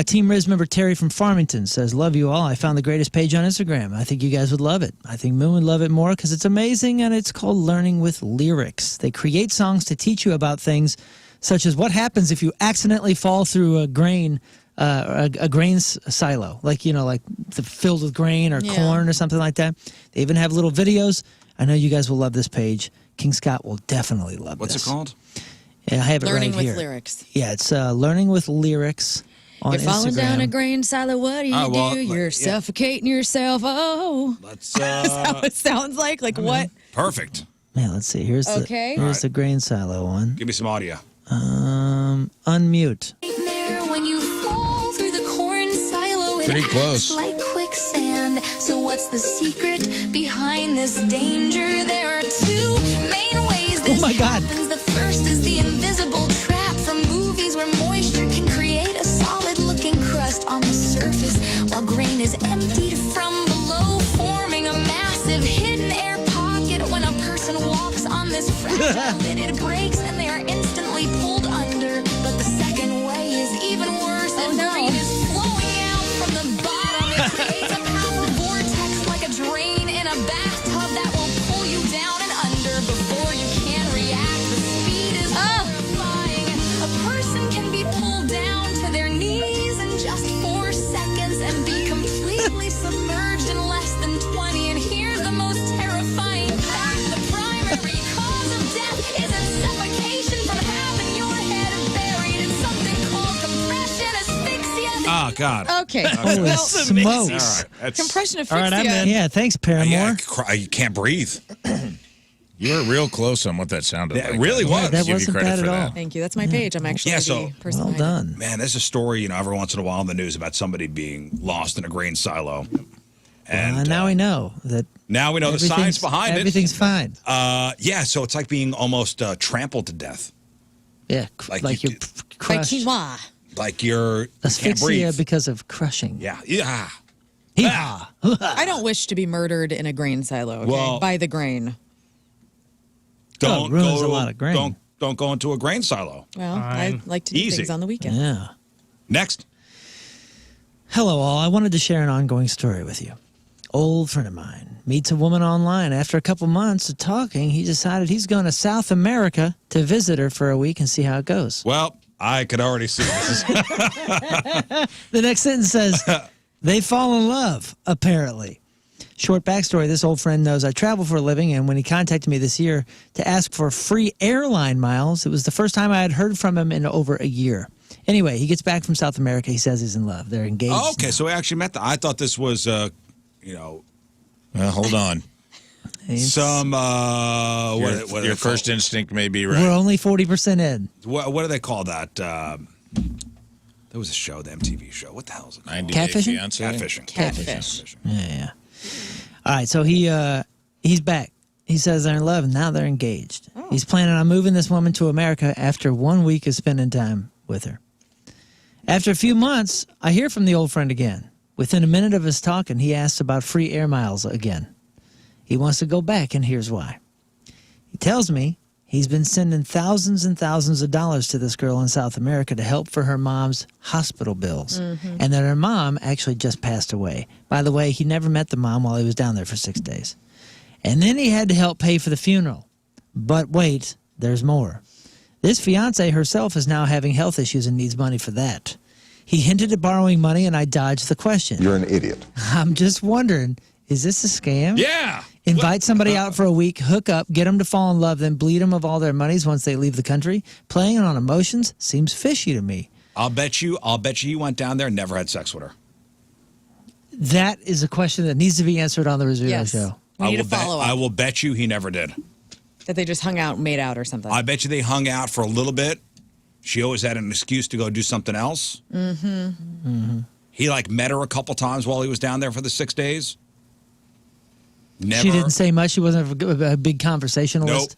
Team Rizz member Terry from Farmington says, love you all. I found the greatest page on Instagram. I think you guys would love it. I think Moon would love it more because it's amazing, and it's called Learning with Lyrics. They create songs to teach you about things such as what happens if you accidentally fall through a grain silo, like filled with grain or corn or something like that. They even have little videos. I know you guys will love this page. King Scott will definitely love What's this. it called? Yeah, I have it Learning right with here. Lyrics. Yeah, it's Learning with Lyrics on You're falling Instagram. down a grain silo. What do you do? You're yeah. suffocating yourself. Oh, Let's. that's how it sounds like. Like what? Perfect. Yeah, let's see. Here's the grain silo one. Give me some audio. Unmute. When you fall through the corn silo, Pretty close. like quicksand. So what's the secret behind this danger? There are two main ways this happens. The first is the invisible trap from movies where moisture can create a solid-looking crust on the surface, while grain is emptied from below, forming a massive hidden air pocket. When a person walks on this fragile lid, it breaks and they are instantly pulled under. But the second way is even worse, and grain is flowing out from the bottom. It creates a powerful vortex like a drain in a bathtub that will pull you down and under before you can react. The speed is horrifying. A person can be pulled down to their knees in just 4 seconds and be completely submerged in less than 20. And here's the most terrifying fact: the primary cause of death isn't suffocation from having your head buried in something called compression asphyxia. Oh, God. Okay. Holy Well, smokes. All right. That's, compression All right, I'm asphyxia. in. Yeah, thanks, Paramore. you can't breathe. You were real close on what that sounded That like. really I was. that give you wasn't credit bad for at all. that. Thank you. That's my page. I'm actually Yeah, so- the person Well behind it. done. Man, there's a story, every once in a while in the news about somebody being lost in a grain silo. And Now we know that now we know the science behind it. everything's fine. Yeah, so it's like being almost trampled to death. Yeah, like like you you're By crushed. quinoa. Like you can't Asphyxia breathe. because of crushing. Yeah. Yeah. Hee-haw. I don't wish to be murdered in a grain silo. Okay? Well- By the grain. Don't ruins go a to lot of grain. Don't go into a grain silo. Well, Fine. I like to do Easy. things on the weekend. Yeah. Next. Hello, all. I wanted to share an ongoing story with you. Old friend of mine meets a woman online. After a couple months of talking, he decided he's going to South America to visit her for a week and see how it goes. Well, I could already see this. The next sentence says, they fall in love, apparently. Short backstory, this old friend knows I travel for a living, and when he contacted me this year to ask for free airline miles, it was the first time I had heard from him in over a year. Anyway, he gets back from South America. He says he's in love. They're engaged. Oh, okay, now. so we actually met. I thought this was, Well, hold on. It's- some. What are Your they first called? instinct may be We're right. only 40% in. What do they call that? There was a show, the MTV show. What the hell is it called? 90 Day Catfishing? Fiancé? Catfishing. Catfish. Yeah. All right, so he's back. He says they're in love, and now they're engaged. He's planning on moving this woman to America after 1 week of spending time with her. After a few months, I hear from the old friend again. Within a minute of us talking, he asks about free air miles again. He wants to go back, and here's why. He tells me he's been sending thousands and thousands of dollars to this girl in South America to help for her mom's hospital bills, and that her mom actually just passed away. By the way, he never met the mom while he was down there for 6 days. And then he had to help pay for the funeral. But wait, there's more. This fiancée herself is now having health issues and needs money for that. He hinted at borrowing money, and I dodged the question. You're an idiot. I'm just wondering, is this a scam? Yeah. Invite somebody out for a week, hook up, get them to fall in love, then bleed them of all their monies once they leave the country? Playing on emotions seems fishy to me. I'll bet you he went down there and never had sex with her. That is a question that needs to be answered on the Rizzuto Yes. show. We need a will bet, follow-up. I will bet you he never did. That they just hung out and made out or something. I bet you they hung out for a little bit. She always had an excuse to go do something else. He met her a couple times while he was down there for the 6 days. Never. She didn't say much. She wasn't a big conversationalist.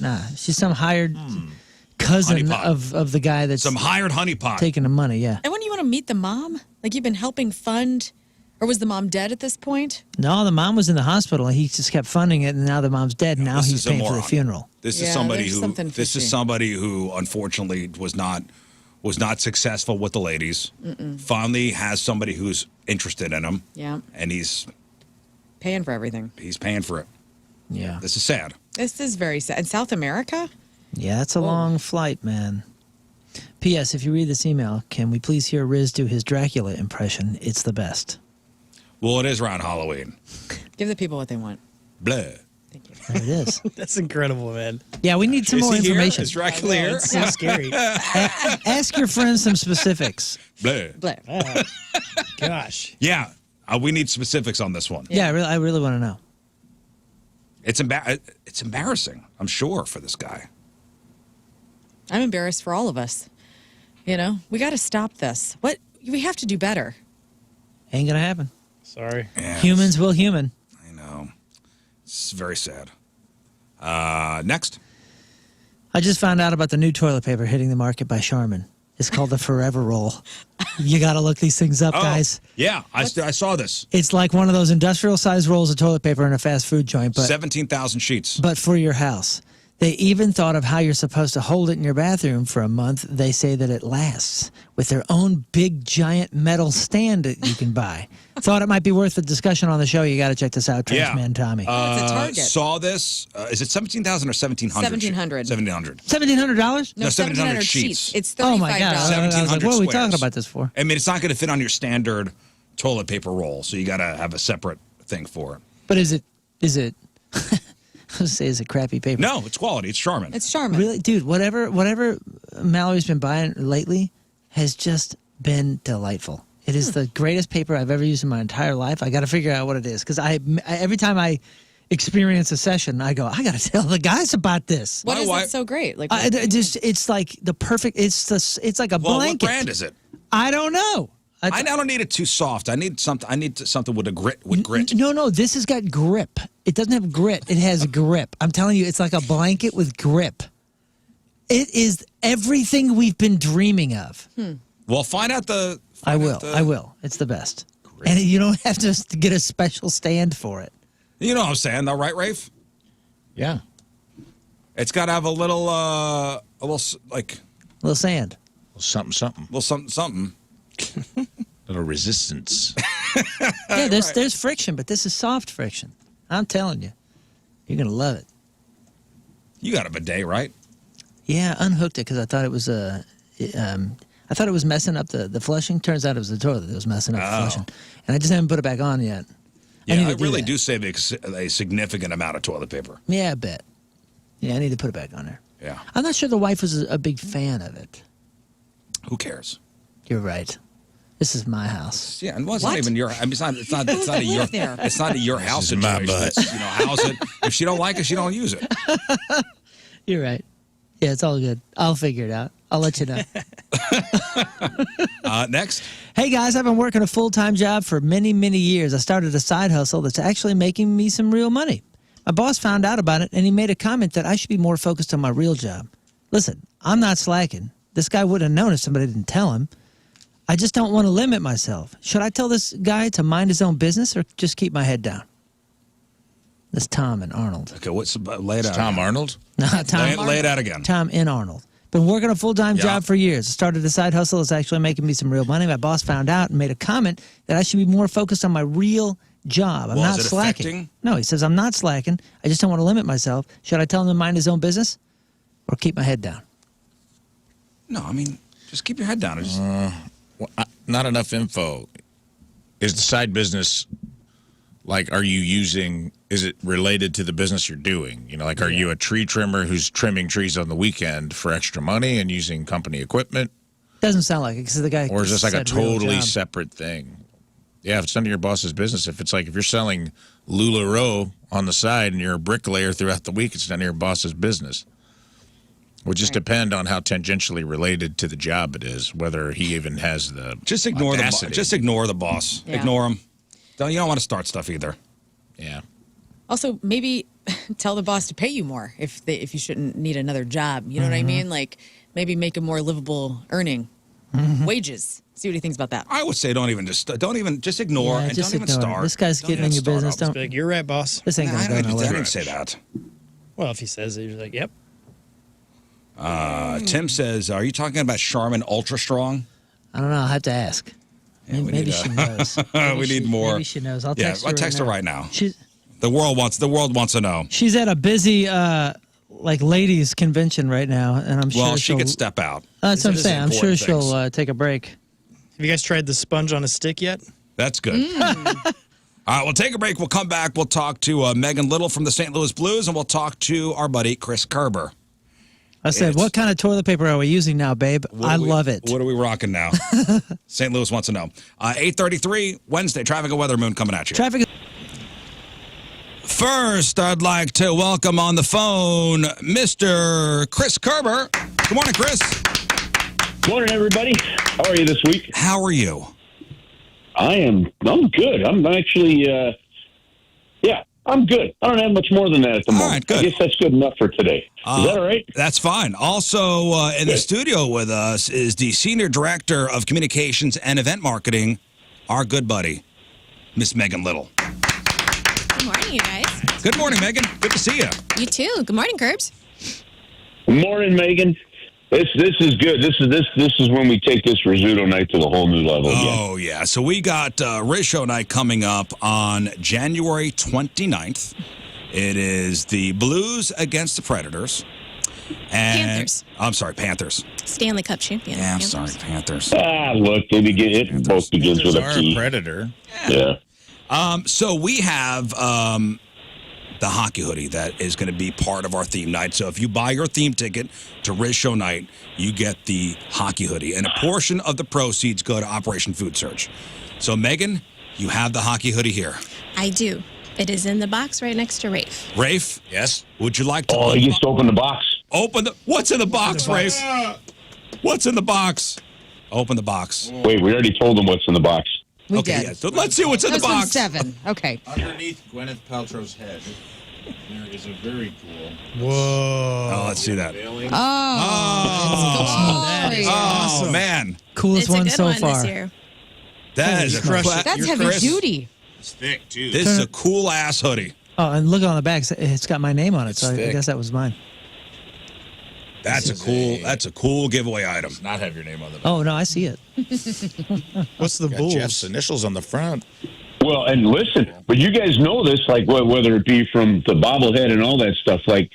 Nope. Nah, she's some hired cousin Honeypot. of the guy that's Some hired honeypot. taking the money. Yeah. And when you want to meet the mom, like you've been helping fund, or was the mom dead at this point? No, the mom was in the hospital, and he just kept funding it, and now the mom's dead, and now This he's is a paying for the moron. funeral. This Yeah, is somebody there's who. something This is fishy. somebody who unfortunately was not was not successful with the ladies. Finally has somebody who's interested in him. Yeah. And he's Paying for everything. paying for it. Yeah. This is sad. This is very sad. In South America? Yeah, it's a long flight, man. P.S. If you read this email, can we please hear Rizz do his Dracula impression? It's the best. Well, it is around Halloween. Give the people what they want. Blah. Thank you. There it is. That's incredible, man. Yeah, we need some Is more he here? information. Is Dracula here? It's so scary. Ask your friends some specifics. Blah. Blah. Oh, gosh. Yeah. We need specifics on this one. Yeah, I really want to know. It's embarrassing, I'm sure, for this guy. I'm embarrassed for all of us. You know, we got to stop this. We have to do better. Ain't gonna happen. Sorry. Yeah, Humans will human. I know. It's very sad. Next. I just found out about the new toilet paper hitting the market by Charmin. It's called the Forever Roll. You got to look these things up, guys. Yeah, I saw this. It's like one of those industrial-sized rolls of toilet paper in a fast food joint, but 17,000 sheets. but for your house. They even thought of how you're supposed to hold it in your bathroom for a month. They say that it lasts with their own big, giant metal stand that you can buy. Thought it might be worth a discussion on the show. You got to check this out, Trash Man Tommy. It's a Target. Saw this. Is it 17,000 or 1,700? 1,700. 1,700. $1,700? No, 1,700 sheets. It's $35. Oh my God! I was like, 1,700 what are we squares. talking about this for? I mean, it's not going to fit on your standard toilet paper roll, so you got to have a separate thing for it. But is it? I was gonna say, is it crappy paper? No, it's quality. It's Charmin. It's Charmin. Really, dude. Whatever Mallory's been buying lately has just been delightful. It is the greatest paper I've ever used in my entire life. I got to figure out what it is because every time I experience a session, I go, I got to tell the guys about this. What is it so great? Like, It's like the perfect. It's like a blanket. What brand is it? I don't know. I don't need it too soft. I need something with grit. No, this has got grip. It doesn't have grit. It has grip. I'm telling you, it's like a blanket with grip. It is everything we've been dreaming of. Well, find out the. I will. It's the best. Grip. And you don't have to get a special stand for it. You know what I'm saying, though, right, Rafe? Yeah. It's got to have a little like. Little sand. Something. Little something. Little resistance. Yeah, there's friction, but this is soft friction. I'm telling you, you're gonna love it. You got a bidet, right? Yeah, unhooked it because I thought it was I thought it was messing up the flushing. Turns out it was the toilet that was messing up the flushing, and I just haven't put it back on yet. Yeah, I really do save a significant amount of toilet paper. Yeah, I bet. Yeah, I need to put it back on there. Yeah. I'm not sure the wife was a big fan of it. Who cares? You're right. This is my house. Yeah, and it's not even your. I mean, it's not a your. It's not a your house This is my situation. butt. It's, house it. If she don't like it, she don't use it. You're right. Yeah, it's all good. I'll figure it out. I'll let you know. Next. Hey guys, I've been working a full-time job for many, many years. I started a side hustle that's actually making me some real money. My boss found out about it and he made a comment that I should be more focused on my real job. Listen, I'm not slacking. This guy wouldn't have known if somebody didn't tell him. I just don't want to limit myself. Should I tell this guy to mind his own business or just keep my head down? That's Tom and Arnold. Okay, lay it out. Tom Arnold? No, Tom. Lay it out again. Tom and Arnold. Been working a full-time job for years. I started a side hustle that's actually making me some real money. My boss found out and made a comment that I should be more focused on my real job. I'm not is it slacking. affecting? No, he says, I'm not slacking. I just don't want to limit myself. Should I tell him to mind his own business or keep my head down? No, I mean, just keep your head down. Not enough info. Is the side business, like, is it related to the business you're doing? Are you a tree trimmer who's trimming trees on the weekend for extra money and using company equipment? Doesn't sound like it because the guy. Or is this like a said real totally job. separate thing? Yeah, if it's none of your boss's business. If you're selling LuLaRoe on the side and you're a bricklayer throughout the week, it's none of your boss's business. Would just depend on how tangentially related to the job it is, whether he even has the Just ignore audacity. Just ignore the boss. Yeah. Ignore him. You don't want to start stuff either. Yeah. Also, maybe tell the boss to pay you more if you shouldn't need another job. You know what I mean? Like maybe make a more livable earning wages. See what he thinks about that. I would say don't even just ignore Yeah, and just don't even ignore it. start. This guy's Don't getting even in your start business. up. Don't. Be like, you're right, boss. This ain't I gonna go didn't nowhere. say that. Well, if he says it, you're like, yep. Tim says, are you talking about Charmin Ultra Strong? I don't know. I'll have to ask. Yeah, we maybe need, she knows. we need more. Maybe she knows. I'll Yeah, text her. I'll text her right now. She's The world wants to know. she's at a busy ladies convention right now, and I'm sure Well, she she'll could step out. That's what I'm This is saying. I'm sure important she'll take a break. Have you guys tried the sponge on a stick yet? That's good. All right, we'll take a break. We'll come back. We'll talk to Megan Little from the St. Louis Blues, and we'll talk to our buddy Chris Kerber. I said, what kind of toilet paper are we using now, babe? I love it. What are we rocking now? St. Louis wants to know. 8:33 Wednesday, traffic and weather moon coming at you. Traffic. First, I'd like to welcome on the phone Mr. Chris Kerber. Good morning, Chris. Morning, everybody. How are you this week? How are you? I'm good. I'm actually, I'm good. I don't have much more than that at the moment. right, good. I guess that's good enough for today. Is that all right? That's fine. Also in the studio with us is the Senior Director of Communications and Event Marketing, our good buddy, Miss Megan Little. Good morning, you guys. Good morning, Megan. Good to see you. You too. Good morning, Curbs. Good morning, Megan. This is good. This is when we take this Rizzuto night to the whole new level. Oh, yeah. So we got Rizz Show Night coming up on January 29th. It is the Blues against the Predators. And, Panthers. I'm sorry, Panthers. Stanley Cup champion. Yeah, I'm Panthers. sorry, Panthers. Look, it both begins with a P. Predator. Yeah. So we have the hockey hoodie that is going to be part of our theme night. So if you buy your theme ticket to Rizz Show Night, you get the hockey hoodie. And a portion of the proceeds go to Operation Food Search. So, Megan, you have the hockey hoodie here. I do. It is in the box right next to Rafe. Rafe? Yes. Would you like to... Oh, he gets to open the box. What's in the box, Rafe? What's in the box? Open the box. Wait, we already told him what's in the box. We Okay, did. yeah. So let's see what's in the That was box. 7. Okay. Underneath Gwyneth Paltrow's head, there is a very cool. Whoa. Oh, let's see that. Oh, Oh, it's oh man. Coolest It's a one good so one far. this year. That is a That's heavy duty. It's thick, too. This is a cool-ass hoodie. Oh, and look on the back. It's got my name on it, It's so I thick. guess that was mine. That's a cool giveaway item. Does not have your name on the back. Oh, no, I see it. What's the Got Bulls? Jeff's initials on the front. Well, and listen, but you guys know this, like whether it be from the bobblehead and all that stuff, like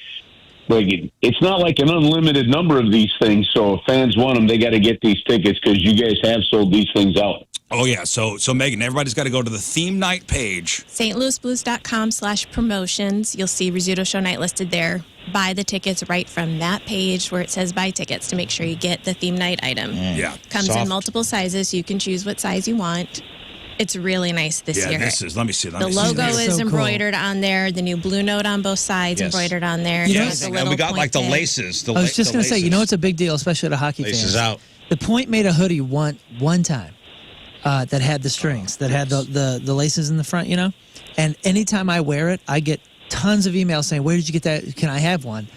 it's not like an unlimited number of these things. So if fans want them, they got to get these tickets because you guys have sold these things out. Oh, yeah. So Megan, everybody's got to go to the theme night page. stlouisblues.com/promotions. You'll see Rizzuto Show Night listed there. Buy the tickets right from that page where it says buy tickets to make sure you get the theme night item. Yeah. Comes Soft. in multiple sizes, so you can choose what size you want. It's really nice this Yeah, year. this is, let me see. The logo It's is so cool. embroidered on there. The new blue note on both sides Yes. embroidered on there. You know- There's a And little we got like the point pin. laces. I was just going to say, you know, it's a big deal, especially to hockey Laces fans. out. The Point made a hoodie one time that had the strings, that had the laces in the front, you know? And anytime I wear it, I get tons of emails saying, where did you get that? Can I have one?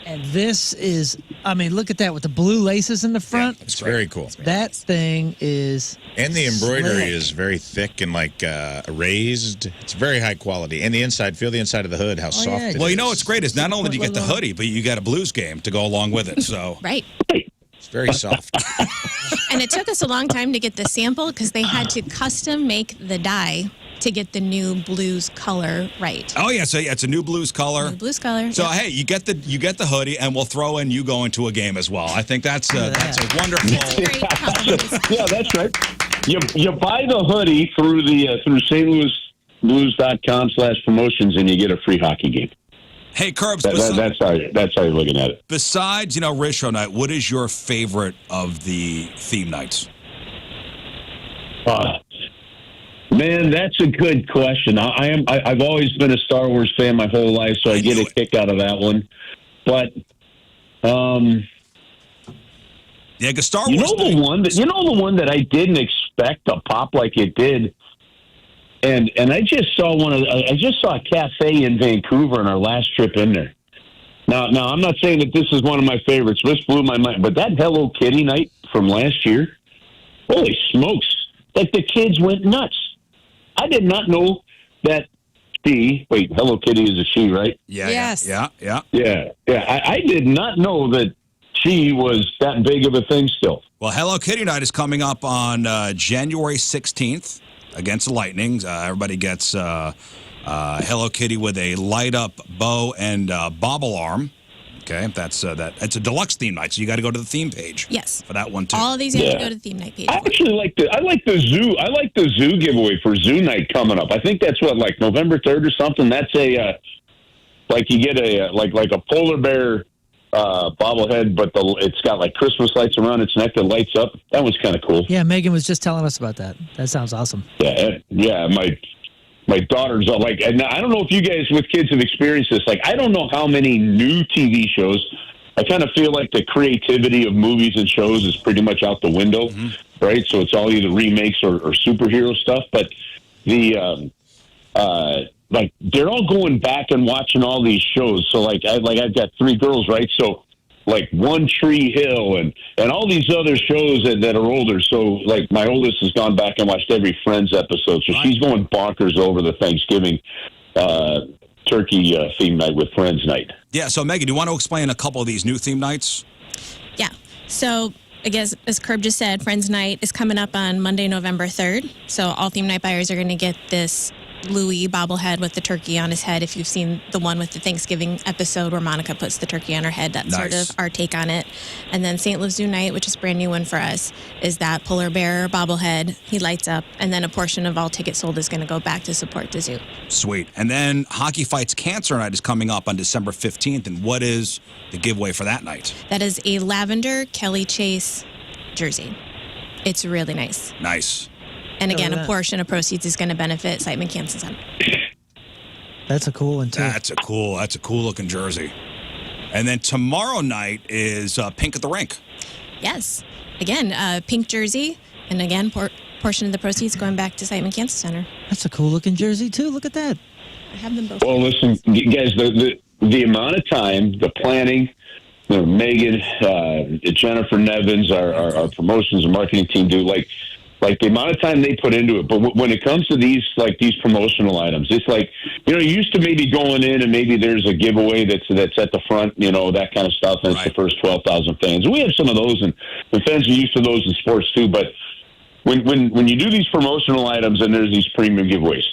And this is, I mean, look at that with the blue laces in the front. It's very cool. That thing is And the embroidery slick. is very thick and like raised. It's very high quality. And the inside, feel the inside of the hood, how soft yeah. it is. Well, you know what's great is not only do you get the hoodie, but you got a Blues game to go along with it. So Right. It's very soft. And it took us a long time to get the sample because they had to custom make the dye to get the new blues color right. Oh yeah, so yeah, it's a new Blues color. New blues color. So yeah. hey, you get the hoodie, and we'll throw in you going to a game as well. I think that's a wonderful. Great compliment. Yeah, that's right. You buy the hoodie through stlouisblues.com/promotions and you get a free hockey game. Hey, Curbs. That's how you're looking at it. Besides, Rizz Show Night, what is your favorite of the theme nights? Man, that's a good question. I've always been a Star Wars fan my whole life, so I get a kick out of that one. But yeah, because Star you Wars. know the one that I didn't expect to pop like it did, and I just saw I just saw a cafe in Vancouver on our last trip in there. Now I'm not saying that this is one of my favorites. This blew my mind, but that Hello Kitty night from last year, holy smokes! Like the kids went nuts. I did not know that Hello Kitty is a she, right? Yeah. Yes. Yeah. Yeah. I did not know that see was that big of a thing still. Well, Hello Kitty Night is coming up on January 16th against the Lightning. Everybody gets Hello Kitty with a light-up bow and bobble arm. Okay, that's it's a deluxe theme night, so you got to go to the theme page. Yes. For that one too. All of these you have to go to the theme night page. I actually like the zoo. I like the zoo giveaway for Zoo Night coming up. I think that's what, like November 3rd or something. That's a like you get a like a polar bear bobblehead, but it's got like Christmas lights around its neck that lights up. That one's kind of cool. Yeah, Megan was just telling us about that. That sounds awesome. Yeah. My daughters are like, and I don't know if you guys with kids have experienced this. Like, I don't know how many new TV shows. I kind of feel like the creativity of movies and shows is pretty much out the window, right? So it's all either remakes or superhero stuff. But the like they're all going back and watching all these shows. So I've got 3 girls, right? So like One Tree Hill and all these other shows that are older. So like my oldest has gone back and watched every Friends episode. So she's going bonkers over the Thanksgiving turkey theme night with Friends night. Yeah. So Megan, do you want to explain a couple of these new theme nights? Yeah. So I guess, as Curb just said, Friends Night is coming up on Monday, November 3rd. So all theme night buyers are going to get this Louis bobblehead with the turkey on his head. If you've seen the one with the Thanksgiving episode where Monica puts the turkey on her head, that's sort of our take on it. And then St. Louis Zoo Night, which is a brand new one for us, is that polar bear bobblehead. He lights up, and then a portion of all tickets sold is going to go back to support the zoo. Sweet. And then Hockey Fights Cancer Night is coming up on December 15th. And what is the giveaway for that night? That is a lavender Kelly Chase jersey. It's really nice. Nice. And again, a portion of proceeds is going to benefit Siteman Cancer Center. That's a cool one, too. That's a cool looking jersey. And then tomorrow night is Pink at the Rink. Yes. Again, pink jersey. And again, portion of the proceeds going back to Siteman Cancer Center. That's a cool looking jersey, too. Look at that. I have them both. Well, listen, guys, the amount of time, the planning, Megan, Jennifer Nevins, our promotions and marketing team do, like the amount of time they put into it. But when it comes to these promotional items, it's like, you used to maybe going in and maybe there's a giveaway that's at the front, that kind of stuff, and it's the first 12,000 fans. We have some of those, and the fans are used to those in sports too. But when you do these promotional items and there's these premium giveaways,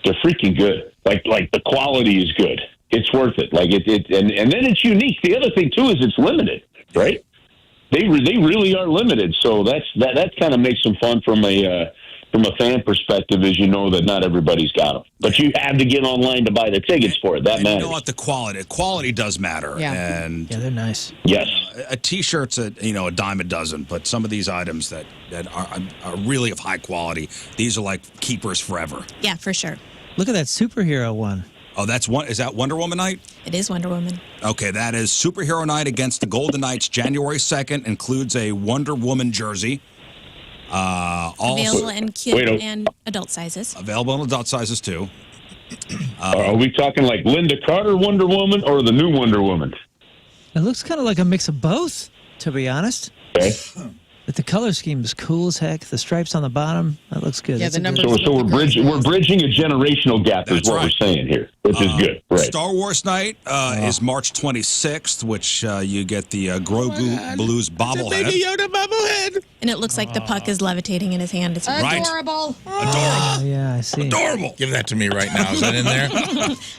they're freaking good. Like the quality is good. It's worth it. And then it's unique. The other thing too is it's limited, right? They really are limited, so that kind of makes them fun from a fan perspective, as that not everybody's got them. But you have to get online to buy the tickets for it. That matters. You know what? The quality does matter. Yeah. And yeah, they're nice. Yes. A T-shirt's a dime a dozen, but some of these items that are really of high quality, these are like keepers forever. Yeah, for sure. Look at that superhero one. Oh, is that Wonder Woman night? It is Wonder Woman. Okay, that is Superhero Night against the Golden Knights, January 2nd. Includes a Wonder Woman jersey. Available in kid and adult sizes. Available in adult sizes, too. Are we talking like Linda Carter Wonder Woman or the new Wonder Woman? It looks kind of like a mix of both, to be honest. Okay. But the color scheme is cool as heck. The stripes on the bottom, that looks good. Yeah, That's the a good- numbers. So we're bridging a generational gap, That's is what right. we're saying here, which is good. Right. Star Wars Night is March 26th, which you get the Grogu Blues bobblehead. Yoda bobblehead. And it looks like the puck is levitating in his hand. It's Right. Adorable. Adorable. Oh, yeah, I see. Adorable. Give that to me right now. Is that in there?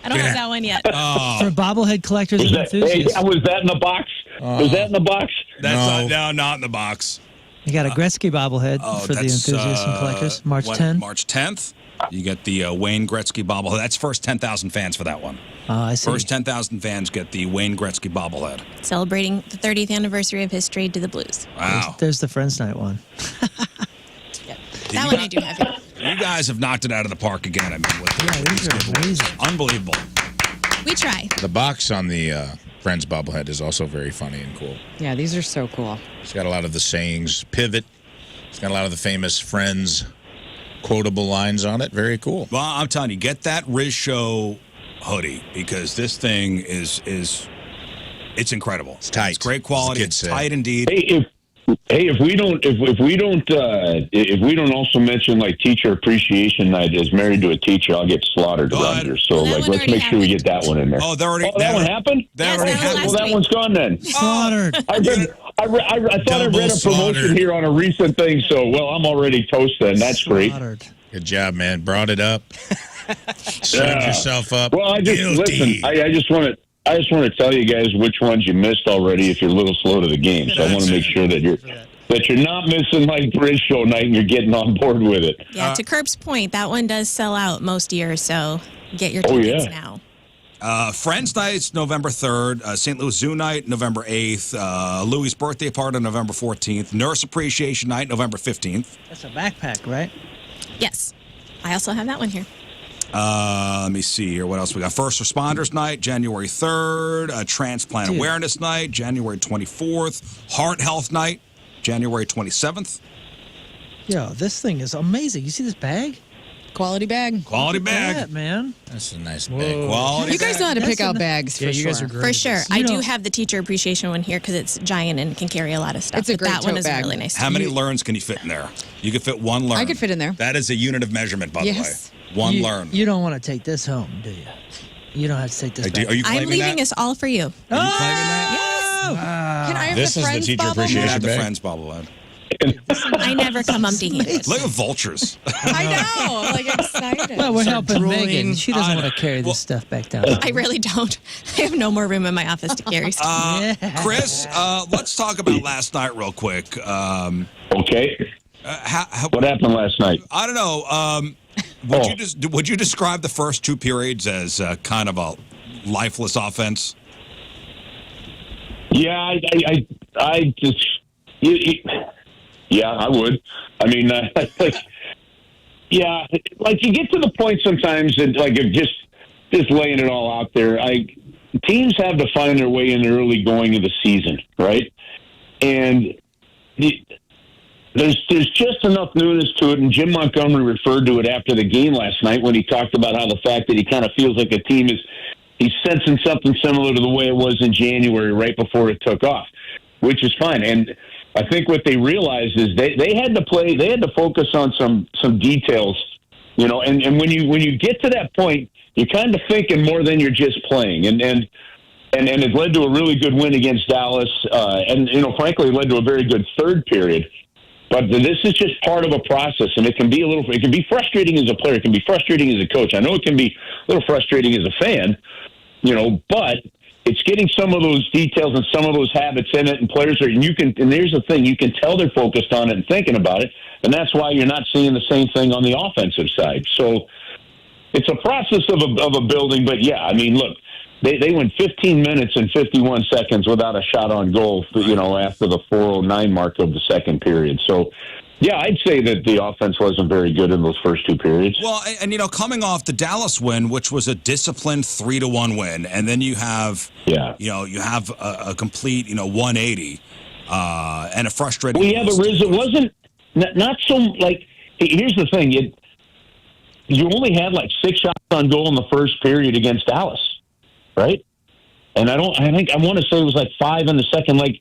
I don't have that one yet. For bobblehead collectors Was and that, enthusiasts. was that in the box? Was that in the box? That's not in the box. You got a Gretzky bobblehead for the that's, enthusiasts and collectors. March 10th. March 10th. You get the Wayne Gretzky bobblehead. That's first 10,000 fans for that one. Oh, I see. First 10,000 fans get the Wayne Gretzky bobblehead. Celebrating the 30th anniversary of his trade to the Blues. Wow. There's the Friends Night one. That one I do have here. You guys have knocked it out of the park again. I mean, with Yeah, these are giveaways. amazing. Unbelievable. We try. The box on the Friends bobblehead is also very funny and cool. Yeah, these are so cool. It's got a lot of the sayings. Pivot. It's got a lot of the famous Friends quotable lines on it. Very cool. Well, I'm telling you, get that Rizz Show hoodie because this thing is it's incredible. It's tight. It's great quality. As the It's kids say. tight indeed. If we don't also mention like Teacher Appreciation Night, as married to a teacher, I'll get slaughtered Go around ahead. here. So That like, one let's already make sure we happened. get that one in there. Oh, that that one happened. That Yes, already that was happened. Well, last that week. one's gone then. Slaughtered. I thought I Double read a promotion slaughtered. here on a recent thing, so I'm already toasted. That's great. Slaughtered. Good job, man. Brought it up. Served yourself up. Well, I just Guilty. listen. I just want to tell you guys which ones you missed already. If you're a little slow to the game, so I want to make sure that you're not missing like Rizz show night and you're getting on board with it. Yeah, to Curb's point, that one does sell out most years, so get your tickets now. Friends Night's November 3rd. St. Louis Zoo Night, November 8th. Louis' birthday party, November 14th. Nurse Appreciation Night, November 15th. That's a backpack, right? Yes. I also have that one here. Let me see here. What else we got? First Responders Night, January 3rd. Transplant Awareness Night, January 24th. Heart Health Night, January 27th. Yo, this thing is amazing. You see this bag? Quality bag. Quality bag. Yeah, man. That's a nice bag. Quality You guys bag. know how to That's pick out a- bags Yeah, for you sure. guys are great. For sure. You I do don't- have the teacher appreciation one here because it's giant and can carry a lot of stuff. It's a but great that one tote is bag. really nice. How many learns can you fit in there? You could fit one learn. I could fit in there. That is a unit of measurement, by Yes. the way. One you, learn. You don't want to take this home, do you? You don't have to take this Are back. you I'm claiming leaving that? us all for you. Are you claiming that? Can I have This the is the Friends teacher bobblehead? appreciation You have the bag. Friends bobblehead. I never come empty-handed. Look at vultures. I know. Like, excited. Well, we're helping drooling. Megan. She doesn't want to carry this stuff back down. I really don't. I have no more room in my office to carry stuff. Chris, let's talk about last night real quick. Okay. What happened last night? I don't know. Would you describe the first two periods as kind of a lifeless offense? Yeah, I just, yeah, I would. I mean, yeah, like you get to the point sometimes that like of just laying it all out there. Teams have to find their way in early going of the season, right? And there's just enough newness to it. And Jim Montgomery referred to it after the game last night when he talked about how the fact that he kind of feels like a team he's sensing something similar to the way it was in January, right before it took off, which is fine. And I think what they realized is they had to focus on some details, you know. And when you get to that point, you're kind of thinking more than you're just playing. And it led to a really good win against Dallas, and you know, frankly, it led to a very good third period. But this is just part of a process, and it can be frustrating as a player, it can be frustrating as a coach. I know it can be a little frustrating as a fan, you know, but it's getting some of those details and some of those habits in it, and players and there's the thing, you can tell they're focused on it and thinking about it, and that's why you're not seeing the same thing on the offensive side. So it's a process of a building, but yeah, I mean, look, they went 15 minutes and 51 seconds without a shot on goal, you know, after the 4:09 mark of the second period. So, yeah, I'd say that the offense wasn't very good in those first two periods. Well, and you know, coming off the Dallas win, which was a disciplined 3-1 win, and then you have, a complete, 180, and a frustrating. Well, yeah, but Rizz, it wasn't not so like. Here's the thing: you only had like 6 shots on goal in the first period against Dallas, right? And I want to say it was like 5 in the second. Like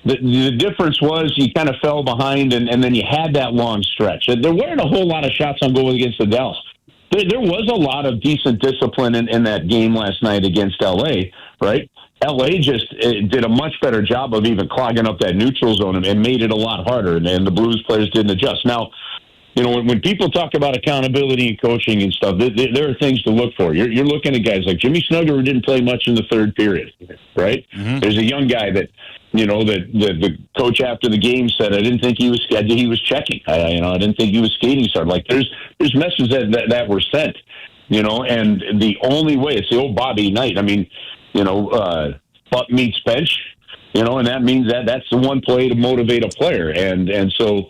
the difference was you kind of fell behind, and then you had that long stretch. There weren't a whole lot of shots on goal against the Dallas. There was a lot of decent discipline in that game last night against LA, right? LA just did a much better job of even clogging up that neutral zone and made it a lot harder, and the Blues players didn't adjust. Now, you know, when people talk about accountability and coaching and stuff, there are things to look for. You're looking at guys like Jimmy Snuggerud didn't play much in the third period, right? Mm-hmm. There's a young guy that, you know, that the coach after the game said, I didn't think he was checking. I didn't think he was skating hard. Like there's messages that were sent, you know, and the only way, it's the old Bobby Knight. I mean, you know, butt meets bench, you know, and that means that's the one play to motivate a player. And so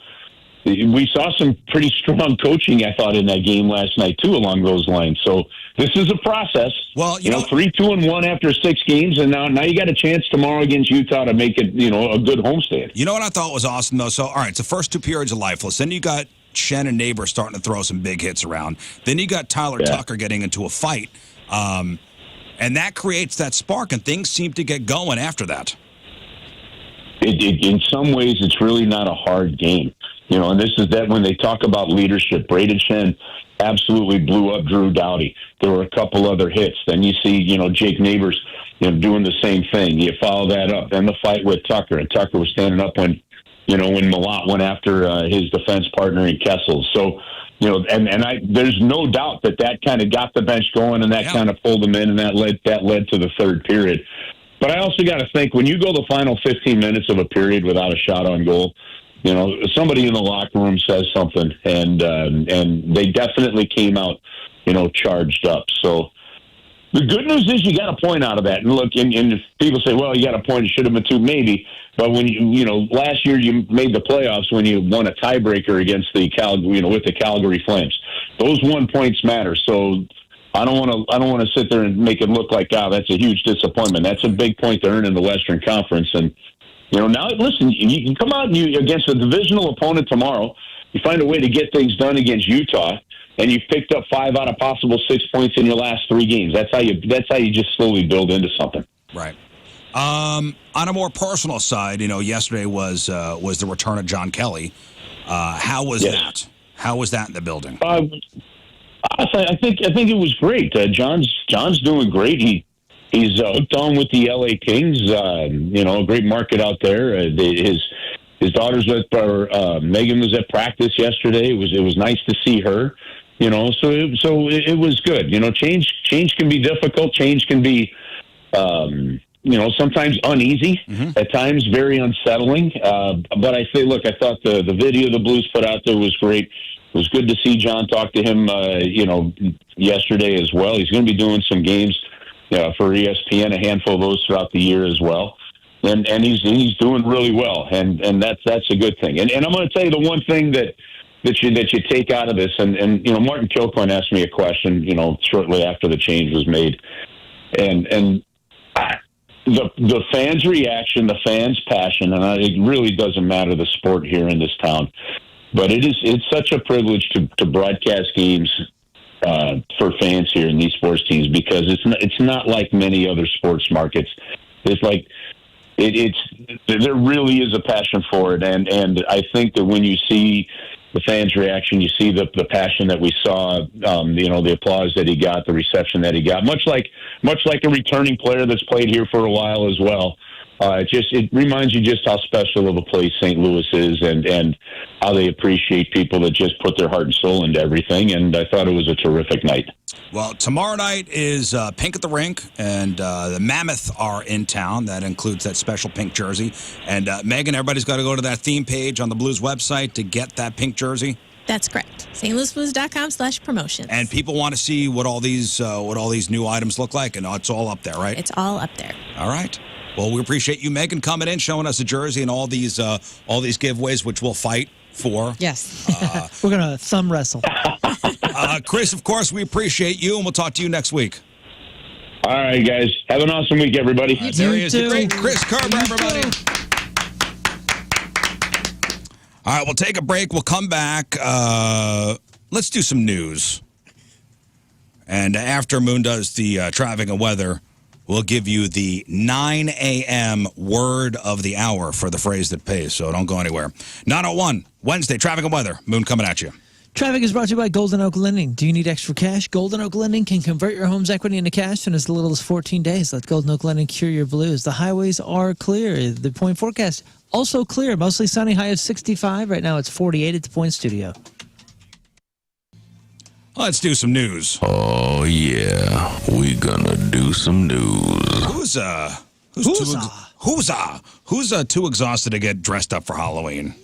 we saw some pretty strong coaching, I thought, in that game last night, too, along those lines. So this is a process. Well, you know 3-2-1 after 6 games, and now you got a chance tomorrow against Utah to make it, you know, a good homestand. You know what I thought was awesome, though? So, all right, so first 2 periods are lifeless. Then you got Shen and Neighbor starting to throw some big hits around. Then you got Tyler Tucker getting into a fight. And that creates that spark, and things seem to get going after that. in some ways, it's really not a hard game. You know, and this is that when they talk about leadership, Braden Shen absolutely blew up Drew Doughty. There were a couple other hits. Then you see, Jake Neighbors, doing the same thing. You follow that up. Then the fight with Tucker, and Tucker was standing up when Malott went after his defense partner in Kessel. So, there's no doubt that kind of got the bench going, and that kind of pulled them in, and that led to the third period. But I also got to think, when you go the final 15 minutes of a period without a shot on goal, somebody in the locker room says something, and they definitely came out, charged up. So the good news is you got a point out of that. And look, and if people say, well, you got a point, it should have been two, maybe. But when last year you made the playoffs when you won a tiebreaker against the with the Calgary Flames. Those 1 points matter. So I don't want to sit there and make it look like, that's a huge disappointment. That's a big point to earn in the Western Conference. And now listen, you can come out and against a divisional opponent tomorrow. You find a way to get things done against Utah, and you've picked up 5 out of possible 6 points in your last 3 games. That's how you just slowly build into something. Right. On a more personal side, yesterday was the return of John Kelly. How was that? How was that in the building? I think it was great. John's doing great. He's hooked on with the LA Kings. A great market out there. His daughter's Megan was at practice yesterday. It was nice to see her. So it was good. Change can be difficult. Change can be, sometimes uneasy. At times very unsettling. But I thought the video the Blues put out there was great. It was good to see John talk to him, yesterday as well. He's going to be doing some games for ESPN, a handful of those throughout the year as well. And he's doing really well, and that's a good thing. And I'm going to tell you the one thing that you take out of this, and Martin Kilcoyne asked me a question, shortly after the change was made, and the fans' reaction, the fans' passion, and it really doesn't matter the sport here in this town, but it's such a privilege to broadcast games for fans here in these sports teams, because it's not like many other sports markets. It's like there really is a passion for it, and I think that when you see the fans' reaction, you see the passion that we saw, the applause that he got, the reception that he got, much like a returning player that's played here for a while as well. It reminds you just how special of a place St. Louis is, and how they appreciate people that just put their heart and soul into everything. And I thought it was a terrific night. Well, tomorrow night is Pink at the Rink, and the Mammoth are in town. That includes that special pink jersey. And Megan, everybody's got to go to that theme page on the Blues website to get that pink jersey. That's correct. stlouisblues.com/promotions. And people want to see what all these new items look like, and it's all up there, right? It's all up there. All right. Well, we appreciate you, Megan, coming in, showing us a jersey and all these giveaways, which we'll fight for. Yes. We're going to thumb wrestle. Chris, of course, we appreciate you, and we'll talk to you next week. All right, guys. Have an awesome week, everybody. There he is, the great Chris Kerber, everybody. All right, we'll take a break. We'll come back. Let's do some news. And after Moon does the traffic and weather, we'll give you the 9 a.m. word of the hour for the phrase that pays, so don't go anywhere. 9:01, Wednesday, traffic and weather. Moon coming at you. Traffic is brought to you by Golden Oak Lending. Do you need extra cash? Golden Oak Lending can convert your home's equity into cash in as little as 14 days. Let Golden Oak Lending cure your blues. The highways are clear. The point forecast also clear. Mostly sunny, high of 65. Right now it's 48 at the Point Studio. Let's do some news. Oh, yeah. We gonna do some news. Who's too exhausted to get dressed up for Halloween?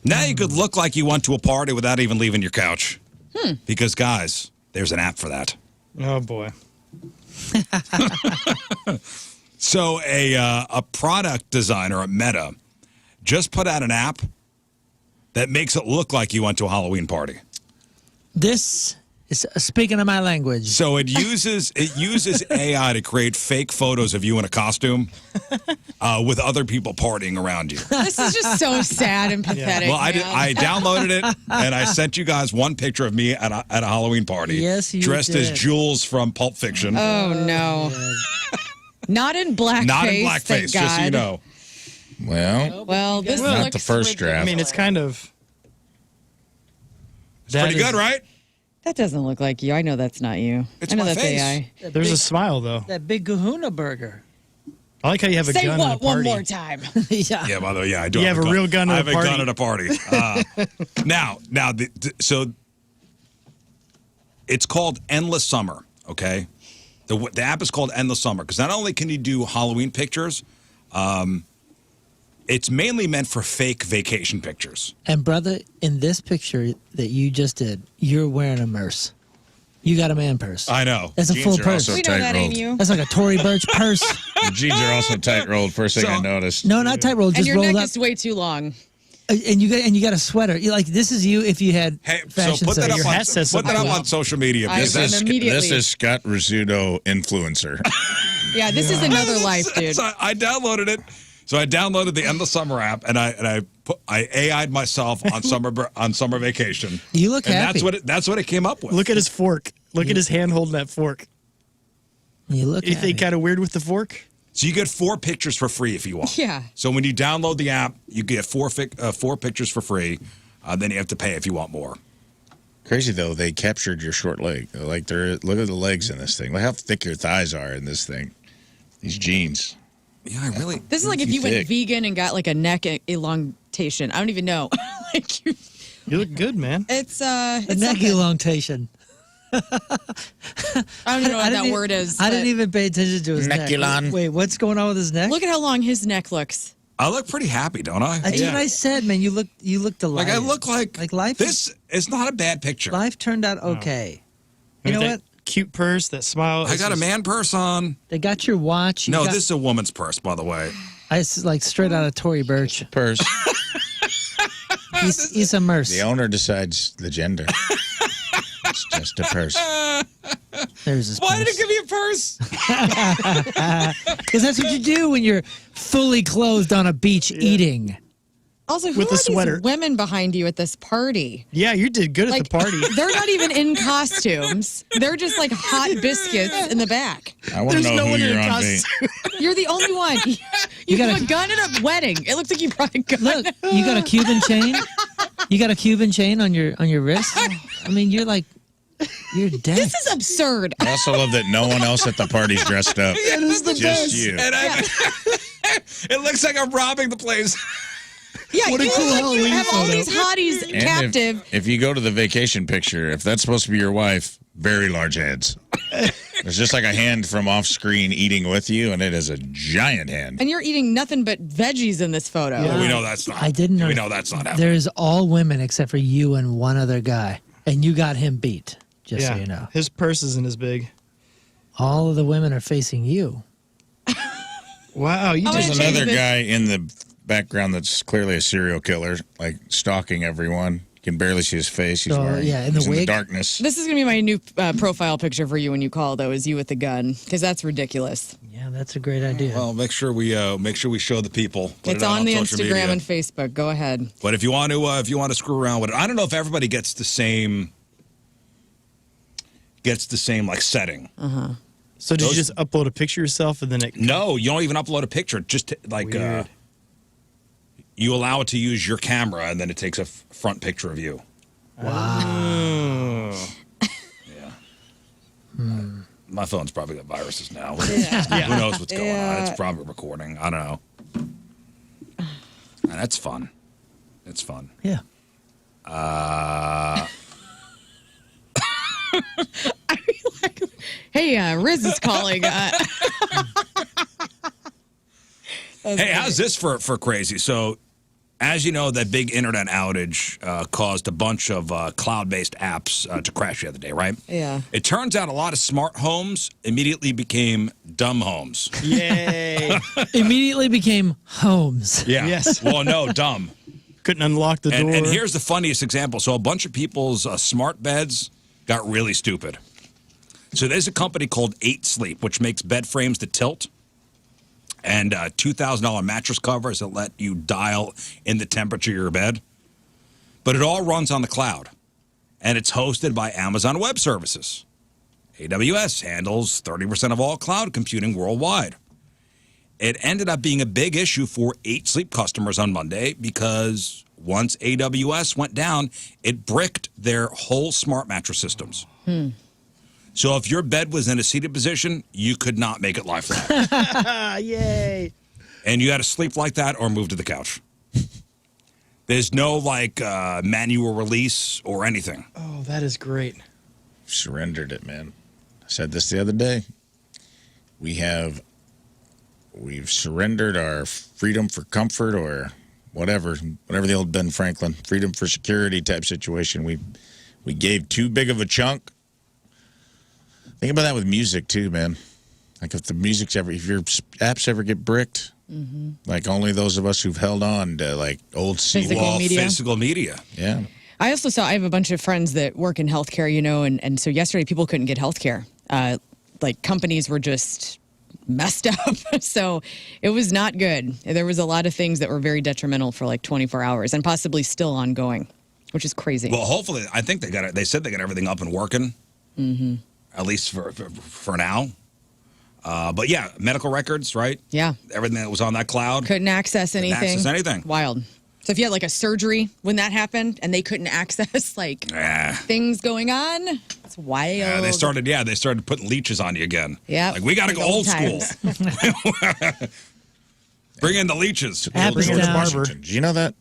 Now you could look like you went to a party without even leaving your couch. Because, guys, there's an app for that. Oh, boy. So a product designer at Meta just put out an app that makes it look like you went to a Halloween party. This is speaking of my language. So it uses AI to create fake photos of you in a costume with other people partying around you. This is just so sad and pathetic. Well, I downloaded it, and I sent you guys one picture of me at a Halloween party. Yes, you dressed did. as Jules from Pulp Fiction. Oh, no. Not in blackface. Not in thank blackface, just so you God. know. Well, Well, this not looks the first ridiculous. draft. I mean, it's kind of. It's pretty good, right? That doesn't look like you. I know that's not you. It's I know my that's face. AI. There's a smile though. That big Kahuna burger. I like how you have a Say gun at a what one party. more time. Yeah. Yeah, by the way, yeah, I do. You have a real gun I at have a a party. gun at a party. So it's called Endless Summer. Okay, the app is called Endless Summer because not only can you do Halloween pictures, it's mainly meant for fake vacation pictures. And brother, in this picture that you just did, you're wearing a purse. You got a man purse. I know. That's a Jeans full are purse. also We know that ain't you. That's like a Tory Burch purse. The jeans are also tight rolled. First thing I noticed. No, not tight rolled, And just your rolled neck up. is way too long. And you got a sweater. You like this is you if you had Hey, so fashion put that sense. up Your on hat says put that something. up on social media. I because will that's- immediately. This is Scott Rizzuto influencer. Yeah, this is another life, dude. So I downloaded it. So I downloaded the Endless Summer app, and I AI'd myself on summer vacation. You look and happy. That's what it came up with. Look at his fork. Look at his hand holding that fork. You look You happy. think kind of weird with the fork? So you get 4 pictures for free if you want. Yeah. So when you download the app, you get 4 pictures for free. Then you have to pay if you want more. Crazy though, they captured your short leg. Like look at the legs in this thing. Look how thick your thighs are in this thing. These jeans. Yeah, I really. This is like if Too you went thick. vegan and got like a neck elongation. I don't even know. Like You look good, man. it's a it's neck something. elongation. I don't even know what that didn't word is. I didn't but even pay attention to his neck. Neculon. Wait, what's going on with his neck? Look at how long his neck looks. I look pretty happy, don't I? That's what I said, man. You look delighted. Like I look like life. This is not a bad picture. Life turned out okay. You know that what? Cute purse, that smile. I it's got a just- man purse on. They got your watch. You No, got, this is a woman's purse, by the way. It's like straight out of Tory Burch. Purse. He's a merce. The owner decides the gender. It's just a purse. There's his Why did purse. it give me a purse? Because that's what you do when you're fully clothed on a beach eating. Also, who With are a sweater. these women behind you at this party? Yeah, you did good at Like the party. they're not even in costumes. They're just like hot biscuits in the back. I want to There's know no who one in you're a on. costume. You're the only one. You gotta- have a gun at a wedding. It looks like you brought a gun. Look, you got a Cuban chain. You got a Cuban chain on your wrist. I mean, you're dead. This is absurd. I also love that no one else at the party's dressed up. It is the Just you. And it looks like I'm robbing the place. Yeah, What a you cool look like you Halloween have all photo. these hotties And captive. if you go to the vacation picture, if that's supposed to be your wife, very large hands. There's just like a hand from off screen eating with you, and it is a giant hand. And you're eating nothing but veggies in this photo. Well, we know that's not. I didn't know. We know that's not happening. There's all women except for you and one other guy, and you got him beat. Just so Yeah, you know, his purse isn't as big. all of the women are facing you. Wow, you I'm just gonna There's another change this. guy in the background that's clearly a serial killer, like stalking everyone. You can barely see his face. He's Oh, wearing, yeah, in the he's in the wig. darkness. This is going to be my new profile picture for you when you call, though, is you with the gun, because that's ridiculous. Yeah, that's a great idea. Well, make sure we show the people. Put It's it out on the social Instagram media. and Facebook. Go ahead. But if you want to screw around with it, I don't know if everybody gets the same like setting. So did Those- you just upload a picture of yourself and then it? No, you don't even upload a picture. Just like Weird. you allow it to use your camera, and then it takes a front picture of you. Oh. Yeah. My phone's probably got viruses now. Who knows what's going on? It's probably recording. I don't know. And that's fun. It's fun. Yeah. Hey, Rizz is calling. Hey, how's this for crazy? So, as you know, that big internet outage caused a bunch of cloud-based apps to crash the other day, right? Yeah. It turns out a lot of smart homes immediately became dumb homes. Yay! Immediately became homes. Yeah. Yes. Well, no, dumb. Couldn't unlock the door. And here's the funniest example. So a bunch of people's smart beds got really stupid. So there's a company called 8 Sleep, which makes bed frames that tilt, and $2,000 mattress covers that let you dial in the temperature of your bed. But it all runs on the cloud, and it's hosted by Amazon Web Services. AWS handles 30% of all cloud computing worldwide. It ended up being a big issue for 8 Sleep customers on Monday because once AWS went down, it bricked their whole smart mattress systems. So if your bed was in a seated position, you could not make it lie flat. Yay. And you had to sleep like that or move to the couch. There's no like manual release or anything. Oh, that is great. Surrendered it, man. I said this the other day. We've surrendered our freedom for comfort or whatever the old Ben Franklin freedom for security type situation. We gave too big of a chunk. Think about that with music too, man. Like if your apps ever get bricked, like only those of us who've held on to like old seawall physical media. Yeah. I have a bunch of friends that work in healthcare, and so yesterday people couldn't get healthcare. Like companies were just messed up. So it was not good. There was a lot of things that were very detrimental for like 24 hours and possibly still ongoing, which is crazy. Well, hopefully, I think they said they got everything up and working, at least for now. But yeah, medical records, right? Yeah. Everything that was on that cloud. Couldn't access anything. Wild. So if you had like a surgery when that happened and they couldn't access like things going on, it's wild. Yeah, they started putting leeches on you again. Yeah. Like we got to go old school. Bring in the leeches. George Washington. Did you know that?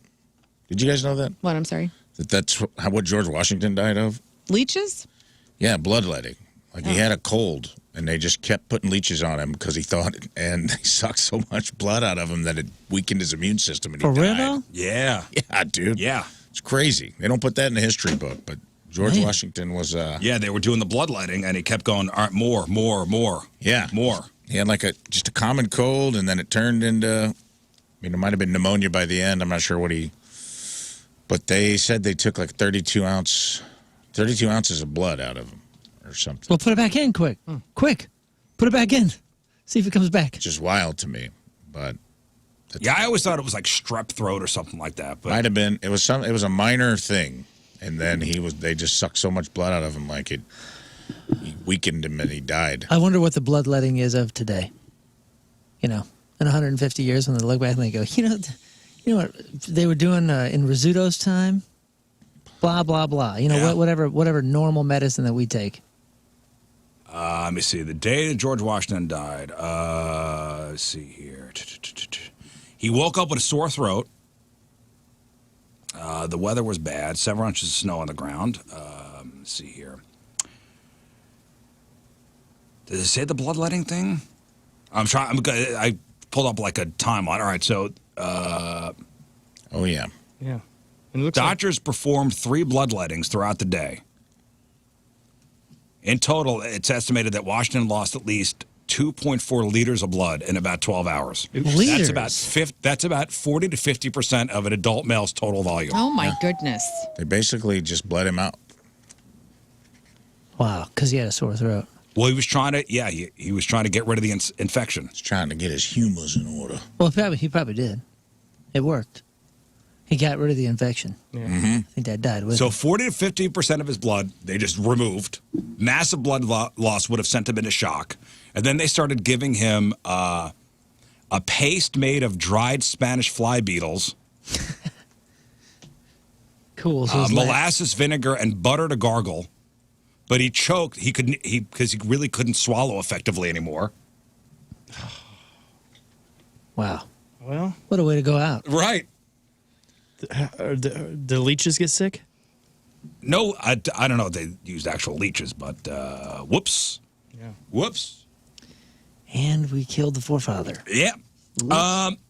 Did you guys know that? What? I'm sorry. That's what George Washington died of? Leeches? Yeah, bloodletting. Like he had a cold, and they just kept putting leeches on him because he thought, and they sucked so much blood out of him that it weakened his immune system, and he For real, died. though? Yeah. Yeah, dude. Yeah. It's crazy. They don't put that in the history book, but George Washington was... Yeah, they were doing the bloodletting, and he kept going, all right, more. Yeah. More. He had like just a common cold, and then it turned into... it might have been pneumonia by the end. I'm not sure what he... But they said they took like 32 ounces of blood out of him or something. Well, put it back in quick. Quick. Put it back in. See if it comes back. It's just wild to me, but... Yeah, I always thought it was like strep throat or something like that. But might have been. It was a minor thing, and then they just sucked so much blood out of him, like he weakened him and he died. I wonder what the bloodletting is of today. In 150 years when they look back and they go, you know what they were doing in Rizzuto's time? Blah, blah, blah. Whatever normal medicine that we take. Let me see. The day that George Washington died, let's see here. He woke up with a sore throat. The weather was bad. 7 inches of snow on the ground. Let's see here. Did it say the bloodletting thing? I pulled up like a timeline. All right, so... oh, yeah. Yeah. And it looks doctors performed 3 bloodlettings throughout the day. In total, it's estimated that Washington lost at least 2.4 liters of blood in about 12 hours. Liters? That's about 40 to 50% of an adult male's total volume. Oh, my goodness. They basically just bled him out. Wow, because he had a sore throat. Well, he was trying to, he was trying to get rid of the infection. He's trying to get his humors in order. Well, he probably did. It worked. He got rid of the infection. Yeah. I think that died with So him. 40 to 50% of his blood, they just removed. Massive blood loss would have sent him into shock. And then they started giving him a paste made of dried Spanish fly beetles. Cool. So Molasses, vinegar, and butter to gargle. But he choked. Because he really couldn't swallow effectively anymore. Wow. Well, what a way to go out. Right. The leeches get sick? No, I don't know if they used actual leeches, but whoops. Yeah. Whoops. And we killed the forefather. Yeah.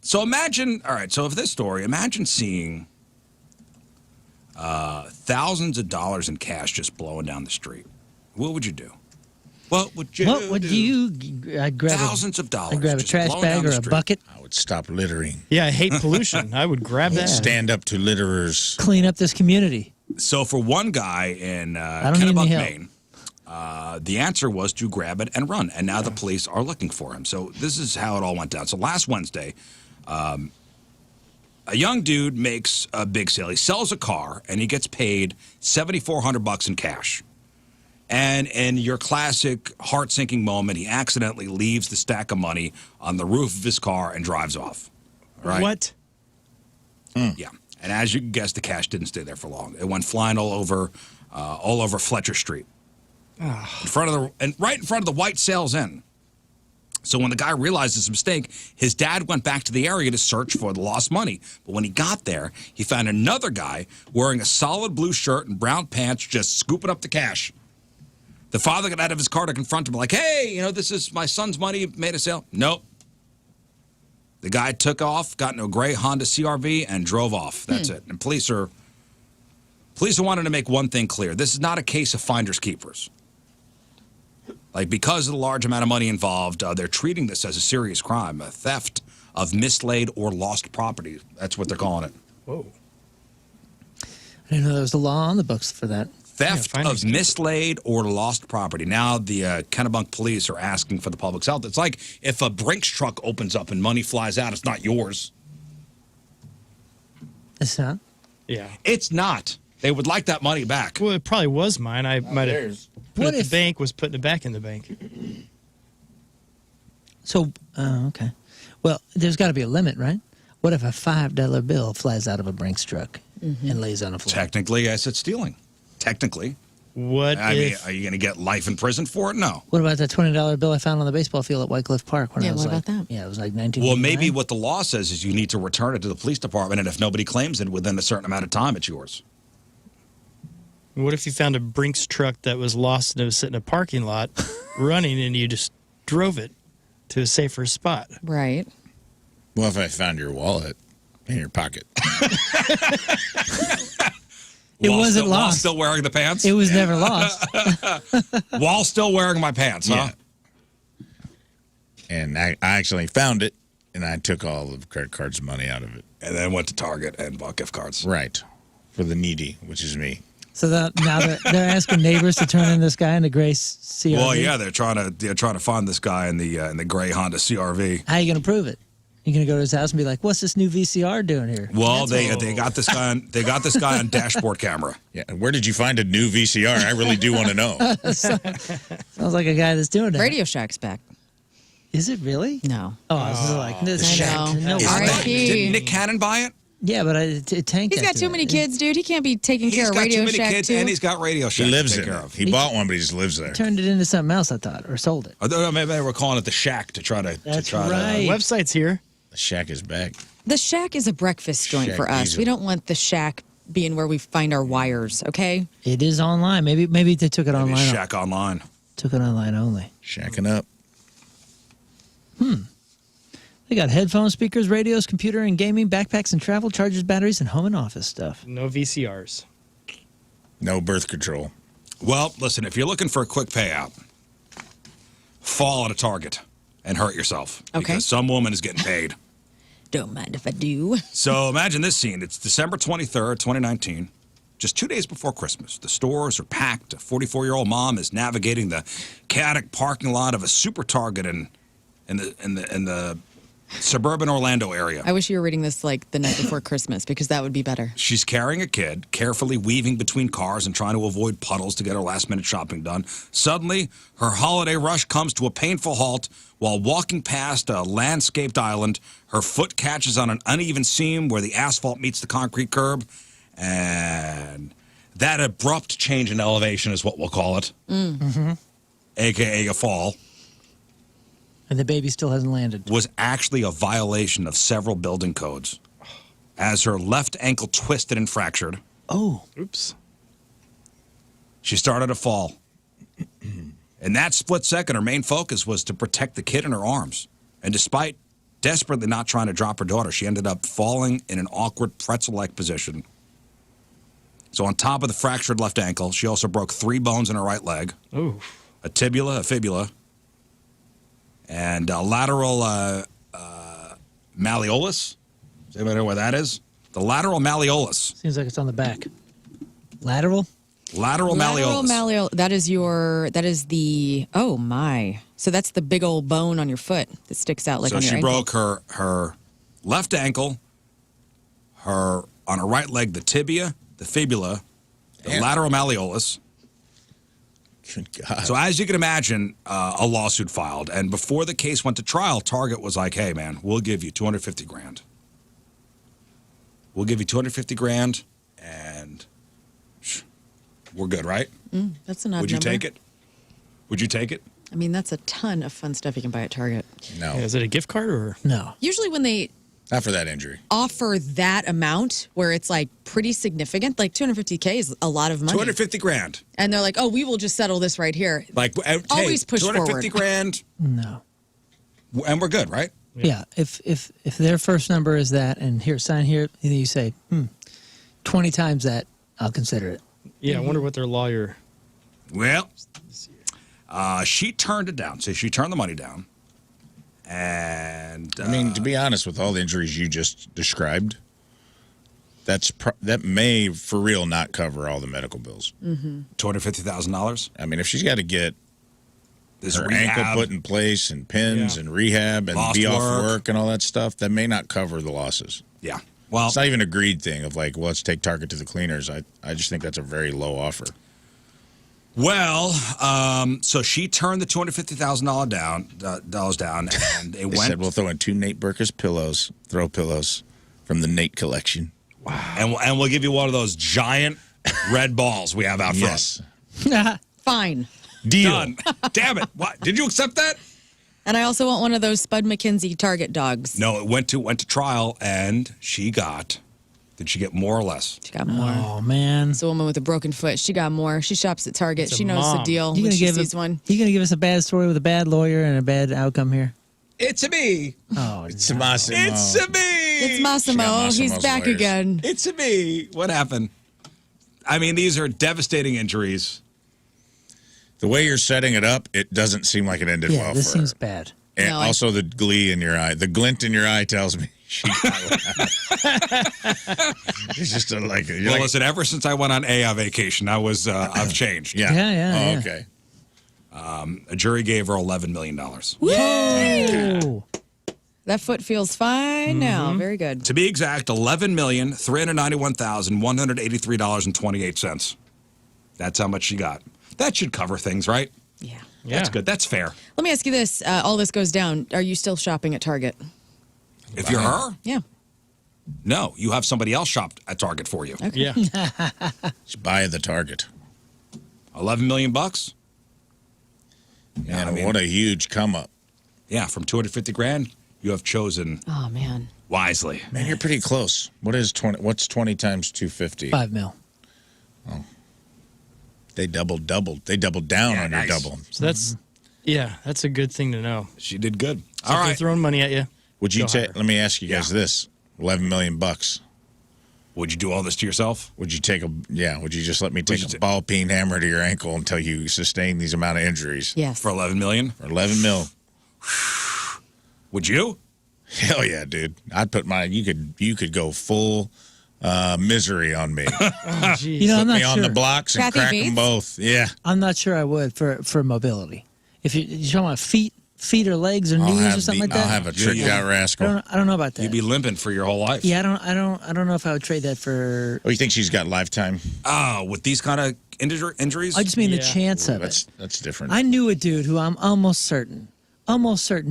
So imagine, all right, so if this story, imagine seeing thousands of dollars in cash just blowing down the street. What would you do? What would you do? I'd grab thousands of dollars. I'd grab a just trash blowing bag down or the a street. bucket. I would stop littering. Yeah, I hate pollution. I would grab that. Stand up to litterers. Clean up this community. So for one guy in I don't need any Kennebuck, help. Maine, the answer was to grab it and run. And now the police are looking for him. So this is how it all went down. So last Wednesday, a young dude makes a big sale. He sells a car and he gets paid $7,400 in cash. And in your classic heart-sinking moment, he accidentally leaves the stack of money on the roof of his car and drives off. All right? What? Yeah. And as you can guess, the cash didn't stay there for long. It went flying all over Fletcher Street, right in front of the White Sails Inn. So when the guy realized his mistake, his dad went back to the area to search for the lost money. But when he got there, he found another guy wearing a solid blue shirt and brown pants, just scooping up the cash. The father got out of his car to confront him, like, "Hey, this is my son's money. Made a sale." Nope. The guy took off, got into a gray Honda CRV, and drove off. That's it. And police are wanting to make one thing clear. This is not a case of finders keepers. Like, because of the large amount of money involved, they're treating this as a serious crime, a theft of mislaid or lost property. That's what they're calling it. Whoa. I didn't know there was a law on the books for that. Theft of mislaid or lost property. Now the Kennebunk police are asking for the public's help. It's like if a Brinks truck opens up and money flies out, it's not yours. It's not? Yeah. It's not. They would like that money back. Well, it probably was mine. I might have put it in the bank, was putting it back in the bank. So, okay. Well, there's got to be a limit, right? What if a $5 bill flies out of a Brinks truck and lays on the floor? Technically, yes, it's stealing. Technically. I mean, are you going to get life in prison for it? No. What about that $20 bill I found on the baseball field at Wycliffe Park? When I was what like, about that? Yeah, it was like 19. Well, maybe what the law says is you need to return it to the police department, and if nobody claims it within a certain amount of time, it's yours. What if you found a Brinks truck that was lost and it was sitting in a parking lot running and you just drove it to a safer spot? Right. Well, if I found your wallet in your pocket. It wasn't lost. While still wearing the pants? It was never lost. While still wearing my pants, huh? Yeah. And I actually found it, and I took all of the credit cards' money out of it. And then went to Target and bought gift cards. Right. For the needy, which is me. So now they're asking neighbors to turn in this guy in the gray CRV? Well, yeah, they're trying to find this guy in the gray Honda CRV. How are you going to prove it? You're going to go to his house and be like, "What's this new VCR doing here?" Well, they got this guy on dashboard camera. Yeah, where did you find a new VCR? I really do want to know. Sounds like a guy that's doing it. Radio Shack's back. Is it really? No. Oh, this is like this Shack. No, Didn't Nick Cannon buy it? yeah, but it tanked. He's got after too that. many kids, dude. He can't be taking care He's of got Radio too many Shack kids, too. and he's got Radio Shack He lives to take in care it. of. He bought one, but he just lives there. Turned it into something else, I thought, or sold it. Although maybe they were calling it the Shack to try to. That's right. right. Website's here. The Shack is back. The Shack is a breakfast joint Shack for us. Diesel. We don't want the Shack being where we find our wires, okay? It is online. Maybe they took it Maybe online. Shack online. Took it online only. Shacking up. They got headphones, speakers, radios, computer and gaming, backpacks and travel, chargers, batteries, and home and office stuff. No VCRs. No birth control. Well, listen, if you're looking for a quick payout, fall at a Target and hurt yourself. Okay. Because some woman is getting paid. Don't mind if I do. So imagine this scene. It's December 23rd, 2019. Just 2 days before Christmas. The stores are packed. A 44-year-old mom is navigating the chaotic parking lot of a super Target in the suburban Orlando area. I wish you were reading this like the night before Christmas because that would be better. She's carrying a kid, carefully weaving between cars and trying to avoid puddles to get her last-minute shopping done. Suddenly, her holiday rush comes to a painful halt while walking past a landscaped island. Her foot catches on an uneven seam where the asphalt meets the concrete curb, and that abrupt change in elevation is what we'll call it, a.k.a. a fall, And the baby still hasn't landed. was actually a violation of several building codes, as her left ankle twisted and fractured. Oh. Oops. She started to fall. In that split second, her main focus was to protect the kid in her arms. And despite desperately not trying to drop her daughter, she ended up falling in an awkward pretzel-like position. So on top of the fractured left ankle, she also broke 3 bones in her right leg, Oh. a tibia, a fibula, and a lateral malleolus. Does anybody know where that is? The lateral malleolus. Seems like it's on the back. Lateral? Lateral malleolus. That is the, oh my. So that's the big old bone on your foot that sticks out like So on your she ankle. broke her left ankle, on her right leg, the tibia, the fibula, the Damn. lateral malleolus. Good God. So as you can imagine, a lawsuit filed. And before the case went to trial, Target was like, hey, man, we'll give you $250,000. We'll give you $250,000 and we're good, right? That's an odd Would you number. take it? Would you take it? I mean, that's a ton of fun stuff you can buy at Target. No. Yeah, is it a gift card or? No. Usually when they Not for that injury. offer that amount where it's like pretty significant, like $250K is a lot of money. $250,000. And they're like, oh, we will just settle this right here. Like, Always hey, push forward. $250,000 No. and we're good, right? Yeah. If their first number is that, and here, sign here, and you say, 20 times that, I'll consider it. Yeah, I wonder what their lawyer. Well, she turned it down. So she turned the money down. And I mean, to be honest, with all the injuries you just described, that may for real not cover all the medical bills. $250,000. I mean, if she's got to get This her rehab, ankle put in place and pins and rehab and Lost be off work. work and all that stuff, that may not cover the losses. Yeah. Well, It's not even a greed thing of like, well, let's take Target to the cleaners. I just think that's a very low offer. well, so she turned the $250,000 down, and it They went. said we'll throw in 2 Nate Burkus throw pillows from the Nate collection. and we'll give you one of those giant red balls we have out front. Yes. Fine. Deal. Done. Damn it! What? Did you accept that? And I also want one of those Spud McKenzie Target dogs. No, it went to trial, and she got. Did she get more or less? She got more. Oh, man. It's a woman with a broken foot. She got more. She shops at Target. It's a She knows the mom. deal You when gonna she give sees one. You gonna give us a bad story with a bad lawyer and a bad outcome here? It's a me. Oh, It's a Massimo. It's a me. It's Massimo. Massimo's He's back lawyers. again. It's a me. What happened? I mean, these are devastating injuries. The way you're setting it up, it doesn't seem like it ended yeah, well this for seems her. bad. And No, I- also the glee in your eye, the glint in your eye tells me she got It's just a, like, you're Well, like, listen. Ever since I went on AI vacation, I've changed. yeah. Yeah. Okay. A jury gave her $11 million. Oh. That foot feels fine now. Very good. To be exact, $11,391,183.28. That's how much she got. That should cover things, right? Yeah. That's good. That's fair. Let me ask you this. All this goes down. Are you still shopping at Target? If you're her, Yeah. no, you have somebody else shop at Target for you. Yeah. Just buy the Target. $11 million. Man, I mean- what a huge come up. Yeah, from $250,000, you have chosen Oh, man. wisely. Man, you're pretty close. What's 20 times 250? $5 million. They doubled. They doubled down Yeah, on nice. your double. So that's that's a good thing to know. She did good. So All if they're right. throwing money at you. Would you Go take? higher. Let me ask you guys this: $11 million. Would you do all this to yourself? Would you take a? Yeah. Would you just let me take you a ta- ball peen hammer to your ankle until you sustain these amount of injuries? Yes. For $11 million? For $11 million. Would you? Hell yeah, dude! I'd put my. You could go full misery on me. Oh, geez. You know, I'm Put not me on sure. the blocks and Kathy crack Bates? them both. Yeah. I'm not sure I would for mobility. If you're talking about feet or legs or knees or something like that. I'll have a tricked out rascal. I don't know about that. You'd be limping for your whole life. Yeah, I don't know if I would trade that for. Oh, you think she's got lifetime? Oh, with these kind of injuries? I just mean the Yeah. chance of it. That's different. I knew a dude who I'm almost certain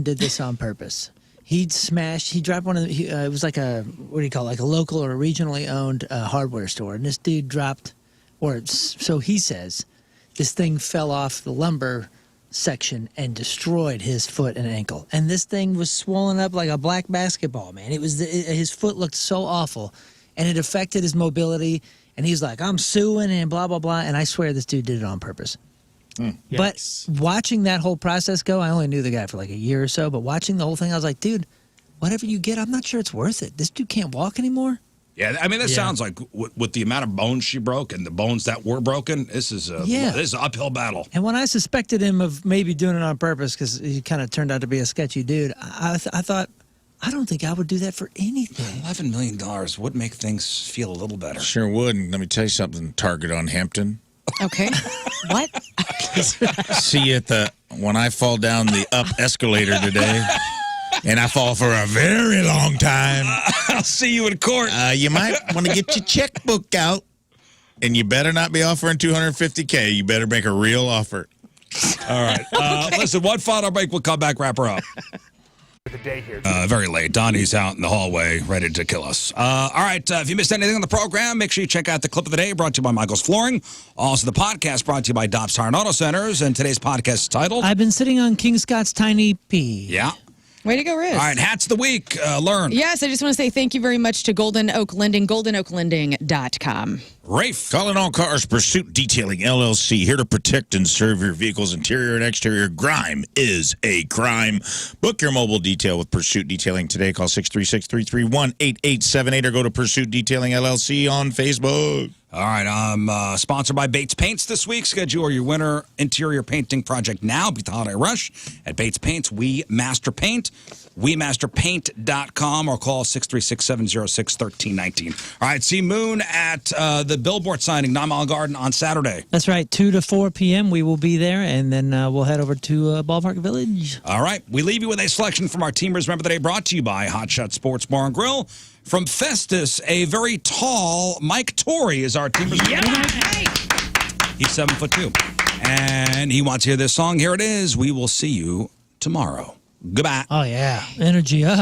did this on purpose. He dropped one of the, it was like a, what do you call it, like a local or regionally owned hardware store. And this dude dropped, so he says, this thing fell off the lumber section and destroyed his foot and ankle. And this thing was swollen up like a black basketball, man. His foot looked so awful and it affected his mobility. And he's like, I'm suing and blah, blah, blah. And I swear this dude did it on purpose. But Yikes. watching that whole process go, I only knew the guy for like a year or so, but watching the whole thing, I was like, dude, whatever you get, I'm not sure it's worth it. This dude can't walk anymore. Yeah, I mean, that Yeah. sounds like with the amount of bones she broke and the bones that were broken, this is an uphill battle. And when I suspected him of maybe doing it on purpose because he kind of turned out to be a sketchy dude, I thought, I don't think I would do that for anything. $11 million would make things feel a little better. Sure would. And let me tell you something. Target on Hampton. Okay. What? See you when I fall down the up escalator today, and I fall for a very long time. I'll see you in court. You might want to get your checkbook out. And you better not be offering $250K. You better make a real offer. All right. Listen, one final break. We'll come back, wrap her up. Very late. Donnie's out in the hallway, ready to kill us. All right. If you missed anything on the program, make sure you check out the clip of the day brought to you by Michael's Flooring. Also, the podcast brought to you by Dobbs Tire and Auto Centers. And today's podcast is titled I've been sitting on King Scott's Tiny P. Yeah. Way to go, Rizz. All right. Hats of the week. Learn. Yes, I just want to say thank you very much to Golden Oak Lending, goldenoaklending.com. Rafe. Calling all cars, Pursuit Detailing LLC, here to protect and serve your vehicle's interior and exterior. Grime is a crime. Book your mobile detail with Pursuit Detailing today. Call 636-331-8878 or go to Pursuit Detailing LLC on Facebook. All right. I'm sponsored by Bates Paints this week. Schedule your winter interior painting project now. Beat the holiday rush at Bates Paints. We Master Paint. WeMasterPaint.com or call 636-706-1319. All right. See Moon at the billboard signing, 9 Mile Garden on Saturday. That's right. 2 to 4 p.m. we will be there, and then we'll head over to Ballpark Village. All right. We leave you with a selection from our Teamers Remember the Day brought to you by Hot Shot Sports Bar and Grill. From Festus, a very tall Mike Torrey is our Teamers. Yeah. He's 7'2", and he wants to hear this song. Here it is. We will see you tomorrow. Goodbye. Oh, yeah. Energy up.